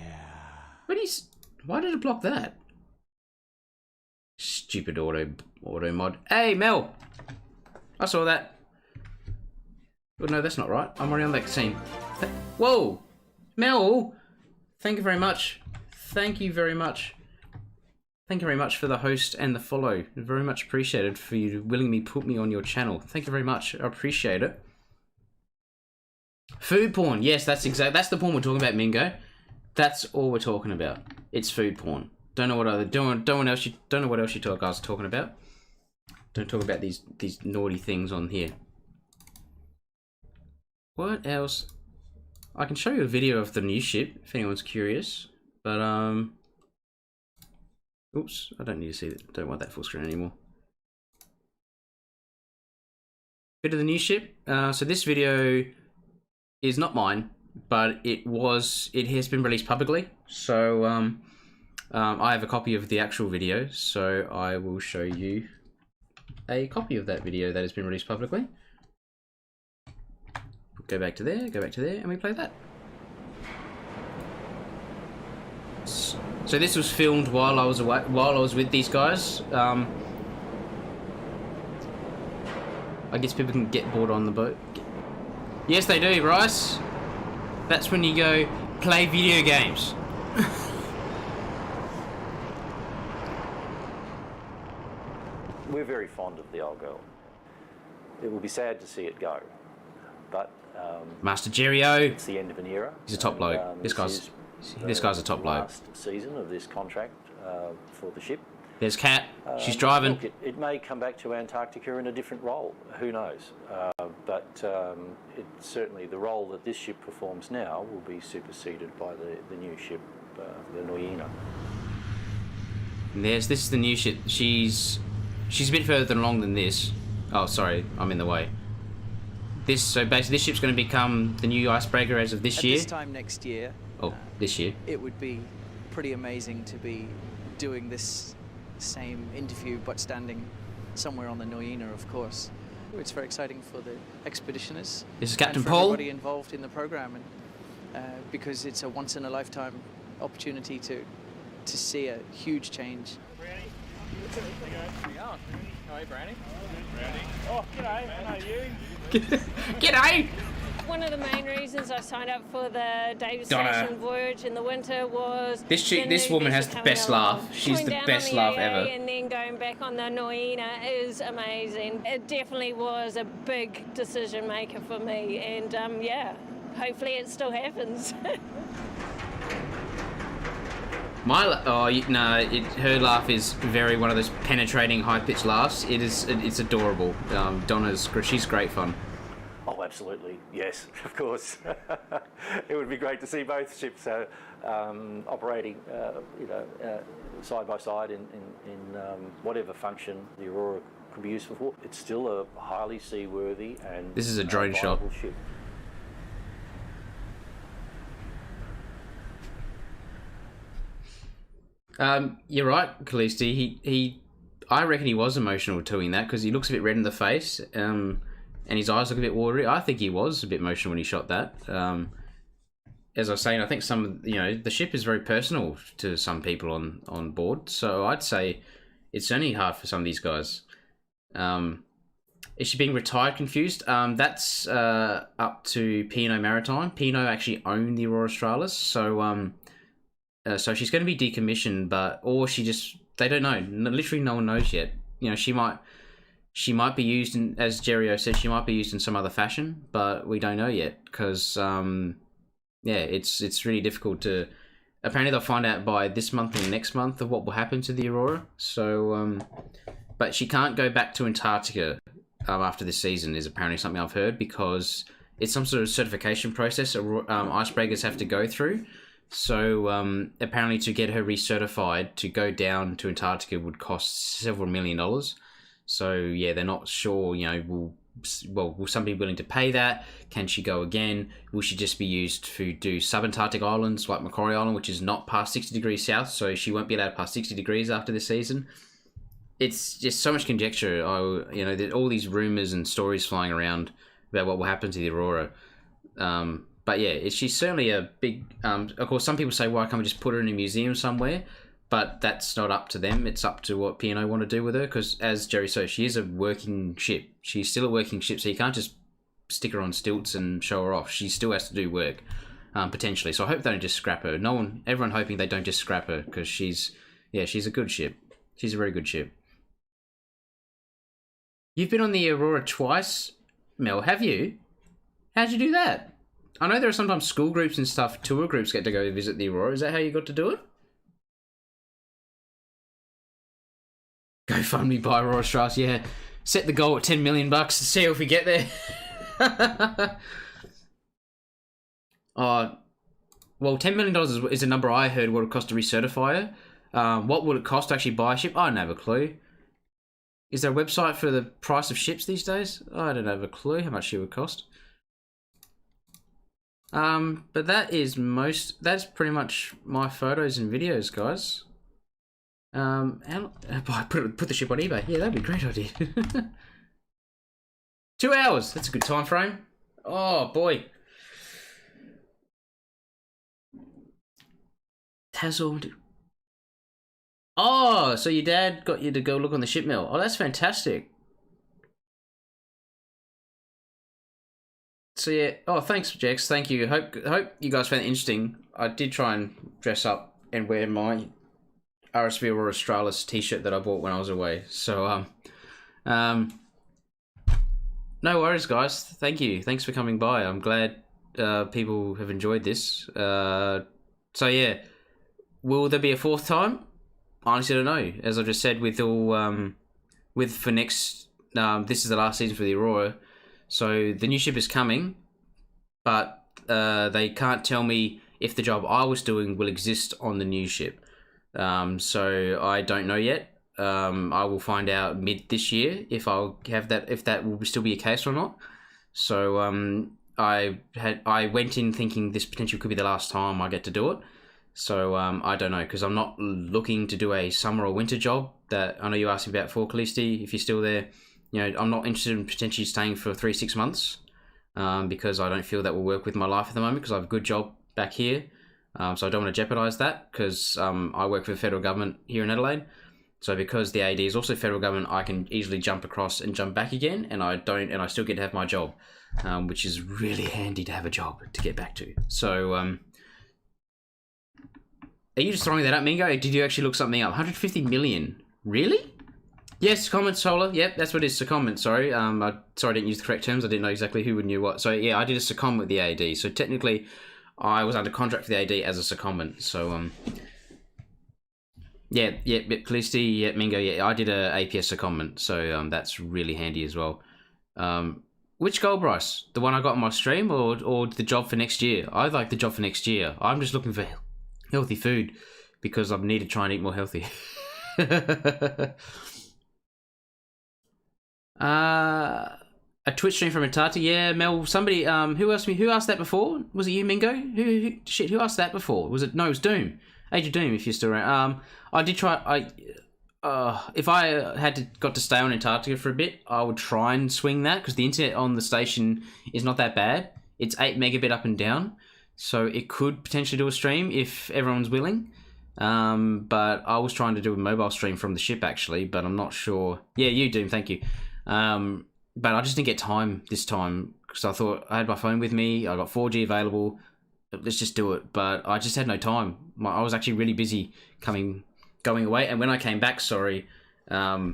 Why did it block that? Stupid auto mod. Hey, Mel! I saw that. Oh, no, that's not right. I'm already on that scene. Whoa! Mel! Thank you very much. Thank you very much. Thank you very much for the host and the follow. Very much appreciated for you willingly put me on your channel. Thank you very much. I appreciate it. Food porn. Yes, that's the porn we're talking about, Mingo. That's all we're talking about. It's food porn. Don't know what else you guys are talking about. Don't talk about these naughty things on here. What else? I can show you a video of the new ship if anyone's curious. But oops, I don't need to see that. Don't want that full screen anymore. Bit of the new ship. So this video is not mine, but it has been released publicly. So I have a copy of the actual video, so I will show you a copy of that video that has been released publicly. Go back to there, and we play that. So this was filmed while I was away, while I was with these guys. I guess people can get bored on the boat. Yes, they do, Rice. That's when you go play video games. We're very fond of the old girl. It will be sad to see it go, but Master Jerry-O. it's the end of an era. He's a top bloke. This guy's a top bloke. Last season of this contract for the ship. There's Kat. She's driving. Look, it may come back to Antarctica in a different role. Who knows? But certainly the role that this ship performs now will be superseded by the new ship, the Noyina. And this is the new ship. She's a bit further along than this. Oh, sorry, I'm in the way. So basically, this ship's going to become the new icebreaker as of this year. At this time next year. Oh, this year. It would be pretty amazing to be doing this same interview, but standing somewhere on the Noyina, of course. It's very exciting for the expeditioners. This is Captain and for Paul. everybody involved in the program, and because it's a once-in-a-lifetime opportunity to see a huge change. Hi, Brownie. Oh, g'day. How are you? G'day! One of the main reasons I signed up for the Davis Donna. Station voyage in the winter was This woman has the best laugh. She's the best laugh ever. And then going back on the Noyina is amazing. It definitely was a big decision maker for me, and yeah, hopefully it still happens. Her laugh is very one of those penetrating, high-pitched laughs. It's adorable. She's great fun. Oh, absolutely, yes, of course. It would be great to see both ships operating, side by side in whatever function the Aurora could be useful for. It's still a highly seaworthy and this is a drone shot. Ship. You're right, Callisti. I reckon he was emotional doing that because he looks a bit red in the face, and his eyes look a bit watery. I think he was a bit emotional when he shot that. as I was saying, I think the ship is very personal to some people on board. So I'd say it's only hard for some of these guys. Is she being retired confused? That's up to P&O Maritime. P&O actually own the Aurora Australis, so she's going to be decommissioned, they don't know. Literally, no one knows yet. She might be used in, as Jerry said, she might be used in some other fashion, but we don't know yet because it's really difficult to. Apparently, they'll find out by this month and next month of what will happen to the Aurora. So, but she can't go back to Antarctica after this season is apparently something I've heard, because it's some sort of certification process icebreakers have to go through. So apparently to get her recertified to go down to Antarctica would cost several $1 million. So yeah, they're not sure, will somebody be willing to pay that? Can she go again? Will she just be used to do subantarctic islands like Macquarie Island, which is not past 60 degrees south, so she won't be allowed past 60 degrees after this season? It's just so much conjecture. There's all these rumors and stories flying around about what will happen to the Aurora. But yeah, she's certainly a big... of course, some people say, why can't we just put her in a museum somewhere? But that's not up to them. It's up to what P&O want to do with her, because as Jerry said, she is a working ship. She's still a working ship, so you can't just stick her on stilts and show her off. She still has to do work, potentially. So I hope they don't just scrap her. Everyone hoping they don't just scrap her, because she's a good ship. She's a very good ship. You've been on the Aurora twice, Mel, have you? How'd you do that? I know there are sometimes school groups and stuff, tour groups get to go visit the Aurora. Is that how you got to do it? GoFundMe by Aurora Australis, yeah. Set the goal at $10 million to see if we get there. Well, $10 million is a number I heard what it cost to recertify her. What would it cost to actually buy a ship? I don't have a clue. Is there a website for the price of ships these days? I don't have a clue how much it would cost. But that's pretty much my photos and videos, guys. Put the ship on eBay. Yeah, that'd be a great idea. 2 hours. That's a good time frame. Oh boy. Tassel. Oh, so your dad got you to go look on the ship mill. Oh, that's fantastic. So yeah. Oh, thanks, Jex. Thank you. Hope you guys found it interesting. I did try and dress up and wear my RSV Aurora Australis t-shirt that I bought when I was away. So no worries, guys. Thank you. Thanks for coming by. I'm glad people have enjoyed this. So yeah, will there be a fourth time? Honestly, I don't know. As I just said, this is the last season for the Aurora. So the new ship is coming, but they can't tell me if the job I was doing will exist on the new ship. So I don't know yet. I will find out mid this year if I'll have that, if that will still be a case or not. So I went in thinking this potentially could be the last time I get to do it. So I don't know, because I'm not looking to do a summer or winter job. That I know you asked me about for Callisti, if you're still there. I'm not interested in potentially staying for 3-6 months because I don't feel that will work with my life at the moment, because I have a good job back here. So I don't want to jeopardise that, because I work for the federal government here in Adelaide. So because the AD is also federal government, I can easily jump across and jump back again, and I still get to have my job, which is really handy to have a job to get back to. So are you just throwing that up, Mingo? Did you actually look something up? 150 million? Really? Yes, comment Solar. Yep, that's what it is. Secondment. Sorry. I didn't use the correct terms. I didn't know exactly who knew what. So yeah, I did a secondment with the AD. So technically, I was under contract for the AD as a secondment. So yeah, Callisti, yeah, Mingo, yeah, I did a APS secondment. So that's really handy as well. Which goal, Bryce? The one I got on my stream, or the job for next year? I like the job for next year. I'm just looking for healthy food because I need to try and eat more healthy. A Twitch stream from Antarctica. Yeah, Mel. Somebody. Who asked that before? Was it you, Mingo? Who asked that before? Was it? No, it was Doom. Age of Doom. If you're still around. I did try. If I got to stay on Antarctica for a bit, I would try and swing that, because the internet on the station is not that bad. It's 8 megabit up and down. so it could potentially do a stream if everyone's willing. But I was trying to do a mobile stream from the ship actually, but I'm not sure. Yeah, you Doom, thank you. But I just didn't get time this time because I thought I had my phone with me. I got 4G available. Let's just do it. But I just had no time. I was actually really busy going away, and when I came back, sorry, I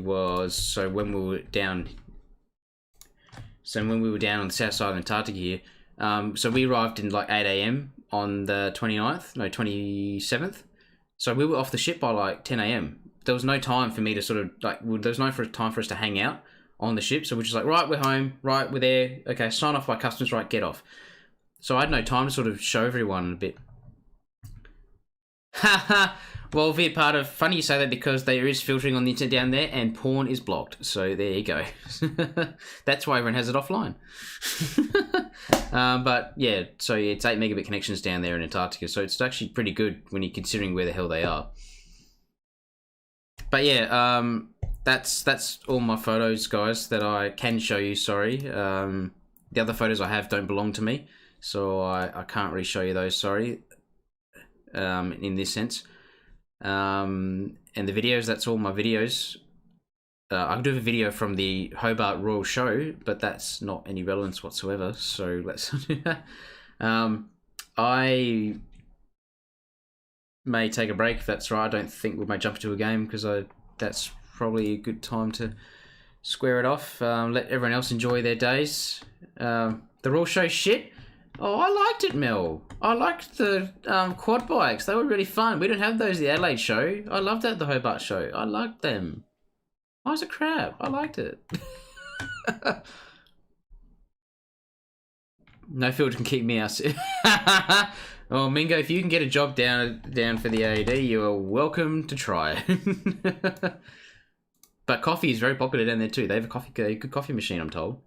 was when we were down. So when we were down on the south side of Antarctica here, so we arrived in like 8 AM on the 27th. So we were off the ship by like 10 AM. There was no time for me to sort of like, there was no time for us to hang out on the ship. So we're just like, right, we're home, right, we're there. Okay, sign off by customs, right, get off. So I had no time to sort of show everyone a bit. Haha. Well, Viet part of funny you say that because there is filtering on the internet down there and porn is blocked. So there you go. That's why everyone has it offline. But yeah, so it's 8 megabit connections down there in Antarctica. So it's actually pretty good when you're considering where the hell they are. But yeah, that's all my photos, guys, that I can show you. Sorry. The other photos I have don't belong to me. So I can't really show you those. Sorry. In this sense. And the videos, that's all my videos. I can do a video from the Hobart Royal Show, but that's not any relevance whatsoever, so let's do that. I may take a break if that's right. I don't think we may jump into a game because that's probably a good time to square it off. Let everyone else enjoy their days. The Royal Show shit. Oh, I liked it, Mel. I liked the quad bikes. They were really fun. We didn't have those at the Adelaide show. I loved that at the Hobart show. I liked them. I was a crab. I liked it. No filter can keep me out. Oh, Mingo, if you can get a job down for the AED, you are welcome to try. But coffee is very popular down there too. They have a good coffee machine, I'm told.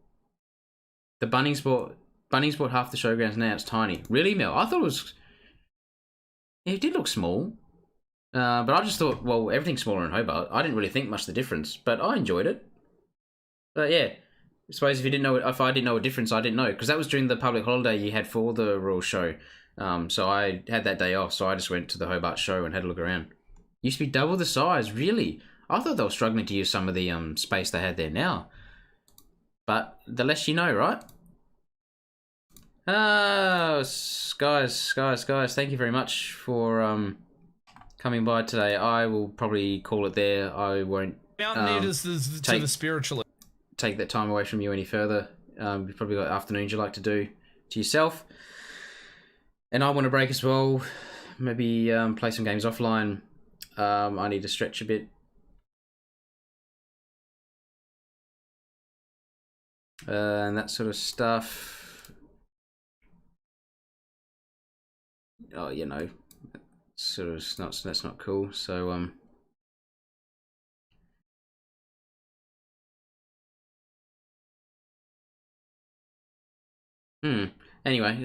The Bunnings bought half the showgrounds now. It's tiny. Really, Mel? I thought it was... It did look small. But I just thought, well, everything's smaller in Hobart. I didn't really think much of the difference, but I enjoyed it. But yeah, I suppose if I didn't know a difference, I didn't know. Because that was during the public holiday you had for the Royal Show. So I had that day off, so I just went to the Hobart show and had a look around. Used to be double the size, really? I thought they were struggling to use some of the space they had there now. But the less you know, right? Guys, thank you very much for coming by today. I will probably call it there. I won't to the spiritual. Take that time away from you any further. You've probably got afternoons you like to do to yourself. And I want a break as well. Maybe play some games offline. I need to stretch a bit. And that sort of stuff. Oh, you know, sort of that's not cool. So anyway,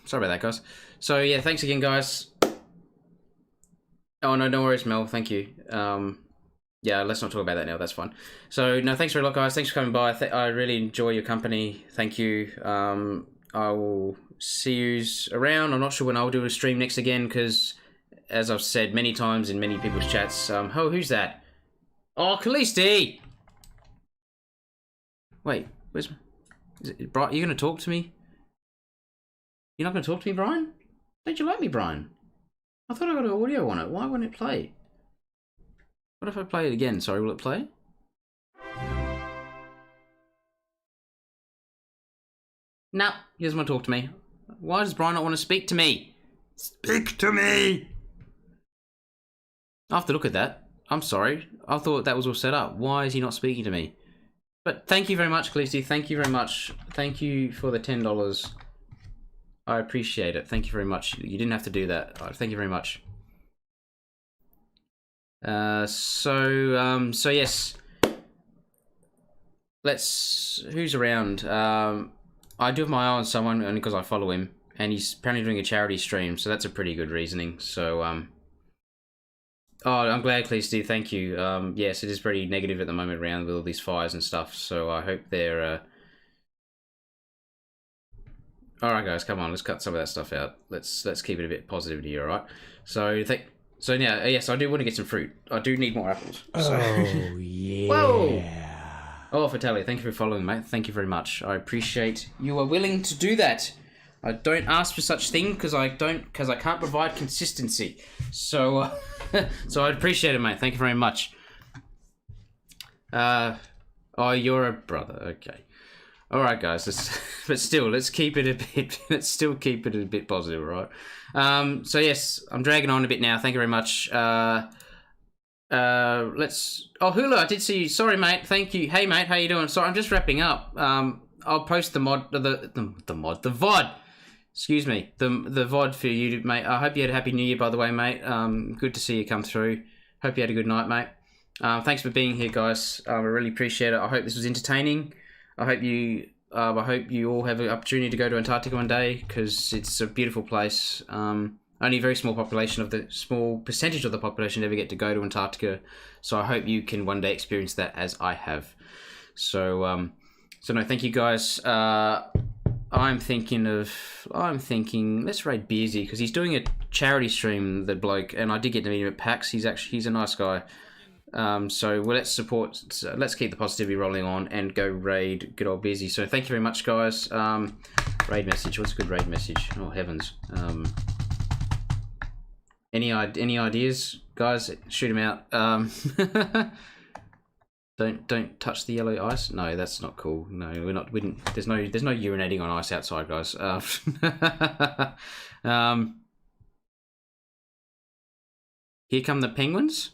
sorry about that, guys. So yeah, thanks again, guys. Oh no, no worries, Mel. Thank you. Yeah, let's not talk about that now. That's fine. So no, thanks very lot, guys. Thanks for coming by. I really enjoy your company. Thank you. I will see yous around. I'm not sure when I'll do a stream next again because, as I've said many times in many people's chats, oh, who's that? Oh, Callisti! Wait, is it Brian? Are you going to talk to me? You're not going to talk to me, Brian? Don't you like me, Brian? I thought I got an audio on it. Why wouldn't it play? What if I play it again? Sorry, will it play? No, he doesn't want to talk to me. Why does Brian not want to speak to me? Speak to me! I have to look at that. I'm sorry. I thought that was all set up. Why is he not speaking to me? But thank you very much, Khaleesi. Thank you very much. Thank you for the $10. I appreciate it. Thank you very much. You didn't have to do that. Thank you very much. So yes. Who's around? I do have my eye on someone only because I follow him, and he's apparently doing a charity stream, so that's a pretty good reasoning. So, oh, I'm glad, Khaleesi. Thank you. Yes, it is pretty negative at the moment around with all these fires and stuff, so I hope they're, All right, guys, come on. Let's cut some of that stuff out. Let's keep it a bit positive here, all right? So yeah, yes, I do want to get some fruit. I do need more apples. So. Oh yeah. Whoa! Oh, Vitaly, thank you for following, mate. Thank you very much. I appreciate you are willing to do that. I don't ask for such thing because I can't provide consistency. So, so I appreciate it, mate. Thank you very much. Oh, you're a brother. Okay. All right, guys. But still, let's keep it a bit. Let's still keep it a bit positive, all right? So yes, I'm dragging on a bit now. Thank you very much. Let's. Oh, Hula, I did see you. Sorry, mate. Thank you. Hey, mate, how you doing? Sorry, I'm just wrapping up. I'll post the VOD. Excuse me, the VOD for you, mate. I hope you had a happy New Year, by the way, mate. Good to see you come through. Hope you had a good night, mate. Thanks for being here, guys. I really appreciate it. I hope this was entertaining. I hope you all have an opportunity to go to Antarctica one day because it's a beautiful place. Only a very small percentage of the population ever get to go to Antarctica. So I hope you can one day experience that as I have. So no, thank you, guys. I'm thinking, let's raid Beersy because he's doing a charity stream, the bloke, and I did get to meet him at PAX. He's a nice guy. So let's keep the positivity rolling on and go raid good old Beersy. So thank you very much, guys. Raid message. What's a good raid message? Oh heavens. Any ideas, guys? Shoot them out. Don't touch the yellow ice. No, that's not cool. No, we're not. There's no urinating on ice outside, guys. Here come the penguins.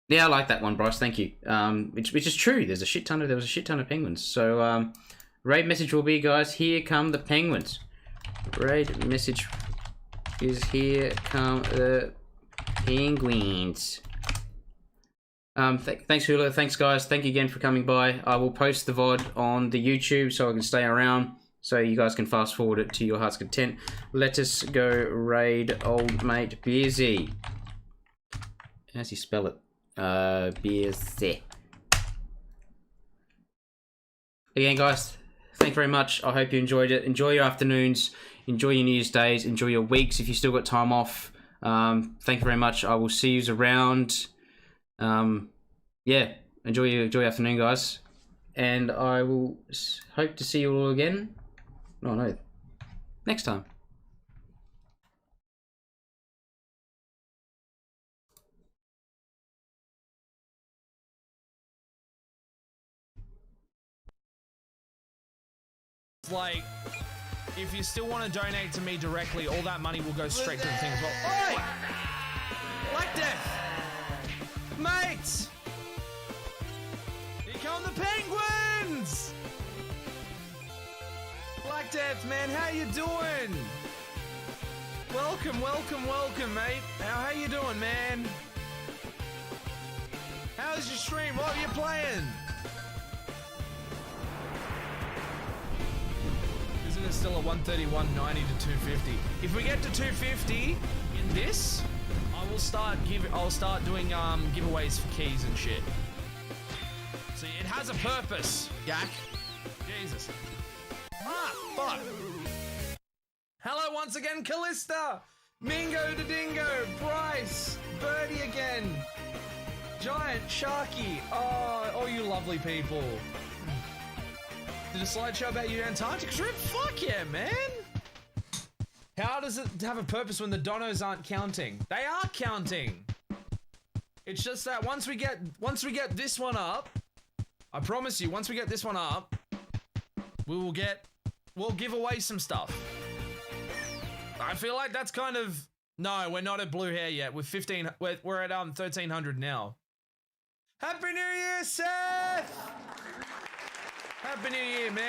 Yeah, I like that one, Bryce. Thank you. Which is true. There was a shit ton of penguins. So raid message will be, guys. Here come the penguins. Raid message is here come the penguins. Thanks, Hula. Thanks, guys. Thank you again for coming by. I will post the VOD on the YouTube so I can stay around, so you guys can fast forward it to your heart's content. Let us go raid old mate Beersy. How's he spell it? Beersy. Again, guys, thank you very much. I hope you enjoyed it. Enjoy your afternoons. Enjoy your New Year's days. Enjoy your weeks if you still got time off. Thank you very much. I will see you around. Yeah, enjoy your afternoon, guys, and I will hope to see you all again. Oh no, next time. Like, if you still want to donate to me directly, all that money will go straight to the thing as well. Oi! Black Death! Mates! Here come the penguins! Black Death, man, how you doing? Welcome, mate. How you doing, man? How's your stream? What are you playing? Isn't it still at 131.90 to 250? If we get to 250 in this, I'll start doing giveaways for keys and shit. See, it has a purpose, Yak. Jesus. Ah, fuck. Hello once again, Callista, Mingo the Dingo, Bryce, Birdie again, Giant, Sharky. Oh, you lovely people. Did a slideshow about your Antarctic trip? Fuck yeah, man. How does it have a purpose when the donos aren't counting? They are counting. It's just that once we get this one up, I promise you, once we get this one up, we'll give away some stuff. I feel like that's kind of, no, we're not at blue hair yet. We're at 1300 now. Happy New Year, Seth! Happy New Year, man.